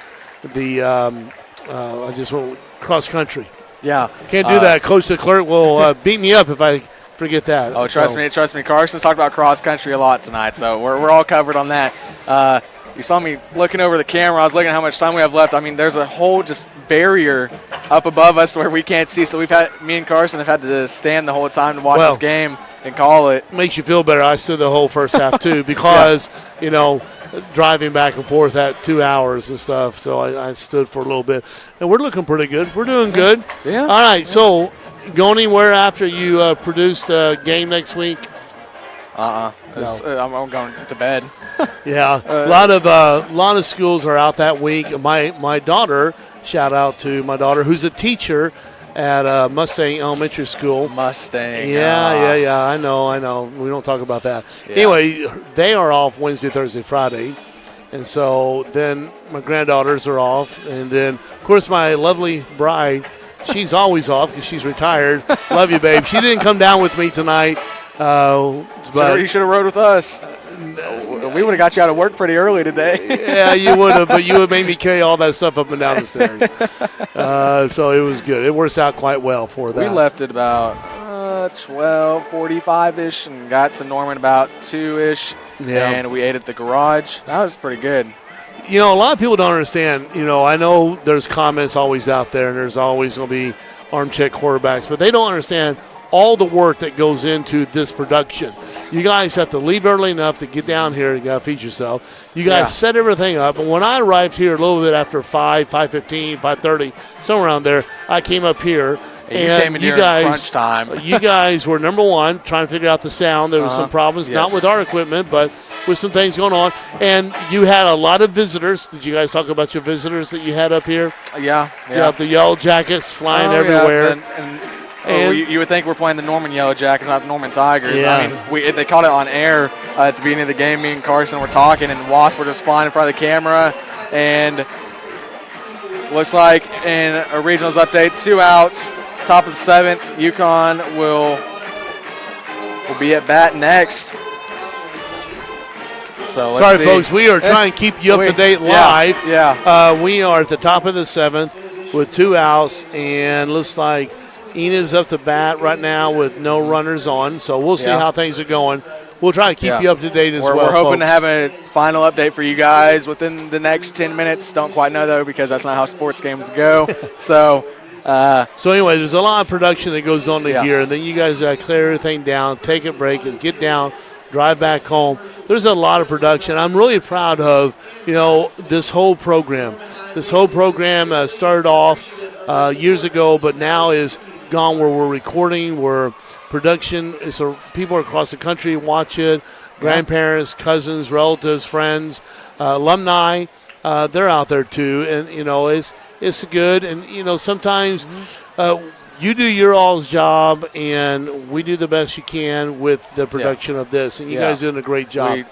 E: the I just went cross country.
C: Yeah,
E: can't do that. Coach Leclerc will beat me up if I forget that.
C: Oh, trust me. Carson's talked about cross country a lot tonight, so we're all covered on that. You saw me looking over the camera. I was looking at how much time we have left. I mean, there's a whole just barrier up above us where we can't see. So me and Carson have had to stand the whole time to watch this game and call it.
E: Makes you feel better. I stood the whole first half too because driving back and forth at 2 hours and stuff. So I stood for a little bit, and we're looking pretty good. We're doing good.
C: Yeah.
E: All right. So going anywhere after you produced a game next week?
C: No. I'm going to bed.
E: Yeah, a lot of schools are out that week. My daughter, shout out to my daughter, who's a teacher at Mustang Elementary School.
C: Mustang.
E: Yeah. I know. We don't talk about that. Yeah. Anyway, they are off Wednesday, Thursday, Friday, and so then my granddaughters are off, and then of course my lovely bride, she's always off because she's retired. Love you, babe. She didn't come down with me tonight. But
C: you should have rode with us. We would have got you out of work pretty early today.
E: Yeah, you would have, but you would have made me carry all that stuff up and down the stairs. So it was good. It works out quite well for that.
C: We left at about 12:45-ish and got to Norman about 2-ish, and we ate at the garage. That was pretty good.
E: A lot of people don't understand. I know there's comments always out there, and there's always going to be arm-check quarterbacks, but they don't understand all the work that goes into this production. You guys have to leave early enough to get down here. You got to feed yourself. You guys set everything up. And when I arrived here a little bit after 5:15, 5:30, somewhere around there, I came up here.
C: And you guys, crunch time.
E: You guys were number one trying to figure out the sound. There were some problems, not with our equipment, but with some things going on. And you had a lot of visitors. Did you guys talk about your visitors that you had up here?
C: Yeah.
E: You got the Yellow Jackets flying everywhere.
C: And you would think we're playing the Norman Yellow Jackets, not the Norman Tigers.
E: Yeah.
C: I mean, they caught it on air at the beginning of the game. Me and Carson were talking, and Wasp were just flying in front of the camera. And looks like in a regionals update, 2 outs, top of the 7th. UConn will be at bat next. So let's
E: Sorry,
C: see.
E: folks. We are trying to keep you up to date live.
C: Yeah.
E: We are at the top of the 7th with 2 outs, and looks like Enid's up to bat right now with no runners on, so we'll see how things are going. We'll try to keep you up to date as well.
C: We're hoping
E: folks.
C: to have a final update for you guys within the next 10 minutes. Don't quite know, though, because that's not how sports games go. So
E: anyway, there's a lot of production that goes on here, and then you guys clear everything down, take a break, and get down, drive back home. There's a lot of production. I'm really proud of, this whole program. This whole program started off years ago, but now is gone where we're recording, where production, so people across the country watch it, grandparents, cousins, relatives, friends, alumni, they're out there too, and it's good, and sometimes you do your all's job, and we do the best you can with the production of this, and you guys are doing a great job.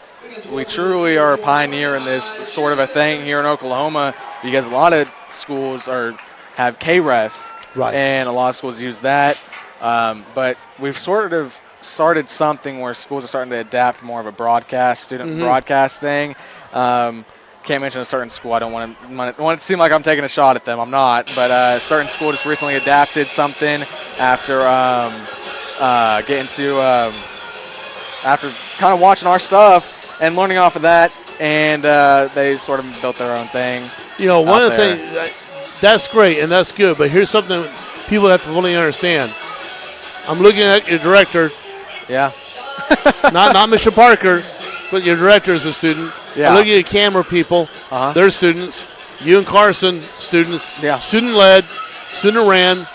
C: We truly are a pioneer in this sort of a thing here in Oklahoma, because a lot of schools have KREF.
E: Right.
C: And a lot of schools use that. But we've sort of started something where schools are starting to adapt more of a broadcast, student broadcast thing. can't mention a certain school. I don't want it to seem like I'm taking a shot at them. I'm not. But a certain school just recently adapted something after after kind of watching our stuff and learning off of that, and they sort of built their own thing.
E: You know, one of the things, that's great and that's good, but here's something people have to fully understand. I'm looking at your director.
C: Yeah.
E: not Mr. Parker, but your director is a student.
C: Yeah.
E: I'm looking at camera people. They're students. You and Carson, students.
C: Yeah.
E: Student-led, student-ran,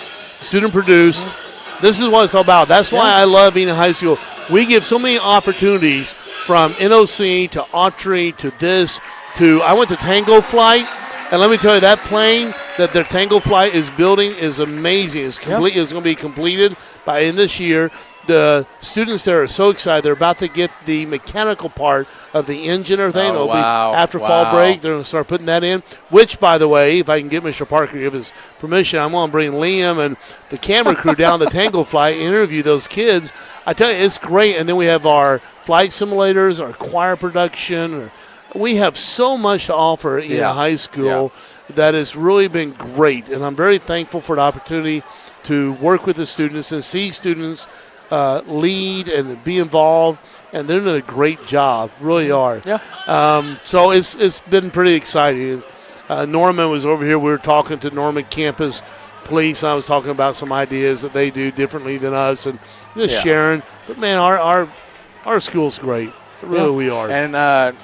E: student-produced. This is what it's all about. That's why I love Enid High School. We give so many opportunities from NOC to archery to this to I went to Tango Flight, and let me tell you, that plane that their Tango Flight is building is amazing. It's complete. It's going to be completed by end of this year. The students there are so excited. They're about to get the mechanical part of the engine or thing. It'll be after fall break. They're going to start putting that in, which, by the way, if I can get Mr. Parker to give his permission, I'm going to bring Liam and the camera crew down the Tango Flight and interview those kids. I tell you, it's great. And then we have our flight simulators, our choir production. We have so much to offer in high school that has really been great. And I'm very thankful for the opportunity to work with the students and see students lead and be involved, and they're doing a great job, really are.
C: Yeah.
E: So it's been pretty exciting. Norman was over here. We were talking to Norman Campus Police. And I was talking about some ideas that they do differently than us, and just sharing. But man, our school's great. Really, we are.
C: And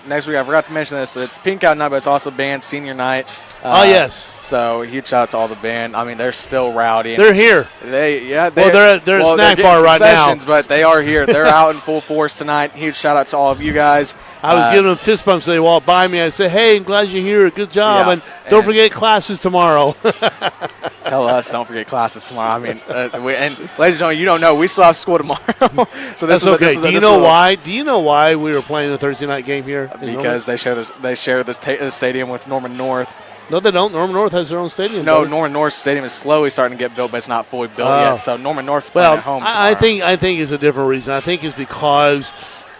C: next week, I forgot to mention this. It's Pink Out Night, but it's also band senior night.
E: Yes.
C: So huge shout out to all the band. I mean, they're still rowdy.
E: They're here.
C: They're
E: at a snack bar right now.
C: But they are here. They're out in full force tonight. Huge shout out to all of you guys.
E: I was giving them fist bumps. They walked by me. I said, "Hey, I'm glad you're here. Good job, and don't forget classes tomorrow."
C: Tell us, don't forget classes tomorrow. I mean, and ladies and gentlemen, you don't know we still have school tomorrow. So
E: that's okay. Do you know why? Do you know why we were playing a Thursday night game here?
C: Because they share the stadium with Norman North.
E: No, they don't. Norman North has their own stadium.
C: No, Norman North's stadium is slowly starting to get built, but it's not fully built yet. So Norman North's playing at home tomorrow.
E: I think it's a different reason. I think it's because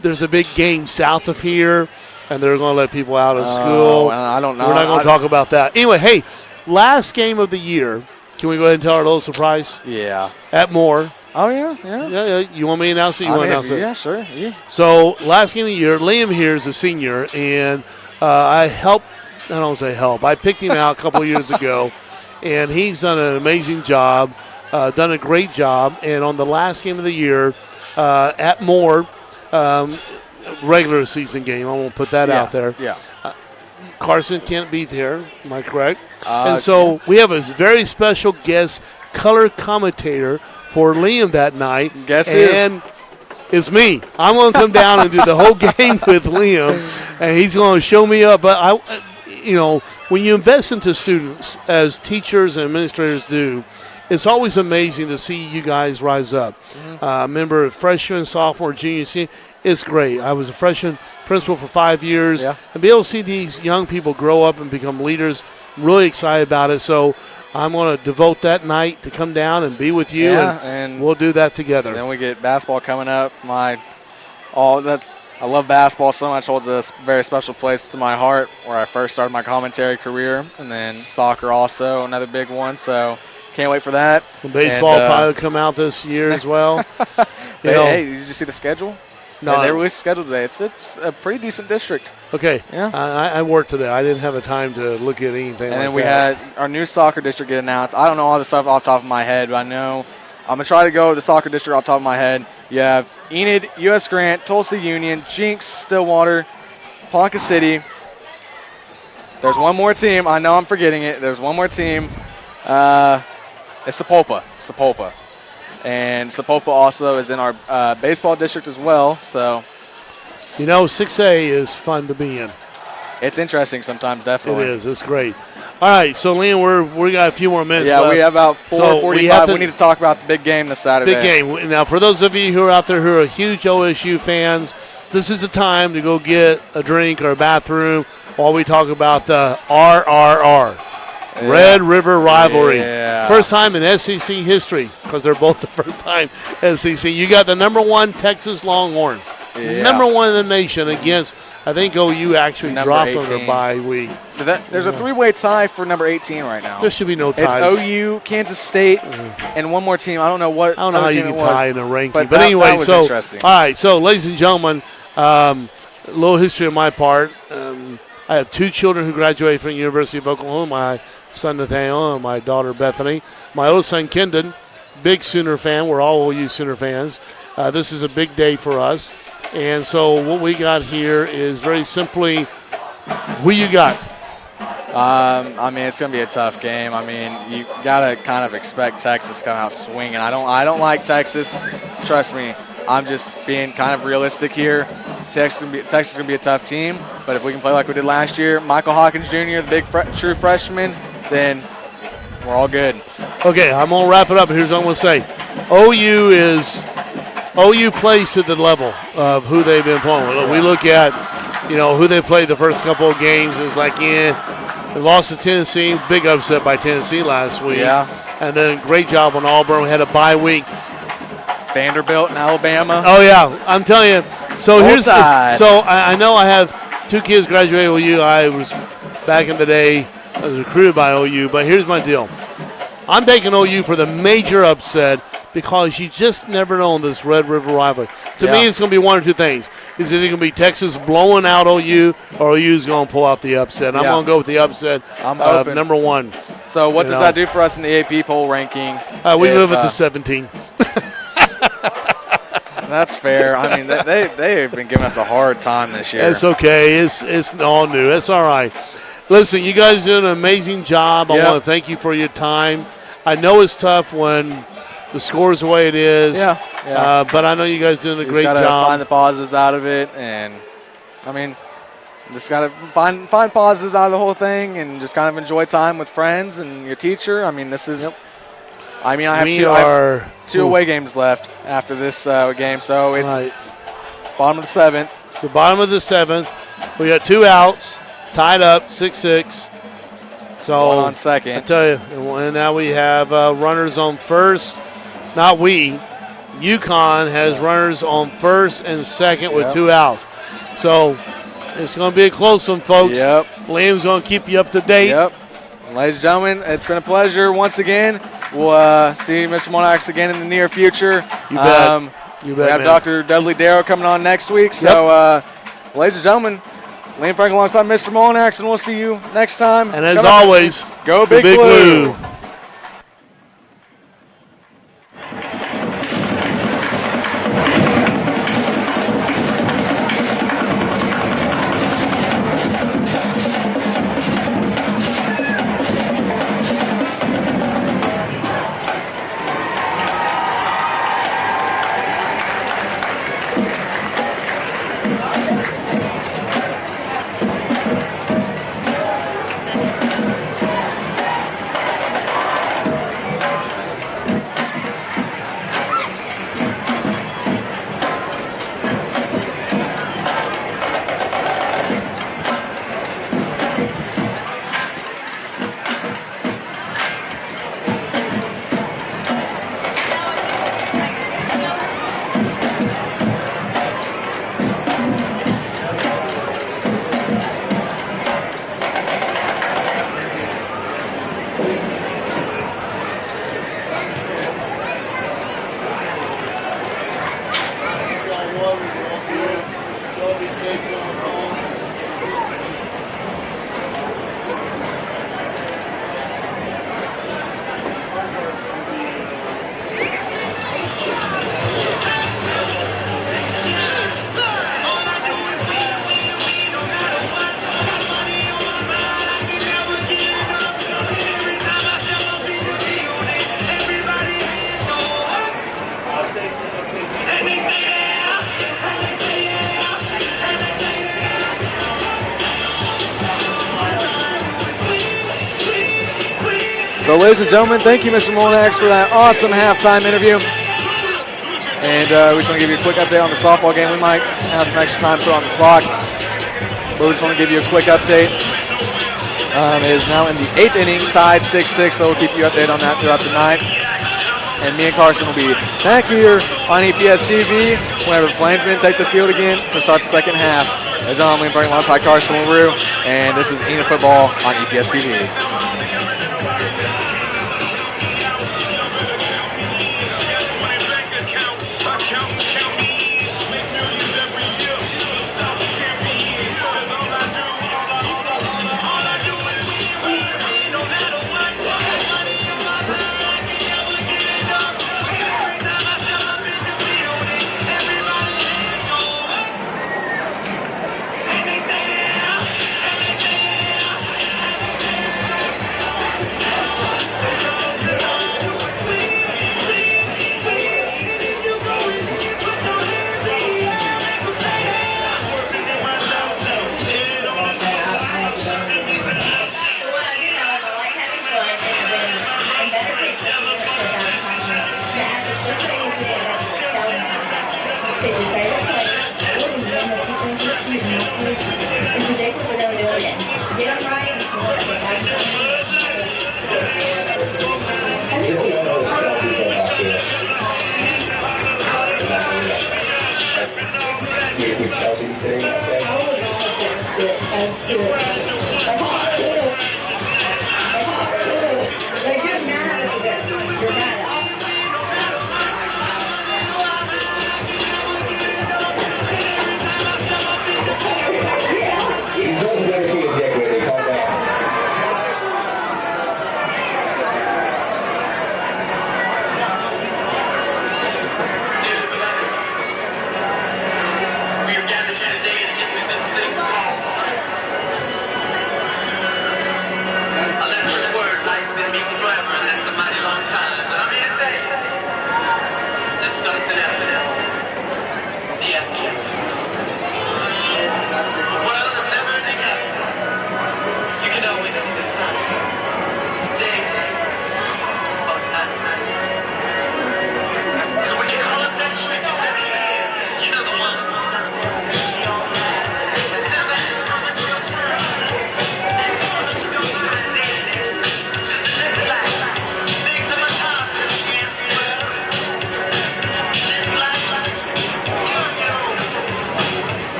E: there's a big game south of here, and they're going to let people out of school.
C: I don't know.
E: We're not going to talk about that. Anyway, hey, last game of the year. Can we go ahead and tell our little surprise?
C: Yeah.
E: At Moore.
C: Oh, yeah.
E: You want me to announce it? You want to announce it?
C: Yeah, sure. Yeah.
E: So last game of the year, Liam here is a senior, and I helped. I don't say help. I picked him out a couple of years ago, and he's done an amazing job, done a great job. And on the last game of the year at Moore, regular season game, I won't put that out there.
C: Yeah.
E: Carson can't be there. Am I correct? And so we have a very special guest color commentator for Liam that night.
C: Guess who?
E: And it's me. I'm going to come down and do the whole game with Liam, and he's going to show me up. But when you invest into students, as teachers and administrators do, it's always amazing to see you guys rise up. Remember, freshman, sophomore, junior, senior, it's great. I was a freshman principal for 5 years, and be able to see these young people grow up and become leaders, I'm really excited about it. So I'm going to devote that night to come down and be with you, and we'll do that together.
C: Then we get basketball coming up. I love basketball so much. Holds a very special place to my heart, where I first started my commentary career, and then soccer also another big one. So can't wait for that.
E: Baseball probably will come out this year as well.
C: Hey, did you see the schedule?
E: No,
C: they released the schedule today. It's a pretty decent district.
E: Okay.
C: Yeah.
E: I worked today. I didn't have the time to look at anything.
C: And then we had our new soccer district get announced. I don't know all the stuff off the top of my head, but I know I'm going to try to go with the soccer district off the top of my head. You have Enid, U.S. Grant, Tulsa Union, Jinx, Stillwater, Ponca City. There's one more team. I know I'm forgetting it. There's one more team. It's Sapulpa. And Sapulpa also is in our baseball district as well. So,
E: 6A is fun to be in.
C: It's interesting sometimes, definitely.
E: It is. It's great. All right, so Liam, we got a few more minutes left.
C: We have about 4:45. We need to talk about the big game this Saturday.
E: Big game. Now, for those of you who are out there who are huge OSU fans, this is the time to go get a drink or a bathroom while we talk about the RRR. Red River Rivalry. First time in SEC history, because they're both the first time SEC. You got the number 1 Texas Longhorns, number one in the nation against, I think OU actually
C: Number
E: dropped
C: 18.
E: on their bye week.
C: There's a three-way tie for number 18 right now.
E: There should be no ties.
C: It's OU, Kansas State, and one more team. I don't know what.
E: I don't know how you can tie in a ranking. But
C: that
E: anyway,
C: was
E: so
C: interesting.
E: all right. So, ladies and gentlemen, a little history on my part. I have 2 children who graduated from the University of Oklahoma. My son Nathaniel and my daughter Bethany. My oldest son Kendon, big Sooner fan. We're all OU Sooner fans. This is a big day for us. And so what we got here is very simply, who you got?
C: I mean, it's going to be a tough game. I mean, you got to kind of expect Texas to come out swinging. I don't like Texas. Trust me. I'm just being kind of realistic here. Texas is going to be a tough team, but if we can play like we did last year, Michael Hawkins Jr., the big true freshman, then we're all good.
E: Okay, I'm going to wrap it up. Here's what I'm going to say. OU plays to the level of who they've been playing with. We look at, who they played the first couple of games. It's like, they lost to Tennessee, big upset by Tennessee last week.
C: Yeah.
E: And then great job on Auburn. We had a bye week.
C: Vanderbilt and Alabama.
E: Oh, yeah, I'm telling you. So I know I have 2 kids graduated OU. I was, back in the day, I was recruited by OU. But here's my deal. I'm taking OU for the major upset because you just never know in this Red River rivalry. To me, it's going to be one or 2 things. Is it going to be Texas blowing out OU, or OU is going to pull out the upset? I'm going to go with the upset of number 1.
C: So what does that do for us in the AP poll ranking?
E: We move it to 17.
C: That's fair. I mean, they've been giving us a hard time this year.
E: It's okay. It's all new. It's all right. Listen, you guys did an amazing job. I want to thank you for your time. I know it's tough when the score's the way it is. But I know you guys doing a great job.
C: Gotta find the positives out of it, and I mean, just gotta find positives out of the whole thing, and just kind of enjoy time with friends and your teacher. I mean, this is. I mean, I have 2 away games left after this game, so it's bottom of the 7th.
E: The bottom of the 7th. We got 2 outs, tied up, 6-6. So
C: one on second.
E: I tell you, and now we have runners on first. Not we. UConn has runners on first and second with 2 outs. So it's going to be a close one, folks.
C: Yep.
E: Liam's going to keep you up to date.
C: Yep. Ladies and gentlemen, it's been a pleasure once again. We'll see Mr. Monax again in the near future.
E: You bet. You bet,
C: we have
E: man.
C: Dr. Dudley Darrow coming on next week. So, ladies and gentlemen, Liam Frank alongside Mr. Monax, and we'll see you next time.
E: And as always,
C: go Big Blue. So, ladies and gentlemen, thank you, Mr. Monax, for that awesome halftime interview. And we just want to give you a quick update on the softball game. We might have some extra time put on the clock, but we just want to give you a quick update. It is now in the 8th inning, tied 6-6, so we'll keep you updated on that throughout the night. and me and Carson will be back here on EPS TV whenever the Plainsmen take the field again to start the second half. As John Lee Frank alongside Carson LaRue, and this is Enid Football on EPS TV.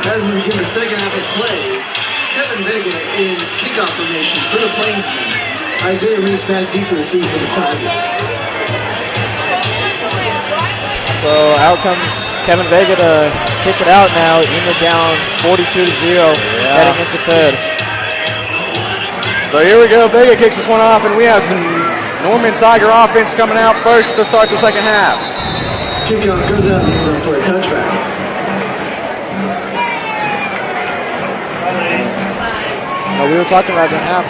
D: As we begin the second half of play, Kevin Vega in kickoff formation for the Plainsmen. Isaiah Reese back deep to receive for the Tigers.
B: So out comes Kevin Vega to kick it out now. Enid down 42-0, heading into third.
C: So here we go. Vega kicks this one off, and we have some Norman Tiger offense coming out first to start the second half.
D: Kickoff goes out for a touchback.
B: We were talking about the half.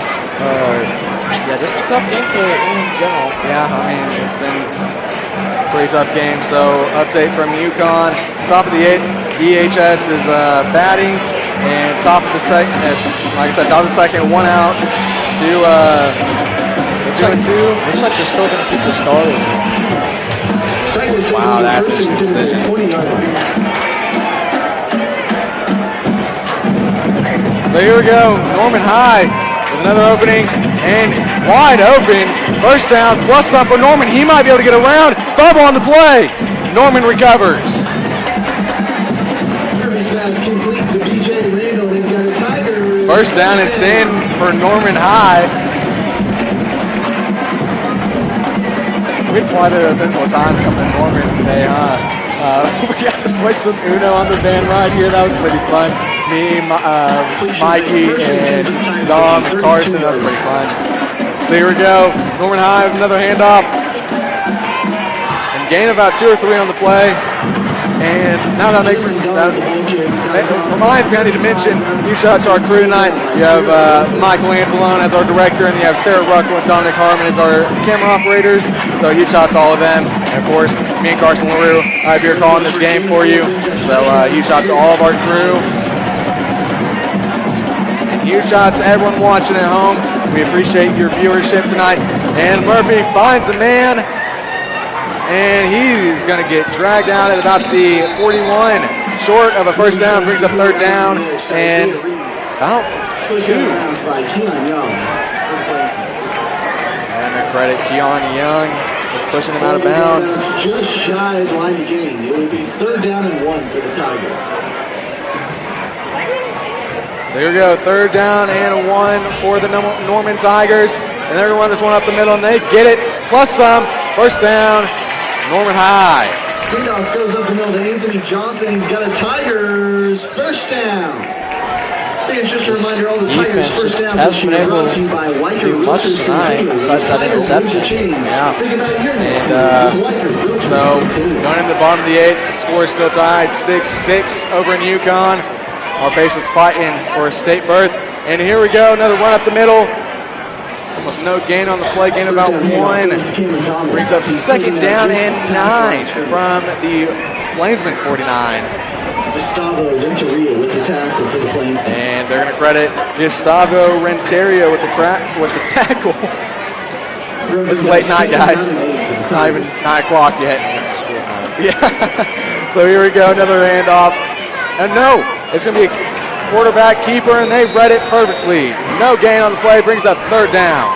B: Just a tough game for Enid in general.
C: Yeah, I mean, it's been a pretty tough game. So, update from UConn. Top of the EHS is batting, and top of the second, like I said, top of the second, one out to 2-2.
B: Looks like they're still going to keep the starters.
C: Wow, that's an interesting decision. So here we go, Norman High with another opening and wide open. First down, plus some for Norman. He might be able to get around. Fumble on the play. Norman recovers. First down and 10 for Norman High. We had quite an eventful time coming to Norman today, huh? We got to play some Uno on the van ride here. That was pretty fun. me, Mikey, and Dom and Carson. That was pretty fun. So here we go. Norman High with another handoff. And gain about 2 or 3 on the play. And now that reminds me, I need to mention, huge shout out to our crew tonight. You have Michael Anzalone as our director, and you have Sarah Ruckle and Dominic Harmon as our camera operators. So huge shout out to all of them. And of course, me and Carson LaRue, I'll be here calling this game for you. So huge shout out to all of our crew. And huge shout out to everyone watching at home. We appreciate your viewership tonight. And Murphy finds a man. And he's going to get dragged down at about the 41. Short of a first down, brings up third down, and about 2. And the credit, Keon Young is pushing him out of bounds.
D: Just shy of the line of gain. It will be third down and 1 for the Tigers.
C: So here we go, third down and 1 for the Norman Tigers. And they're going to run this one up the middle, and they get it, plus some. First down. Norman High.
D: Handoff goes up the middle to Anthony Johnson. He's got a Tigers first down. I think it's just a reminder, all the
B: Defense
D: Tigers
B: just
D: first down
B: hasn't been able to do much tonight besides that interception.
C: Yeah. And so going into the bottom of the 8th, score is still tied 6-6 over in Yukon. Our base is fighting for a state berth. And here we go, another run up the middle. Almost no gain on the play, gain about 1. Brings up second down and 9 from the Plainsmen 49.
D: Gustavo Renteria with the tackle for the Plainsmen.
C: And they're going to credit Gustavo Renteria with the tackle. It's late night, guys. It's not even 9 o'clock yet. Yeah. So here we go, another handoff. And no, it's going to be a quarterback keeper, and they read it perfectly. No gain on the play, brings up third down.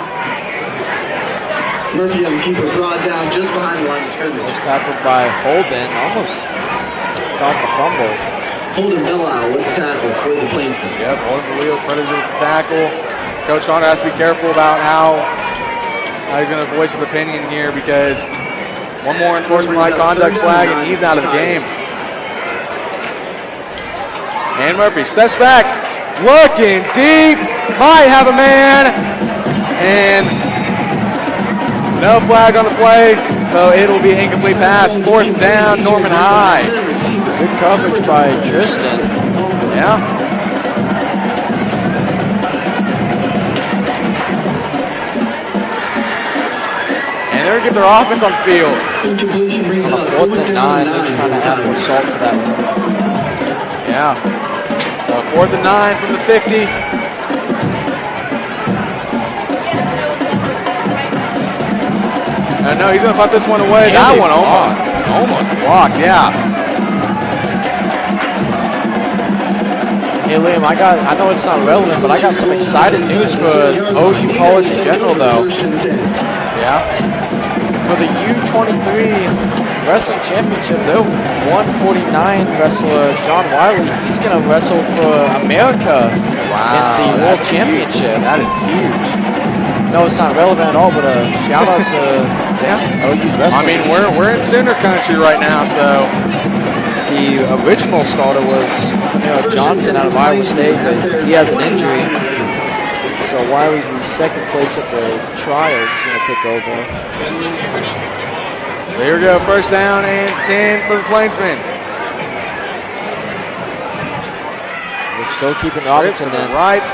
D: Murphy on the keeper brought down just behind the line of scrimmage.
B: Was tackled by Holden, almost caused a fumble.
D: Holden Bellow with the tackle for the Plainsmen.
C: Yep, Holden Bellow credited with the tackle. Coach Connor has to be careful about how he's going to voice his opinion here, because one more enforcement-like conduct flag, and he's out of the game. And Murphy steps back, looking deep, might have a man, and no flag on the play, so it will be an incomplete pass. Fourth down, Norman High.
B: Good coverage by Tristan.
C: Yeah. And they're going to get their offense on the field.
B: On a 4th and 9, they're just trying to add more salt to that one.
C: Yeah. So 4th and 9 from the 50. No, he's going to punt this one away. That one almost blocked, yeah.
B: Hey Liam, I know it's not relevant, but I got some exciting news for OU College in general, though.
C: Yeah.
B: For the U23 Wrestling Championship, their 149 wrestler John Wiley, he's going to wrestle for America in the World Championship.
C: That is huge.
B: No, it's not relevant at all, but a shout out to OU's wrestling.
C: I mean, we're in Sooner country right now, so.
B: The original starter was Johnson out of Iowa State, but he has an injury. So Wiley, the second place at the trials, is going to take over.
C: So here we go, first down and 10 for the Plainsmen.
B: We're still keeping Robinson
C: to the
B: in.
C: right.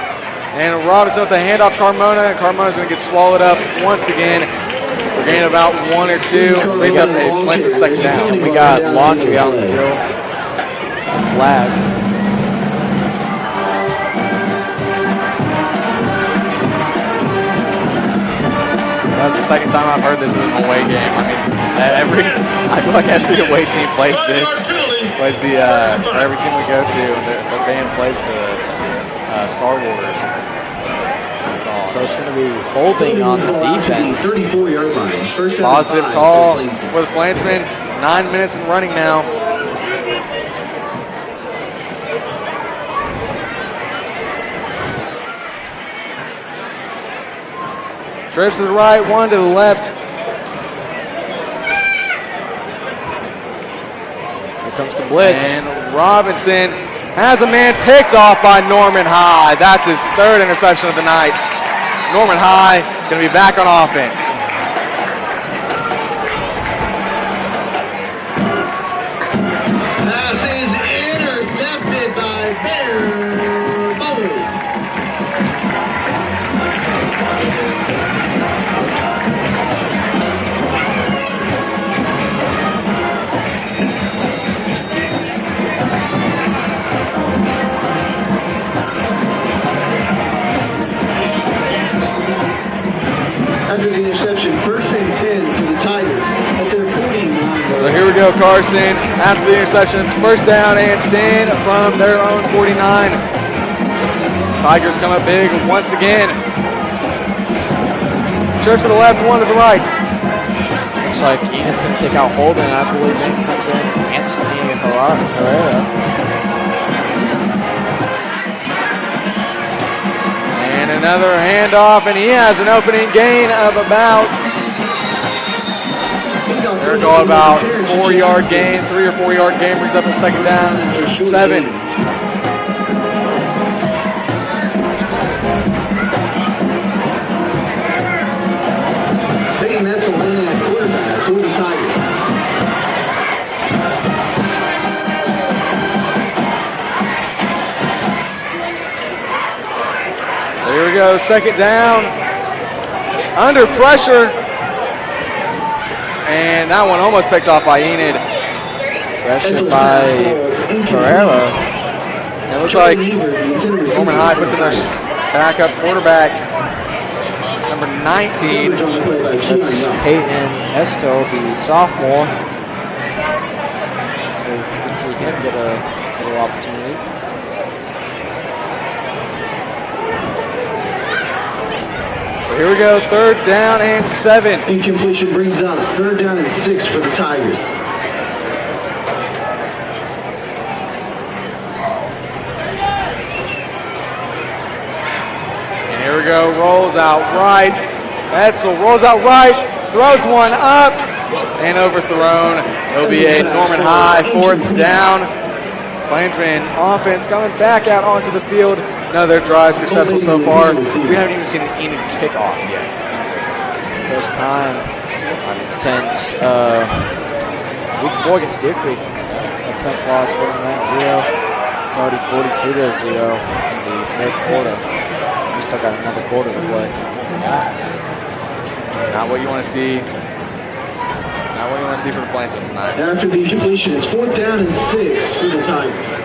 C: And Robinson with the handoff to Carmona. And Carmona's going to get swallowed up once again. We're gaining about 1 or 2. Brings up a Plainsman second down.
B: And we got Laundry out in the field. It's a flag.
C: That's the second time I've heard this in an away game. I mean, I feel like every away team plays this. Plays the, or every team we go to, the band plays the Star Wars song.
B: So it's going to be holding on the defense.
D: 34-yard line.
C: Positive call for the Plainsmen. 9 minutes and running now. Trips to the right, 1 to the left.
B: Here comes the blitz.
C: And Robinson has a man picked off by Norman High. That's his third interception of the night. Norman High going to be back on offense.
D: Pass is intercepted by Bear Bowles. After the interception, 1st and 10 for the Tigers at their 49.
C: So here we go, Carson. After the interception, it's 1st down and 10 from their own 49. Tigers come up big once again. Church to the left, one to the right.
B: Looks like Enid's going to take out Holden. I believe in comes in Anthony Herrera.
C: And another handoff, and he has an opening gain of about, they're going about 4-yard gain, 3 or 4 yard gain, brings up a 2nd down, 7.
D: Saying that's a win at quarterback for the Tigers.
C: So here we go, 2nd down, under pressure, and that one almost picked off by Enid.
B: Pressured by Herrera.
C: It looks like Norman High puts in their backup quarterback, number 19.
B: That's Peyton Esto, the sophomore. So you can see him get a little opportunity.
C: So here we go, 3rd down and 7.
D: Incompletion brings up 3rd down and 6 for the Tigers.
C: And here we go, rolls out right. Edsel rolls out right, throws one up, and overthrown. It'll be a Norman High 4th down. Plainsmen offense coming back out onto the field. Another drive successful so far. We haven't even seen an Enid kickoff yet.
B: First time since week 4 against Deer Creek. A tough loss, 49-0. It's already 42-0 in the 3rd quarter. We still got another quarter to play.
C: Not what you want to see. Not what you want to see for the Plainsmen tonight.
D: After the completion, it's 4th down and 6 for the Tigers.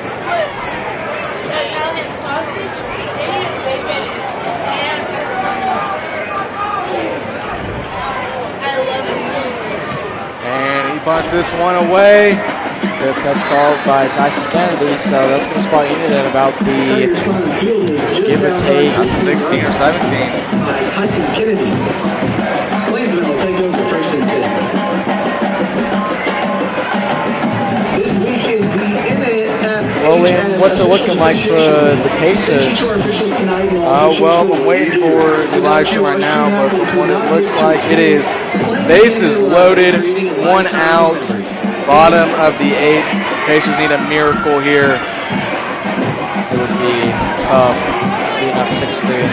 C: And he punts this one away.
B: Fair catch called by Tyson Kennedy, so that's going to spot Enid at about the give or take
C: About 16 or 17.
D: Tyson Kennedy. Plainsmen will take over 1st and 10. This week is the EHS.
B: Well, Liam, what's it looking like for the Pacers?
C: Well, I'm waiting for the live stream right now, but from what it looks like, it is bases loaded, 1 out, bottom of the 8th. Pacers need a miracle here.
B: It would be tough being up 6-3 and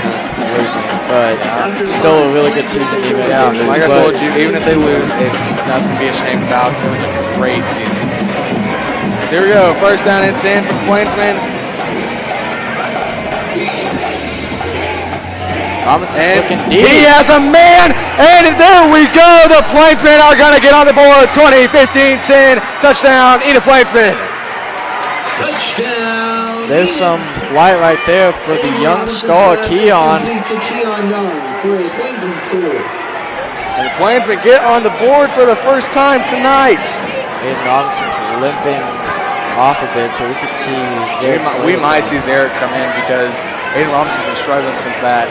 B: losing, but still a really good season even if they lose.
C: Like I told you, even if they lose, it's nothing to be ashamed about. It was a great season. So here we go, 1st down and 10 for the Plainsmen.
B: Robinson's looking
C: And
B: deep.
C: he has a man, and there we go. The Plainsmen are going to get on the board. 20, 15, 10, touchdown, Enid Plainsmen.
D: Touchdown.
B: There's some light right there for the young star, Keon.
D: And
C: And the Plainsmen get on the board for the first time tonight.
B: Aiden Robinson's limping off a bit, so we could see Zarek.
C: We might see Zarek come in because Aiden Robinson's been struggling since that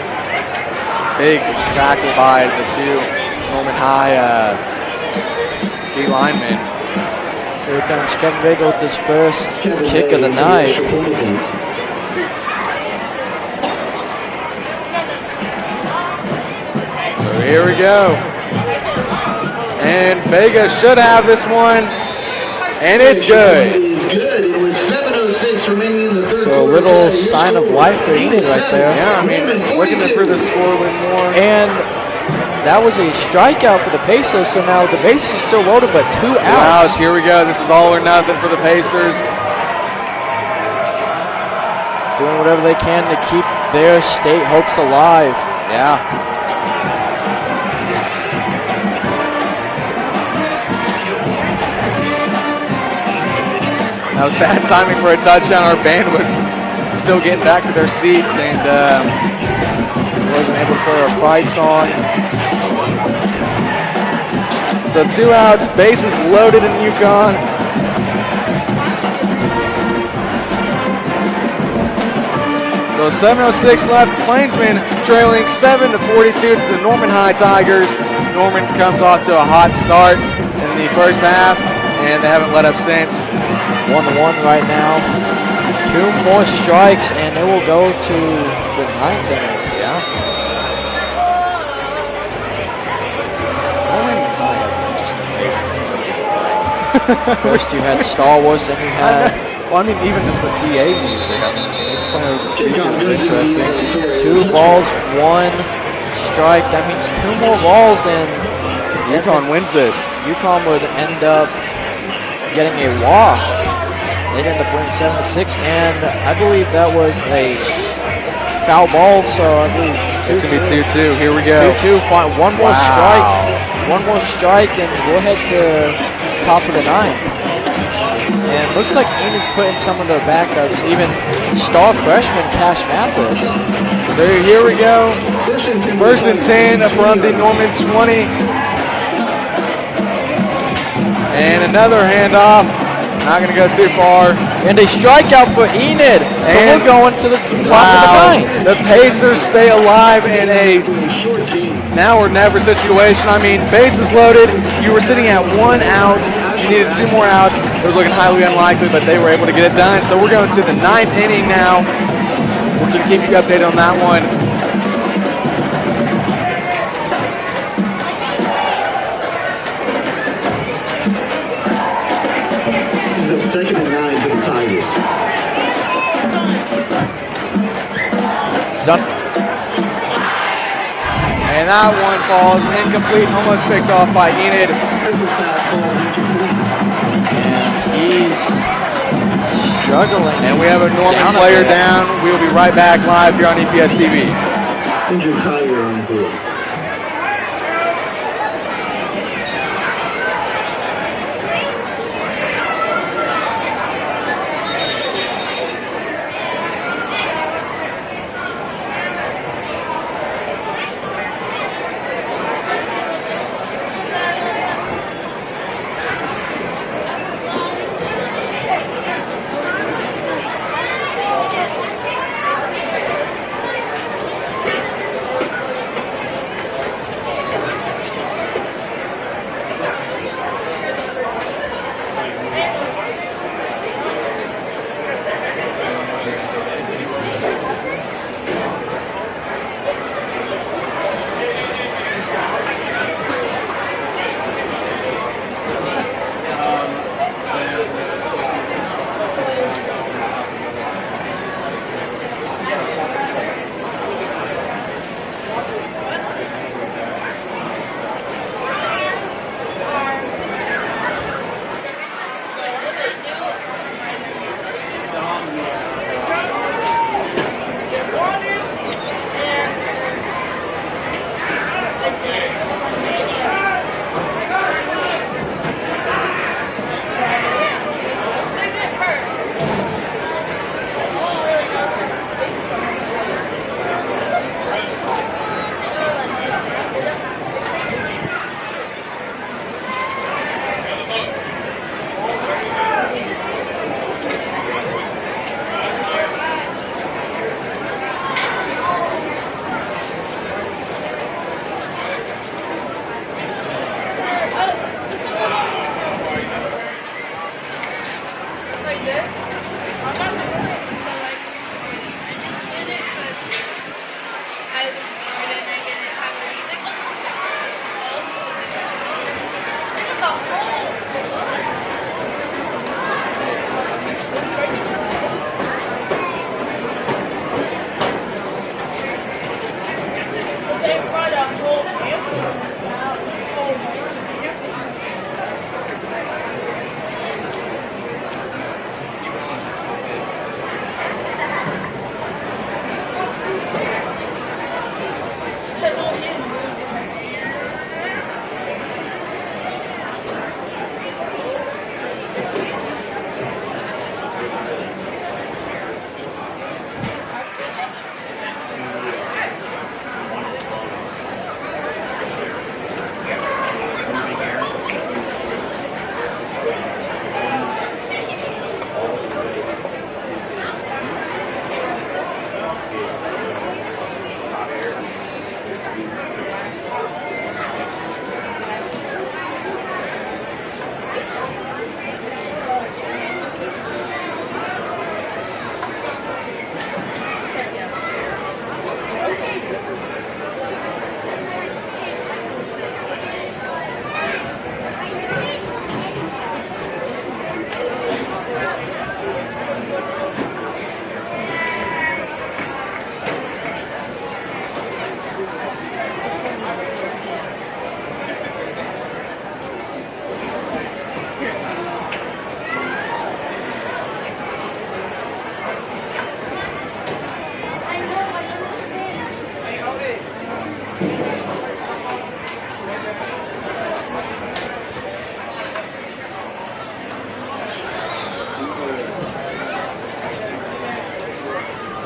C: big tackle by the 2 Norman High D linemen.
B: So here comes Kevin Vega with his first kick of the night.
C: So here we go. And Vega should have this one. And it's good.
D: It is good. It was 7:06 remaining in the
B: little sign of life for Enid right there.
C: Yeah, I mean, looking to improve the score a little more.
B: And that was a strikeout for the Pacers, so now the bases are still loaded, but 2 outs.
C: Here we go. This is all or nothing for the Pacers.
B: Doing whatever they can to keep their state hopes alive.
C: Yeah. That was bad timing for a touchdown. Our band was still getting back to their seats and wasn't able to play our fight song. So 2 outs, bases loaded in Yukon. So 7:06 left. Plainsmen trailing 7-42 to the Norman High Tigers. Norman comes off to a hot start in the first half, and they haven't let up since.
B: 1-1 right now. 2 more strikes, and they will go to the 9th inning.
C: Yeah. Norman High has an interesting taste for music playing.
B: First you had Star Wars, then you had...
C: Well, I mean, even just the PA music. I mean, he's playing over the speakers is interesting.
B: 2 balls, 1 strike. That means 2 more balls, and
C: Yukon wins this.
B: Yukon would end up getting a walk. They'd end up winning 7-6, and I believe that was a foul ball, so I believe
C: It's going to be 2-2. Here we go.
B: 2-2, one more strike. One more strike, and we'll head to top of the 9th. And looks like Enid's putting some of their backups, even star freshman Cash Mathis.
C: So here we go. 1st and 10 from the Norman 20. And another handoff. Not going to go too far.
B: And a strikeout for Enid. So we're going to the top of the 9th.
C: The Pacers stay alive in a now or never situation. I mean, bases loaded. You were sitting at 1 out. You needed 2 more outs. It was looking highly unlikely, but they were able to get it done. So we're going to the 9th inning now. We're going to keep you updated on that one.
D: It's up 2nd and 9 for the Tigers.
C: And that one falls incomplete, almost picked off by Enid.
B: And he's struggling.
C: And we have a Norman player down. We will be right back live here on EPS TV.
D: Injured Tiger on board.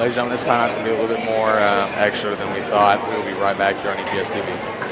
C: Ladies and gentlemen, this time it's going to be a little bit more extra than we thought. We will be right back here on EPS TV.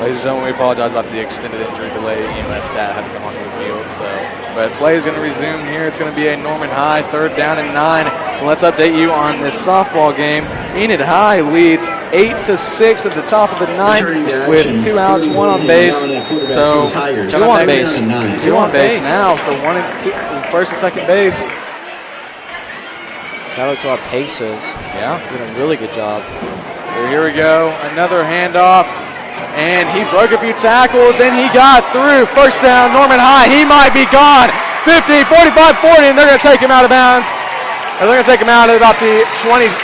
C: Ladies and gentlemen, we apologize about the extended injury delay. EMS stat had to come onto the field. But play is going to resume here. It's going to be a Norman High 3rd down and 9. And let's update you on this softball game. Enid High leads 8-6 at the top of the 9th with 2 outs, 1 on base. So
B: 2 on base.
C: 2 on base now. So 1 and 2, first and second base.
B: Shout out to our Pacers.
C: Yeah,
B: doing a really good job.
C: So here we go. Another handoff. And he broke a few tackles, and he got through. First down, Norman High. He might be gone. 50, 45, 40, and they're going to take him out of bounds. Or they're going to take him out at about the 28.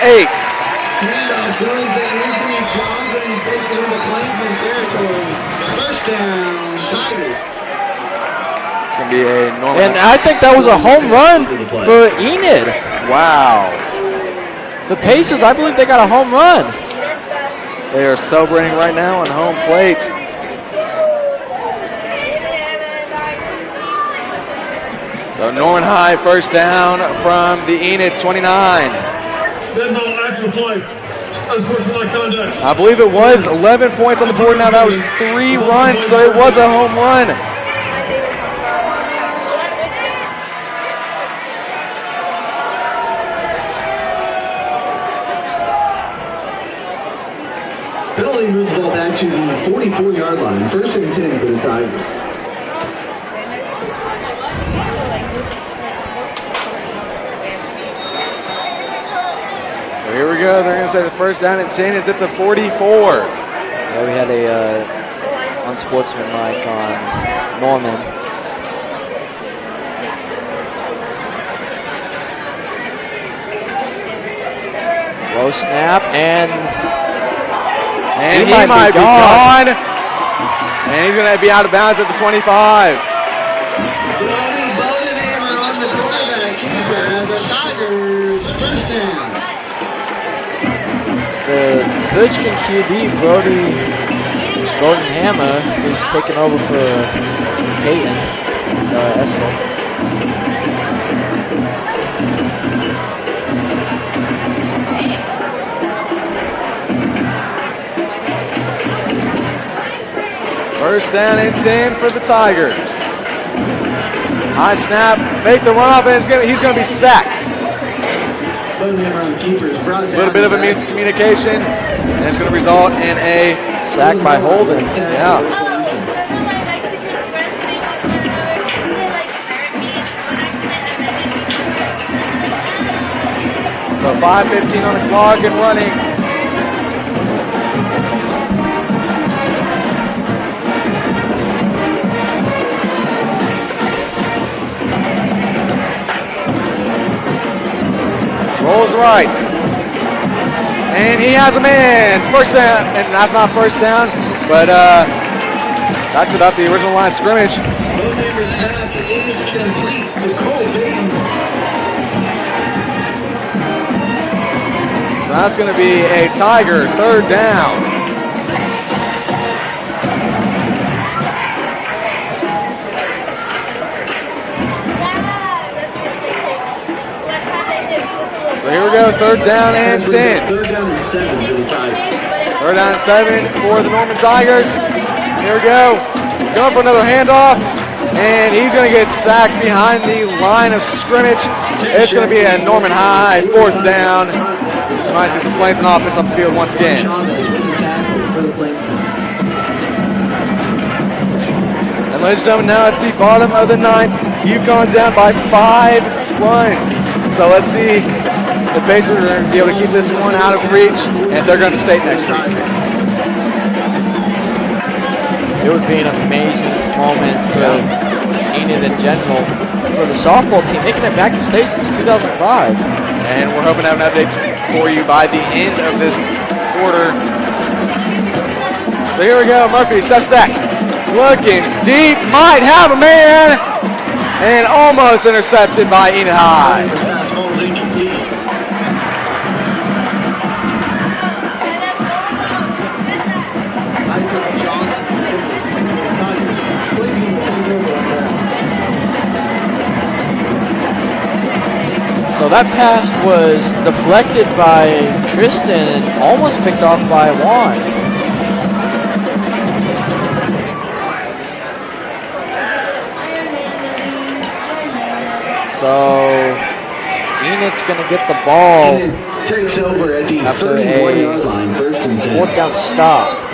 D: It's
C: going to be a Norman.
B: And I think that was a home run for Enid.
C: Wow.
B: The Pacers, I believe they got a home run.
C: They are celebrating right now on home plate. So Norman High first down from the Enid 29. I believe it was 11 points on the board now. That was 3 runs, so it was a home run.
D: Penalty moves the ball back to the 44-yard line. 1st and 10 for the Tigers.
C: So here we go. They're going to say the first down and 10 is at the 44.
B: Yeah, we had a unsportsmanlike on Norman. Low snap, and
C: he might be gone. And he's going to be out of bounds at the 25.
B: The 3rd string QB, Brody Hammer, who's taken over for Peyton Essel.
C: First down and 10 for the Tigers. High snap, fake the runoff, and he's going to be sacked. A little bit of a miscommunication, and it's going to result in a
B: sack by Holden.
C: Yeah. So 5:15 on the clock and running. Rolls right. And he has a man. First down, and that's not first down, but back to the original line of scrimmage. So that's going to be a Tiger 3rd down. So here we go, 3rd down and 10.
D: 3rd down and 7 for the Tigers.
C: 3rd down and 7 for the Norman Tigers. Here we go. Going for another handoff. And he's going to get sacked behind the line of scrimmage. It's going to be a Norman High 4th down. You might see some Plainsmen offense on the field once again. And ladies and gentlemen, now it's the bottom of the 9th. UConn down by 5 runs. So let's see. The Pacers are going to be able to keep this one out of reach, and they're going to state next week.
B: It would be an amazing moment for Enid in general. For the softball team, making it back to state since 2005.
C: And we're hoping to have an update for you by the end of this quarter. So here we go. Murphy steps back. Looking deep. Might have a man. And almost intercepted by Enid High.
B: So that pass was deflected by Tristan and almost picked off by Juan. So Enid's going to get the ball
D: Takes over at the
B: after
D: 31-yard line, first and 10.
B: 4th down stop.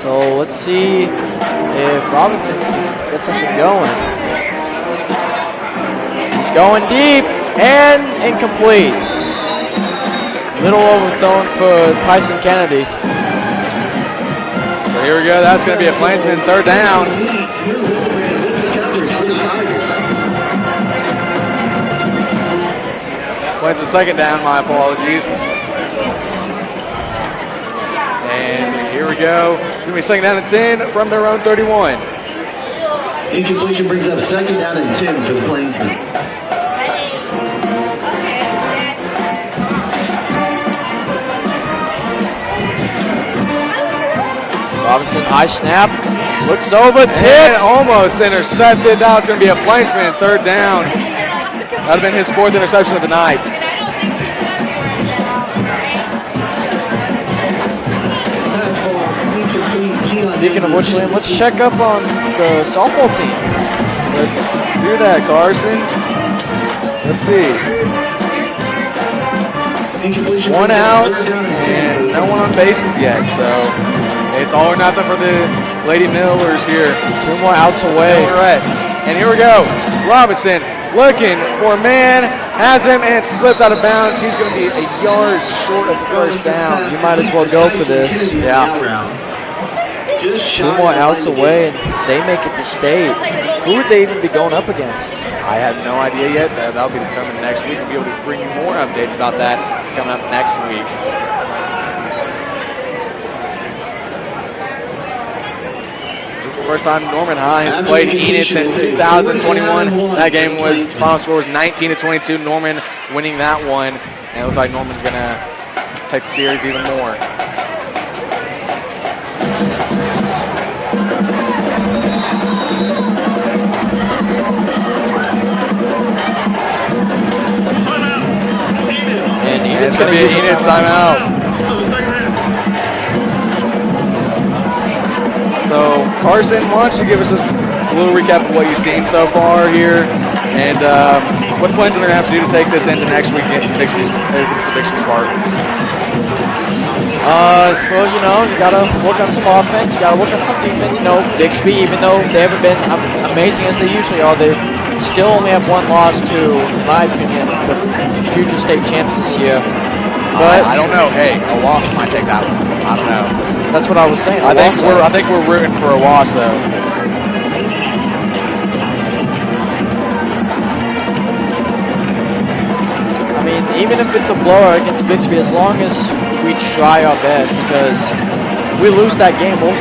B: So let's see if Robinson gets something going. He's going deep and incomplete. Little overthrown for Tyson Kennedy.
C: So here we go. That's going to be a Plainsman 3rd down. Plainsman 2nd down. My apologies. And here we go. It's going to be 2nd down and 10 from their own 31.
D: Incompletion brings up 2nd down and 10 for the Plainsmen.
B: Robinson, high snap, looks over, tipped.
C: And almost intercepted. Now it's going to be a Plainsman 3rd down. That would have been his 4th interception of the night.
B: Speaking of which, Liam, let's check up on the softball team.
C: Let's do that, Carson. Let's see. 1 out and no one on bases yet, so it's all or nothing for the Lady Millers here.
B: 2 more outs away.
C: And here we go. Robinson looking for a man, has him and slips out of bounds. He's going to be a yard short of the 1st down.
B: You might as well go for this.
C: Yeah.
B: 2 more outs away, and they make it to state. Who would they even be going up against?
C: I have no idea yet. That'll be determined next week. We'll be able to bring you more updates about that coming up next week. This is the first time Norman High has played Enid since 2021. That game was, final score was 19-22. Norman winning that one. And it looks like Norman's going to take the series even more.
B: And
C: It's going to be an Enid timeout. So, Carson, why don't you give us just a little recap of what you've seen so far here, and what plans we're going to have to do to take this into next week against the Bixby Spartans?
B: Well, you know, you got to work on some offense, you got to work on some defense. No, Bixby, even though they haven't been amazing as they usually are, they still only have 1 loss to, in my opinion, the future state champs this year. But
C: I don't know. Hey, a loss might take that one. I don't know.
B: That's what I was saying.
C: I think we're rooting for a loss, though.
B: I mean, even if it's a blowout against Bixby, as long as we try our best, because we lose that game, we'll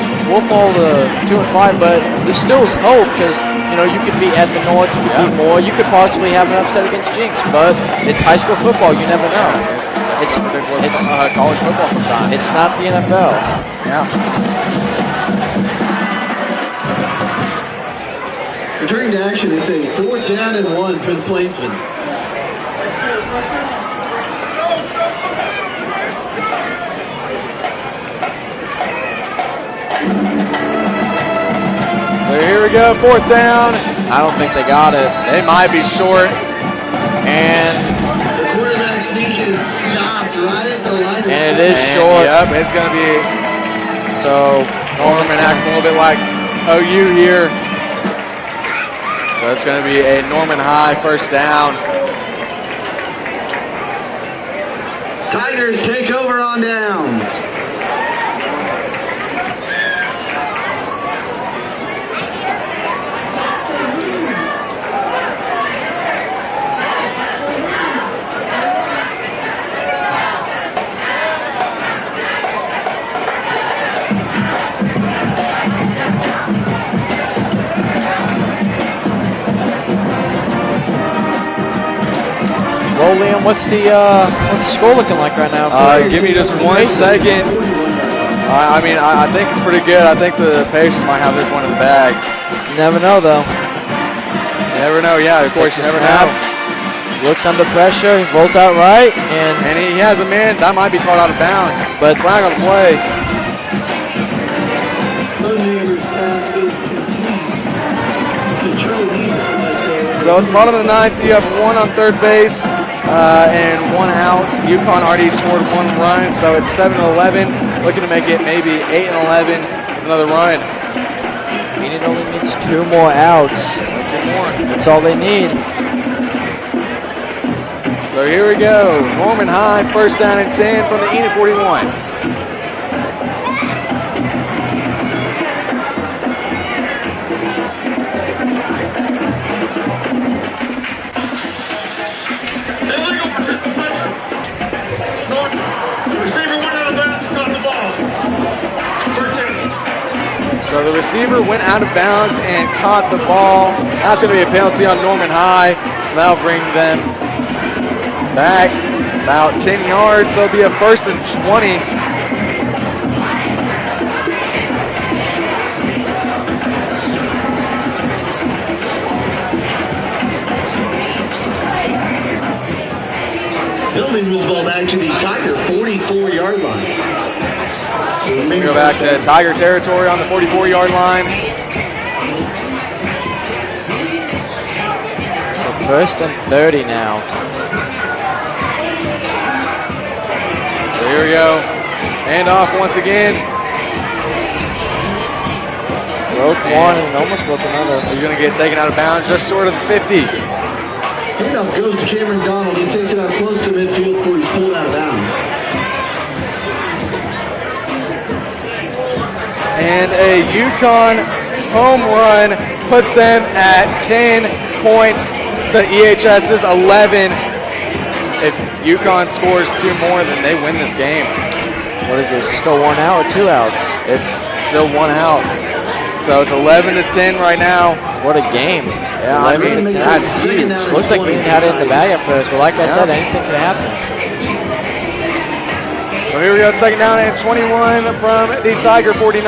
B: fall to 2-5. But there still is hope, because you know you could beat Edmond North, you could beat Moore, you could possibly have an upset against Jinx. But it's high school football; you never know.
C: It's college football sometimes.
B: It's not the NFL.
C: Yeah.
D: Returning to action, it's a 4th down and 1 for the Plainsmen.
C: So here we go, 4th down.
B: I don't think they got it.
C: They might be short.
B: And
D: The quarterback sneak is stopped right at the line.
B: it is short.
C: Yep, it's going to be
B: So
C: Norman acting a little bit like OU here. So it's going to be a Norman High 1st down.
D: Tigers take over on downs.
B: Well, Liam, what's the score looking like right now?
C: Give me just 1 second. I mean, I think it's pretty good. I think the Pacers might have this one in the bag.
B: You never know, though.
C: You never know. Yeah, of course, you never know.
B: Looks under pressure, he rolls out right, and
C: he has a man that might be caught out of bounds.
B: But
C: flag on the play.
D: Neighbors pass is
C: So at the bottom of the ninth, you have 1 on third base and 1 out. UConn already scored 1 run, so it's 7-11. Looking to make it maybe 8-11 with another run.
B: Enid only needs 2 more outs.
C: 2 more.
B: That's all they need.
C: So here we go. Norman High, first down and 10 from the Enid 41. So the receiver went out of bounds and caught the ball. That's going to be a penalty on Norman High. So that'll bring them back about 10 yards. So it'll be a 1st and 20.
D: Building moves the ball back to the Tiger 44-yard line.
C: So it's going to go back to Tiger territory on the 44-yard line.
B: So 1st and 30 now.
C: So here we go. Hand off once again.
B: Broke one and almost broke another.
C: He's going to get taken out of bounds just short of the 50.
D: Handoff goes to Cameron Donald. He takes it out close to midfield before he's pulled out of bounds.
C: And a UConn home run puts them at 10 points to EHS's 11. If UConn scores 2 more, then they win this game.
B: What is this? Still 1 out or 2 outs?
C: It's still 1 out. So it's 11-10 right now.
B: What a game.
C: Yeah, I mean, that's huge.
B: Looked like Enid had it in the bag at first, but like I said, anything could happen.
C: So here we go, 2nd down and 21 from the Tiger 49.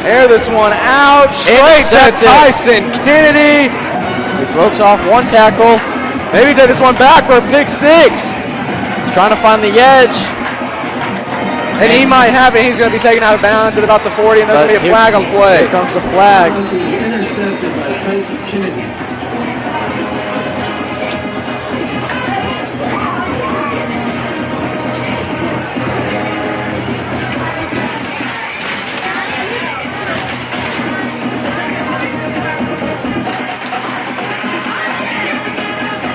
C: Air this one out, straight to Tyson Kennedy.
B: He broke off 1 tackle.
C: Maybe take this one back for a pick 6.
B: He's trying to find the edge.
C: And he might have it. He's going to be taken out of bounds at about the 40, and there's going to be a flag on play.
B: Here comes the flag.
D: Intercepted by Tyson Kennedy.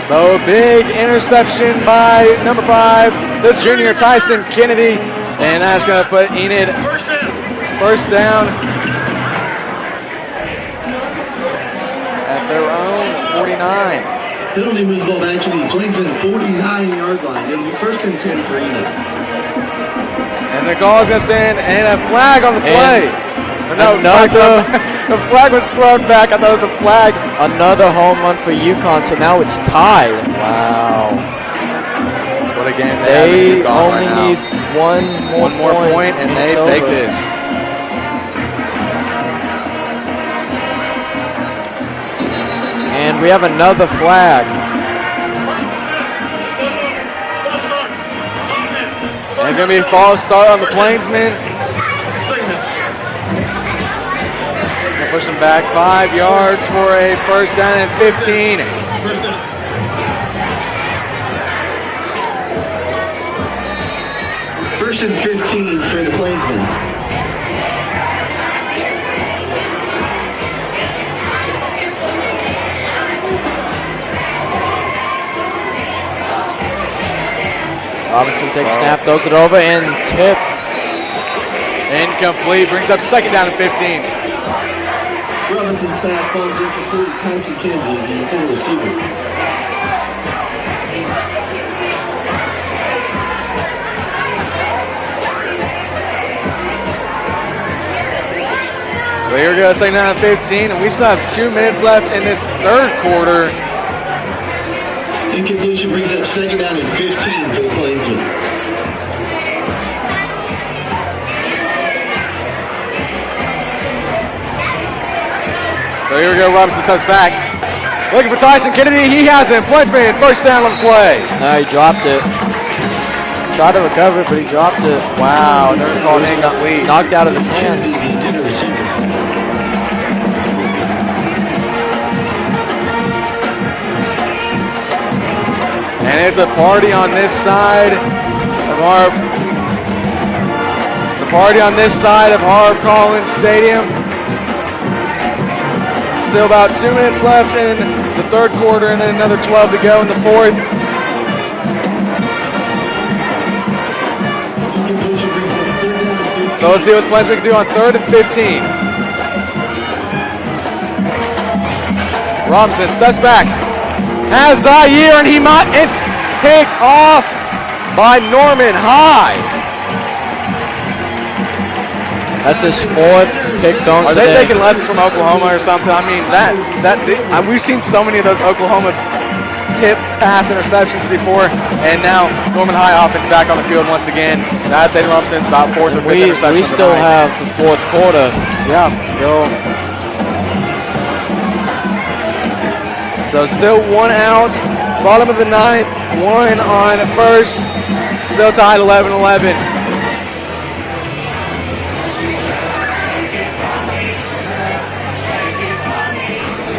C: So a big interception by number 5, the junior Tyson Kennedy. And that's going to put Enid first down at their own 49.
D: Penalty moves the ball back to the Plainsmen 49-yard line. It'll be 1st and 10 for Enid.
C: And the call is going to send and a flag on the play. No, the flag was thrown back. I thought it was a flag.
B: Another home run for UConn, so now it's tied.
C: Wow. What a game
B: they only
C: right
B: need one more
C: point, and they take this.
B: And we have another flag.
C: And it's going to be a false start on the Plainsmen. It's going to push them back 5 yards for a 1st down and 15.
D: First and 15 for the Plainsmen.
B: Robinson takes snap, throws it over, and tipped.
C: Incomplete, brings up 2nd down and 15.
D: Robinson's pass falls incomplete. Tyson Kennedy, the intended receiver.
C: So here we go, 2nd down and 15, and we still have 2 minutes left in this 3rd quarter.
D: Incompletion brings up 2nd down and 15 for the Plainsmen.
C: So here we go, Robinson steps back. Looking for Tyson Kennedy, he has him. Plainsman, 1st down on the play.
B: No, he dropped it. Tried to recover it, but he dropped it.
C: Wow, they're calling incomplete.
B: Knocked out of his hands.
C: it's a party on this side of Harv Collins Stadium. Still about 2 minutes left in the third quarter, and then another 12 to go in the fourth. So let's see what the Plainsmen can do on 3rd and 15. Robinson steps back, has Zaire, and it's picked off by Norman High.
B: That's his 4th pick thrown
C: Are
B: today.
C: they taking lessons from Oklahoma or something? I mean, we've seen so many of those Oklahoma tip pass interceptions before, and now Norman High offense back on the field once again. That's Aiden Robinson's about 4th or 5th interception.
B: We still have the 4th quarter.
C: Yeah, still. So still 1 out, bottom of the 9th, 1 on first, still tied 11-11.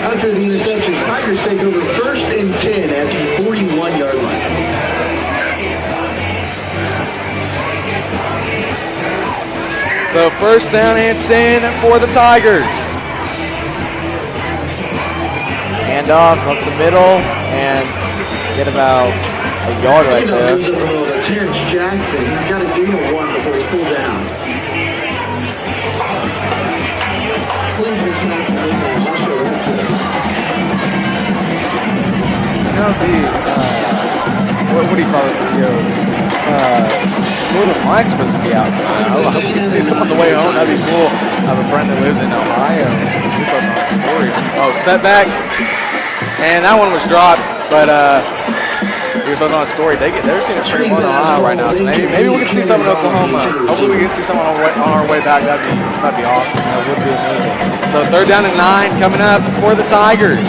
D: After the interception, Tigers take over 1st and 10 at the 41-yard line.
C: So 1st down and 10 for the Tigers.
B: Hand off up the middle and get about a yard right there.
D: Terrence Jackson, he's got to gain a 1 before he's pulled down.
C: What do you call this video? Northern Line's supposed to be out tonight. I hope we can see some on the way home. That'd be cool. I have a friend that lives in Ohio. He posted on his story. Oh, step back. And that one was dropped, but he was posting on his story. They're seeing it pretty well in Ohio right now. So maybe we can see some in Oklahoma. Hopefully we can see some on our way back. That'd be awesome.
B: That would be amazing.
C: So 3rd down and 9 coming up for the Tigers.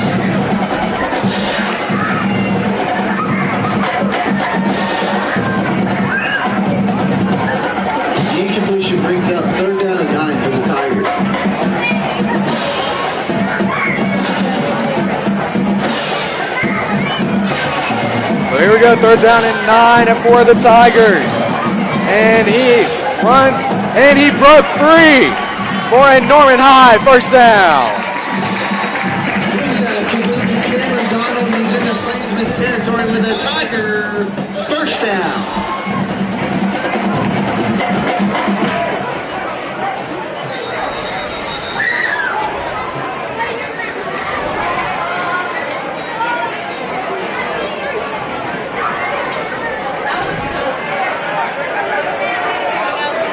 D: Brings up 3rd down and 9 for the Tigers.
C: So here we go, 3rd down and 9 for the Tigers. And he runs, and he broke free for a Norman High 1st down.
D: He's in the Plainsmen territory with the Tiger 1st down.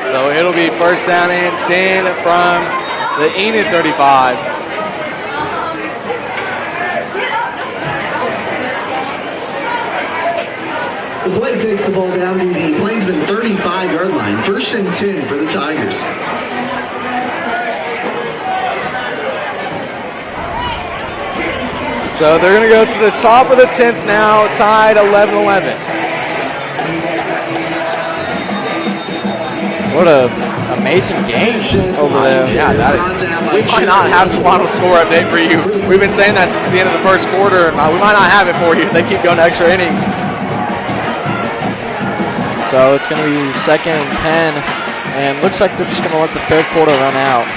C: So it'll be 1st down and 10 from the Enid 35.
D: The play takes the ball down to the Plainsmen 35-yard line. 1st and 10 for the Tigers.
C: So they're going to go to the top of the 10th now, tied 11-11.
B: What a amazing game over there.
C: Yeah, that is. We might not have the final score update for you. We've been saying that since the end of the 1st quarter. We might not have it for you. They keep going to extra innings.
B: So it's going to be 2nd and 10, and looks like they're just going to let the 3rd quarter run out.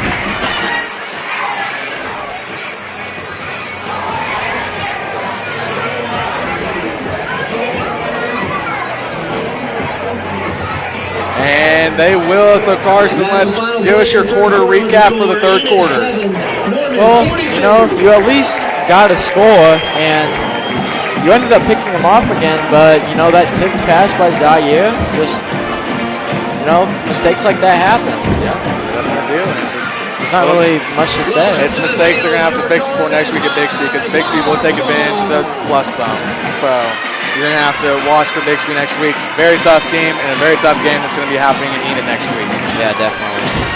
C: And they will. So Carson, let's give us your quarter recap for the 3rd quarter.
B: Well, you at least got a score, and you ended up picking them off again, but, that tipped pass by Zaire, just, mistakes like that happen.
C: Yeah,
B: There's not really much to say.
C: It's mistakes they're going to have to fix before next week at Bixby, because Bixby will take advantage of those plus some. So you're going to have to watch for Bixby next week. Very tough team and a very tough game that's going to be happening in Enid next week.
B: Yeah, definitely.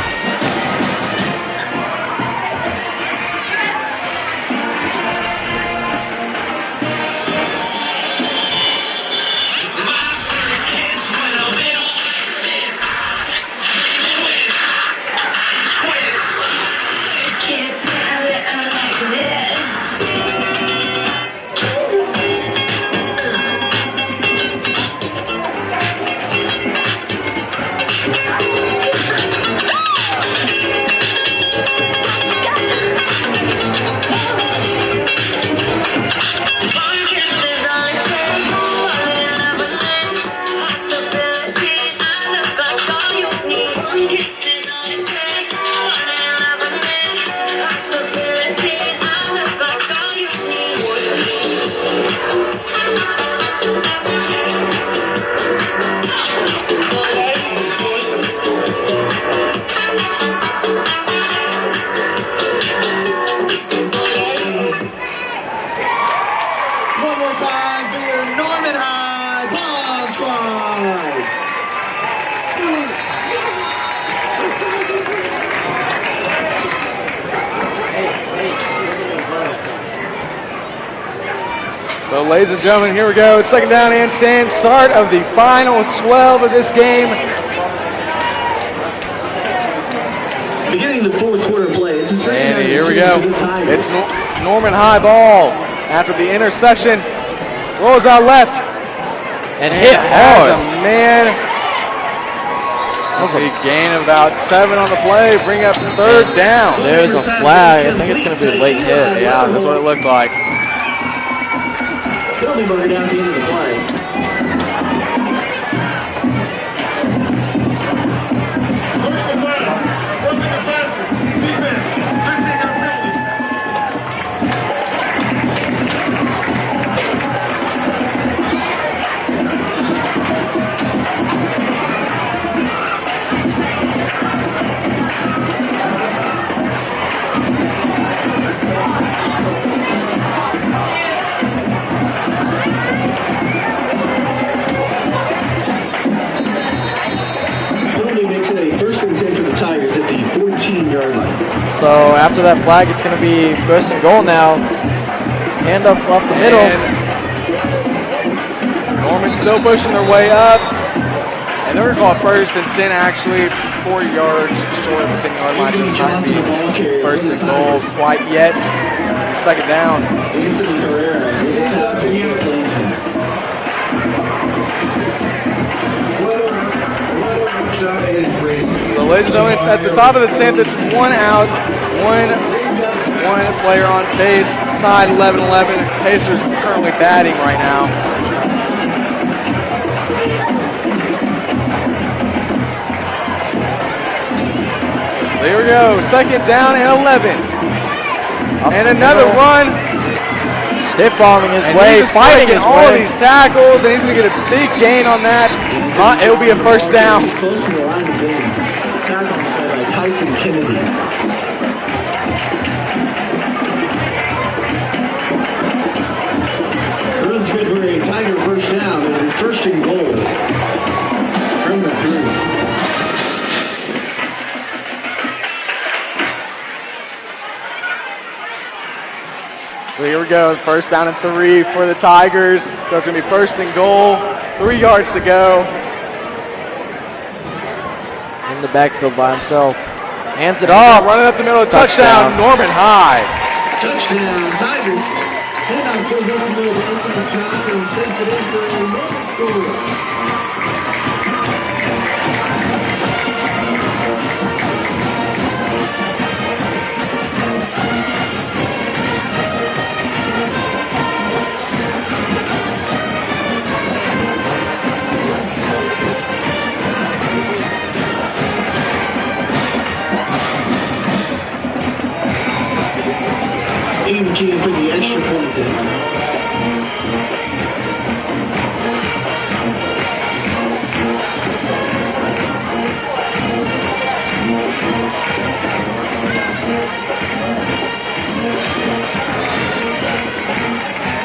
C: So, ladies and gentlemen, here we go. It's 2nd down and 10. Start of the final 12 of this game.
D: Beginning the fourth quarter play. It's a
C: And here we go. It's Norman high ball after the interception. Rolls out left.
B: And hit
C: Has a
B: hard.
C: man. That's a gain of about 7 on the play. Bring up 3rd down.
B: There's a flag. I think it's going to be a late hit.
C: Yeah, that's what it looked like.
D: Penalty marker down at the end of the play.
B: So after that flag, it's going to be 1st and goal now. Hand off the middle.
C: And Norman's still pushing their way up. And they're going to call 1st and 10, actually 4 yards short of the 10-yard line. So it's not going to be 1st and goal quite yet. 2nd down. So, ladies and gentlemen, at the top of the 10th, it's 1 out, one player on base, tied 11-11. Pacers currently batting right now. So here we go, 2nd down and 11. And another run.
B: Stiff arming his
C: And
B: way,
C: he's just
B: fighting
C: breaking
B: his
C: all
B: way.
C: these tackles, and he's going to get a big gain on that. It'll be a 1st down.
D: Close to the line of game. Tackle by Tyson Kennedy. Run's good for a Tiger 1st down. It'll be 1st and goal. From the 3.
C: So here we go, 1st down and 3 for the Tigers. So it's going to be 1st and goal, 3 yards to go.
B: In the backfield by himself. Hands it off.
C: Running up the middle, touchdown, Norman High.
D: Touchdown, Tigers. Handoff goes up the middle to Anthony Johnson and sends it in for a no score. Key for the extra point there.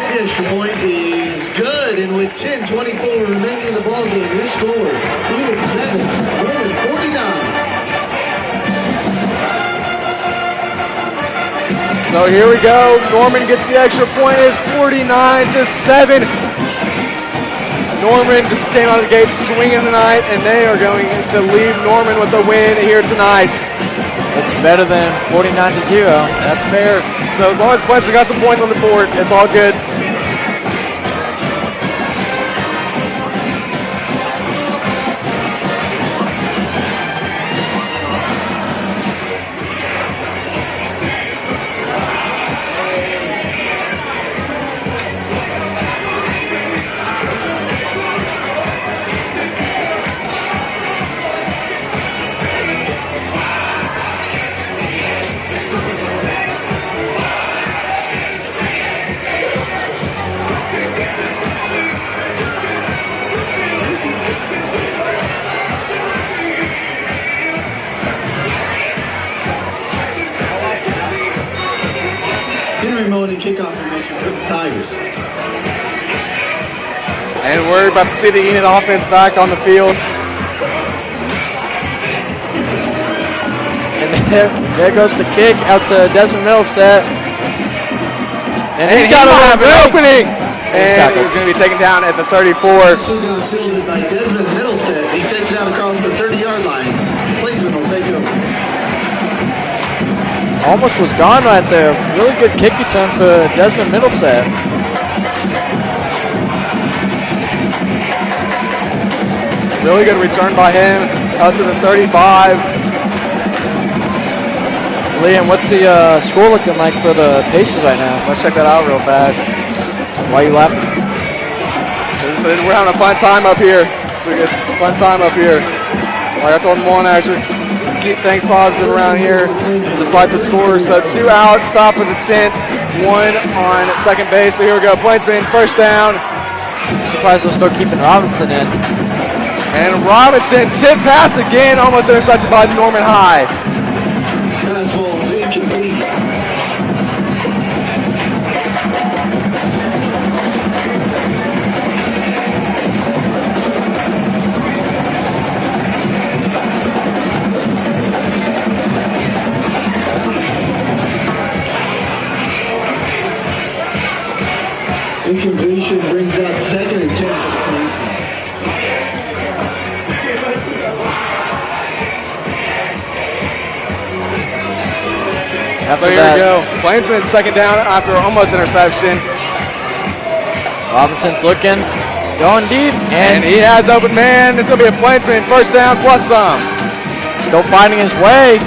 D: The extra point is good, and with 10:24 remaining in the ballgame, your score, 7, Norman 49.
C: So here we go. Norman gets the extra point. It's 49-7. Norman just came out of the gate swinging tonight, and they are going to leave Norman with a win here tonight.
B: It's better than 49-0.
C: That's fair. So as long as Plainsmen got some points on the board, it's all good.
D: Kickoff formation for the Tigers.
C: And we're about to see the Enid offense back on the field.
B: And there goes the kick out to Desmond Middleset. And he's
C: He
B: got
C: might have an
B: an
C: opening. And he was going to be taken down at the 34.
D: Football fielded by Desmond Middleton. He takes it out across the 30-yard line. Plainsmen will take it over.
B: Almost was gone right there. Really good kick return for Desmond Middleset.
C: Really good return by him out to the 35.
B: Liam, what's the score looking like for the Pacers right now?
C: Let's check that out real fast.
B: Why are you laughing?
C: We're having a fun time up here. It's a fun time up here. Like I told him, one actually keep things positive around here despite the score. So 2 outs, top of the 10th, 1 on second base. So here we go, Plainsmen, first down.
B: Surprised they'll start keeping Robinson in.
C: And Robinson, tip pass again, almost intercepted by Norman High.
D: Fastball is incomplete. Incompletion brings up 2nd and 10 for the Plainsmen.
C: So here we go. Plainsman second down after almost interception.
B: Robinson's looking, going deep,
C: And he has open man. It's going to be a Plainsman first down plus some.
B: still finding his way.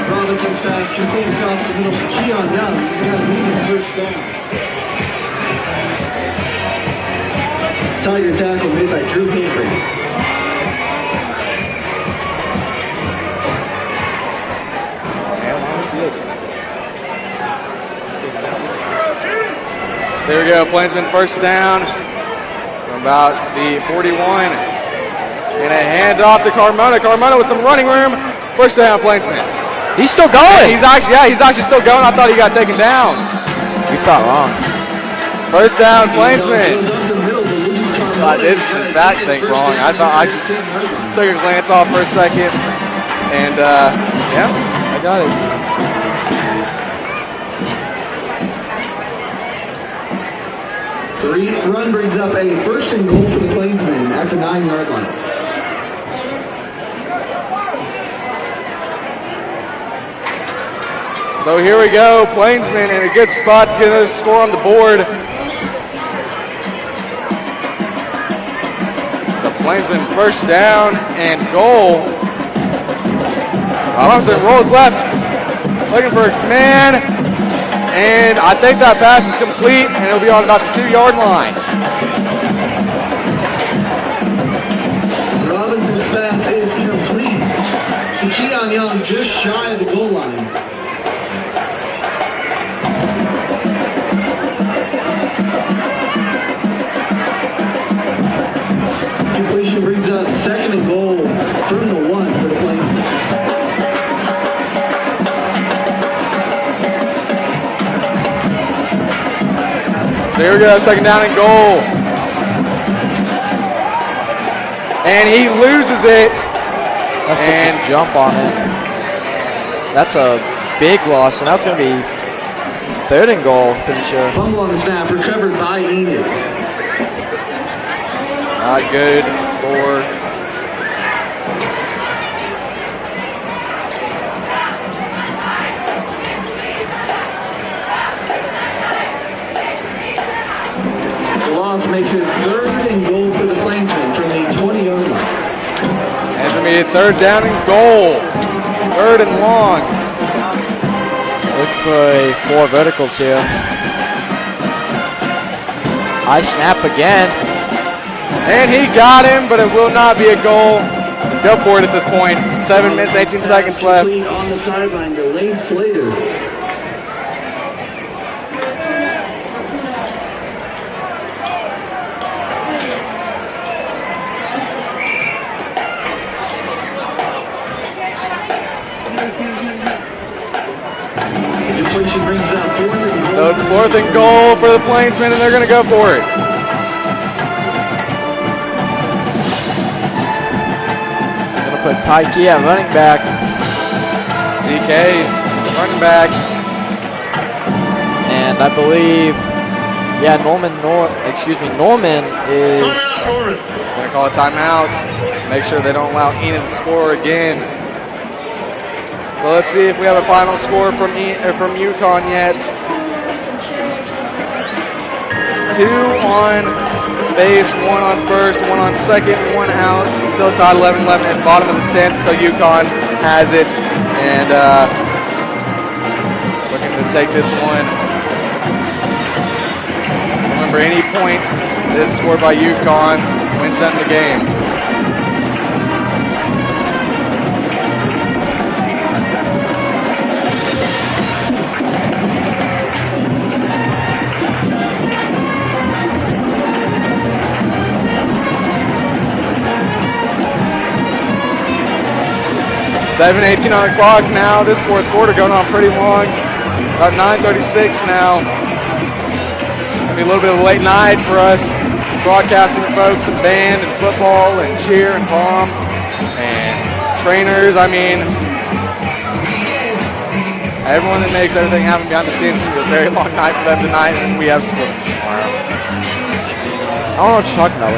D: Robinson's pass complete across the middle for Keon Young. He's got a lead first down. Tiger tackle made by Drew Paper.
C: There we go, Plainsman first down from about the 41. And a handoff to Carmona. Carmona with some running room. First down, Plainsman.
B: He's still going.
C: He's actually still going. I thought he got taken down.
B: You thought wrong.
C: First down, Plainsman. I did, in fact, think wrong. I thought I took a glance off for a second. And, yeah, I got it.
D: The run brings up a first and goal for the Plainsmen at the 9-yard line.
C: So here we go, Plainsmen in a good spot to get another score on the board. So Plainsmen first down and goal. Robinson rolls left, looking for a man, and I think that pass is complete, and it'll be on about the 2-yard line.
D: Robinson's pass is complete. Keon Young just shy of the goal line. Completion brings up second and goal from the 1 for the Plainsmen.
C: So here we go, second down and goal. And he loses it.
B: That's a jump on it. That's a big loss, and that's going to be 3rd and goal, pretty sure.
D: Fumble on the snap, recovered by Enid.
C: Not good for
D: The loss makes it 3rd and goal for the Plainsmen from the 20-yard line.
C: And it's going to be a 3rd down and goal. 3rd and long.
B: Look for 4 verticals here. High snap again.
C: And he got him, but it will not be a goal. Go for it at this point. 7 minutes, 18 seconds left.
D: On the sideline, Delaney Slater. Completion brings up 4th.
C: So it's 4th and goal for the Plainsmen, and they're going to go for it.
B: Put Taiki at running back.
C: TK, running back.
B: And I believe, yeah, Norman is
C: Going to call a timeout. Make sure they don't allow Enid to score again. So let's see if we have a final score from UConn yet. 2 on base, 1 on first, 1 on second, 1 out. Still tied 11-11 at the bottom of the 10th, so UConn has it. And looking to take this one. Remember, any point that is scored by UConn wins them the game. $7:18 on the clock now. This fourth quarter going on pretty long. About 9:36 now. It'll be a little bit of a late night for us broadcasting folks and band and football and cheer and prom and trainers. I mean, everyone that makes everything happen behind the scenes. It's a very long night for them tonight, and we have swimming tomorrow.
B: I don't know what you're talking about.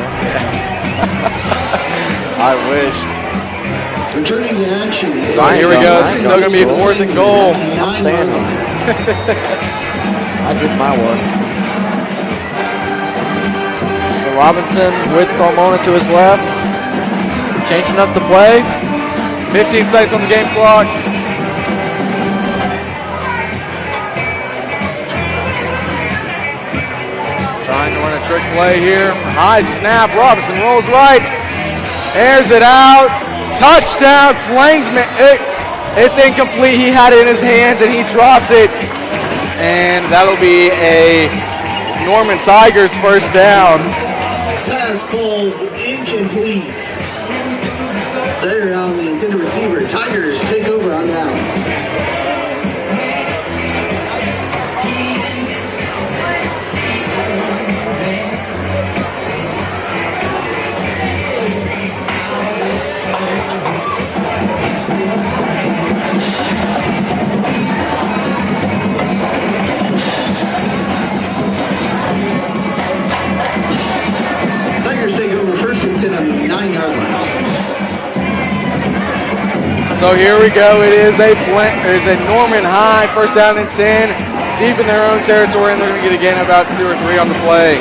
C: I wish.
D: Returning to action.
C: So here we go. It's still going to be 4th and goal.
B: I'm staying home. I did my work. So Robinson with Carmona to his left. Changing up the play.
C: 15 seconds on the game clock. Trying to run a trick play here. High snap. Robinson rolls right. Airs it out. Touchdown, Plainsmen. It's incomplete. He had it in his hands and he drops it. And that'll be a Norman Tigers first down.
D: Pass ball incomplete. Center on the intended receiver. Tigers take over on down.
C: So here we go. It is a Norman High first down and 10, deep in their own territory, and they're going to get a gain of about 2 or 3 on the play.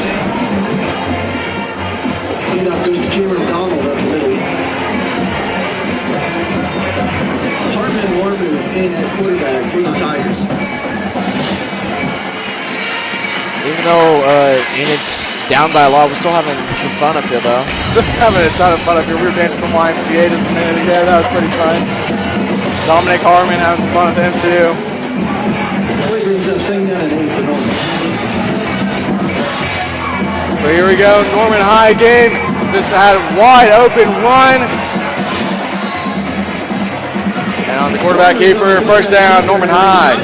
D: Hartman Warman in at quarterback for the Tigers.
B: Even though Enid's down by a lot, we're still having some fun up here, though.
C: Still having a ton of fun up here. We were dancing from YMCA just a minute ago. That was pretty fun. Dominic Harmon having some fun with him, too. So here we go. Norman High again. This had a wide open run. And on the quarterback keeper, first down, Norman High.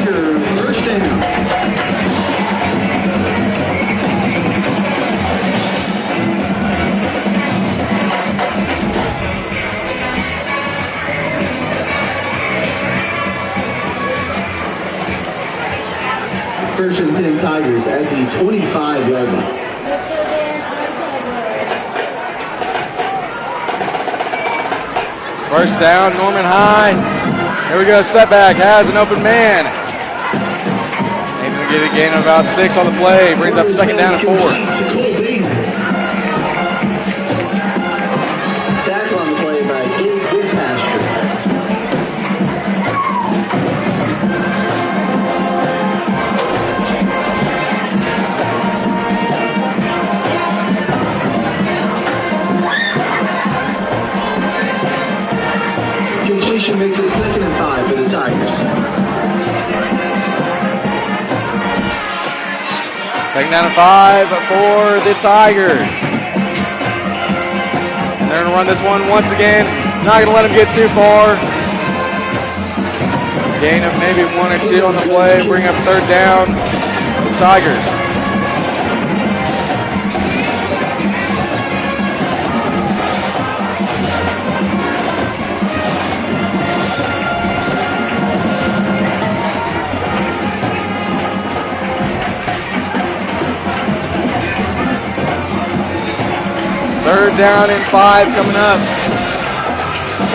D: First down. First and 10 Tigers at the 25-yard line.
C: First down, Norman High. Here we go, step back, has an open man. He's going to get a gain of about 6 on the play. Brings up second down and 4.
D: Tackle on the play by Gabe Goodpasture. Completion makes it 2nd and 5 for the Tigers.
C: Second down and 5 for the Tigers. And they're going to run this one once again. Not going to let them get too far. Gain of maybe 1 or 2 on the play. Bring up third down for the Tigers. down and 5 coming up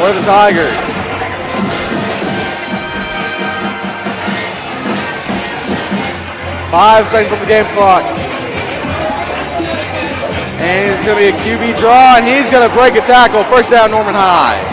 C: for the Tigers. Five seconds on the game clock. And it's going to be a QB draw, and he's going to break a tackle. First down, Norman High.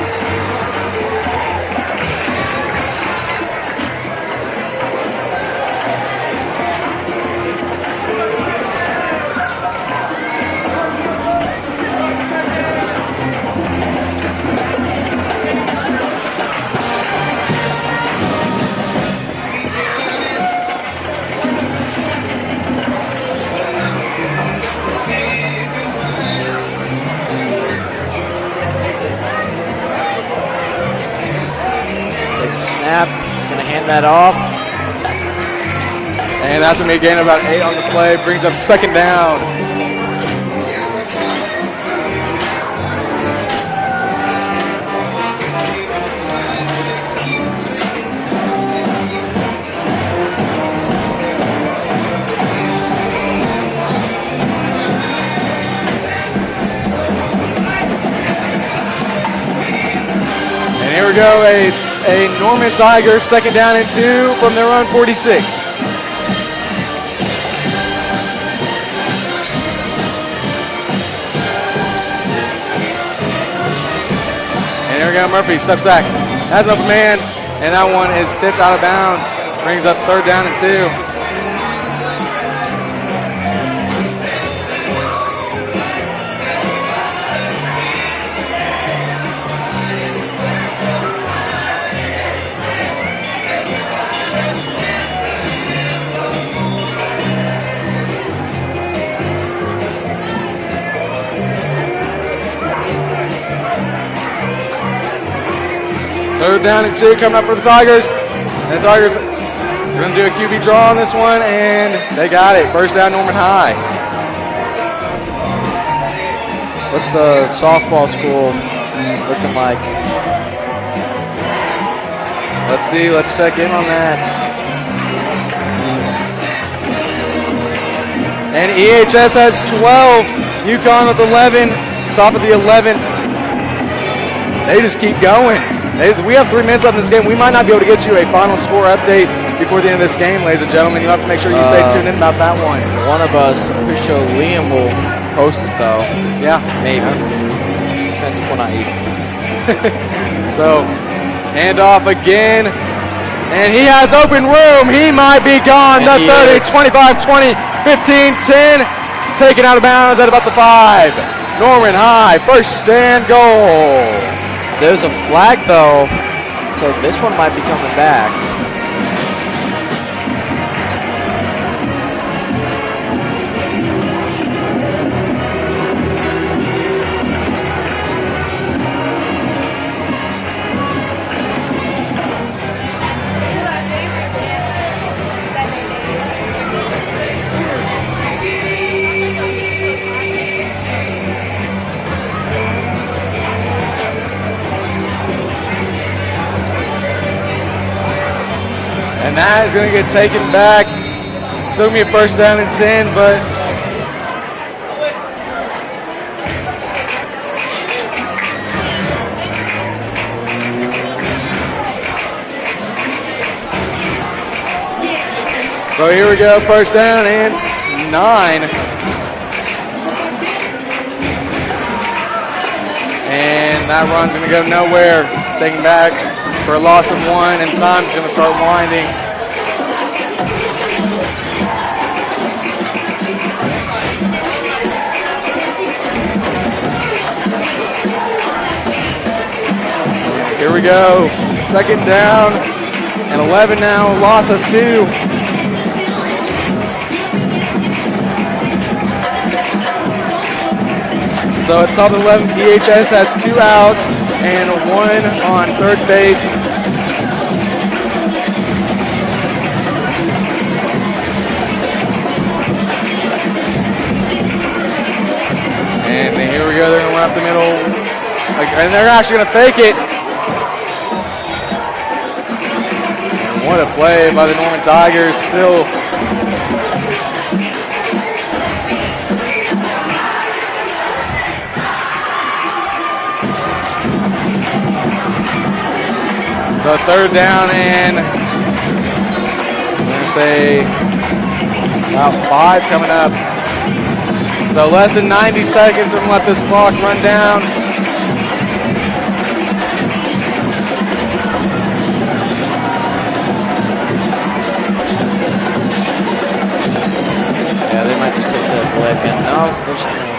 B: He's going to hand that off.
C: And that's going to be a gain of about 8 on the play. Brings up second down. And here we go. It's a Norman Tigers second down and 2 from their own 46. And here we go. Murphy steps back, has an open man, and that one is tipped out of bounds. Brings up third down and 2. Third down and 2 coming up for the Tigers. And the Tigers are going to do a QB draw on this one, and they got it. First down, Norman High.
B: What's the softball school looking like?
C: Let's see. Let's check in on that. And EHS has 12. UConn with 11. Top of the 11th. They just keep going. We have 3 minutes left in this game. We might not be able to get you a final score update before the end of this game, ladies and gentlemen. You'll have to make sure you stay tuned in about that one.
B: One of us, I'm pretty sure Liam will post it though.
C: Yeah.
B: Maybe. Depends if we're not eating.
C: So, handoff again. And he has open room. He might be gone. The 30, 25, 20, 15, 10. Taken out of bounds at about the 5. Norman High, first and goal.
B: There's a flag though, so this one might be coming back.
C: And that is going to get taken back. Still going to be a first down and 10, but so here we go, first down and 9. And that run's going to go nowhere. Taken back for a loss of 1, and time's going to start winding. Here we go, second down and 11 now, loss of 2. So at the top of the 11, EHS has 2 outs and 1 on third base. And here we go, they're going to run up the middle. And they're actually going to fake it. And what a play by the Norman Tigers. Still So third down and I'm going to say about 5 coming up. So less than 90 seconds. We're going to let this clock run down.
B: Yeah, they might just take the delay again. No, they're just gonna.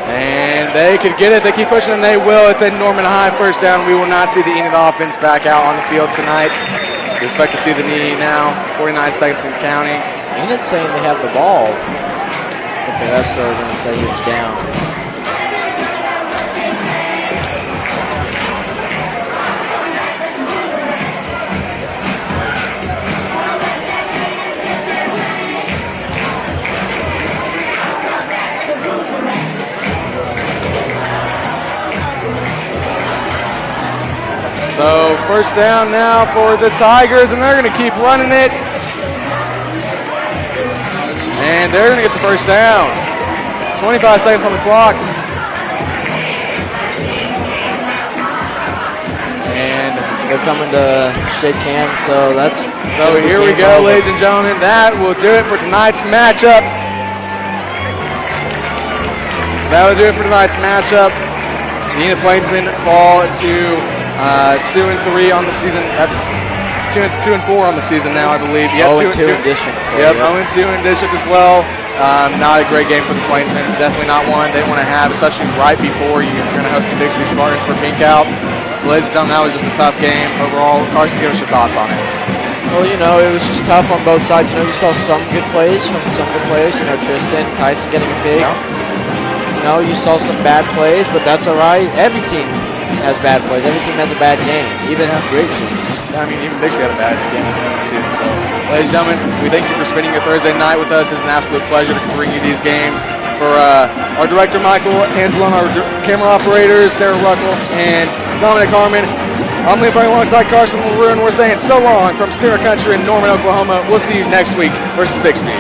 C: And they could get it. They keep pushing, and they will. It's a Norman High first down. We will not see the Enid offense back out on the field tonight. We expect to see the knee now. 49 seconds in counting.
B: Enid's saying they have the ball. Okay, that's what I was going to say. He was down.
C: So first down now for the Tigers, and they're going to keep running it. And they're going to get the first down. 25 seconds on the clock.
B: And they're coming to shake hands, so that's...
C: So here we go, ladies and gentlemen. That will do it for tonight's matchup. So that will do it for tonight's matchup. The Enid Plainsmen fall to 2-3 on the season. That's 2-4 on the season now, I believe.
B: Yep, 0-2 in district.
C: Yep, 0-2 in district as well. Not a great game for the Plainsmen. Definitely not one they want to have, especially right before you're going to host the Bixby Spartans for Pink Out. So, ladies and gentlemen, that was just a tough game overall. Carson, give us your thoughts on it.
B: Well, you know, it was just tough on both sides. You know, you saw some good plays from some good players. You know, Tristan, Tyson getting a pick.
C: Yeah.
B: You know, you saw some bad plays, but that's all right. Every team has bad plays. Every team has a bad game, even great teams.
C: I mean, even Bixby had a bad game in the season. So, ladies and gentlemen, we thank you for spending your Thursday night with us. It's an absolute pleasure to bring you these games. For our director, Michael Anselon, our camera operators, Sarah Ruckle, and Dominic Harmon, I'm Liam Frank alongside Carson LaRue, and we're saying so long from Sierra Country in Norman, Oklahoma. We'll see you next week versus Bixby.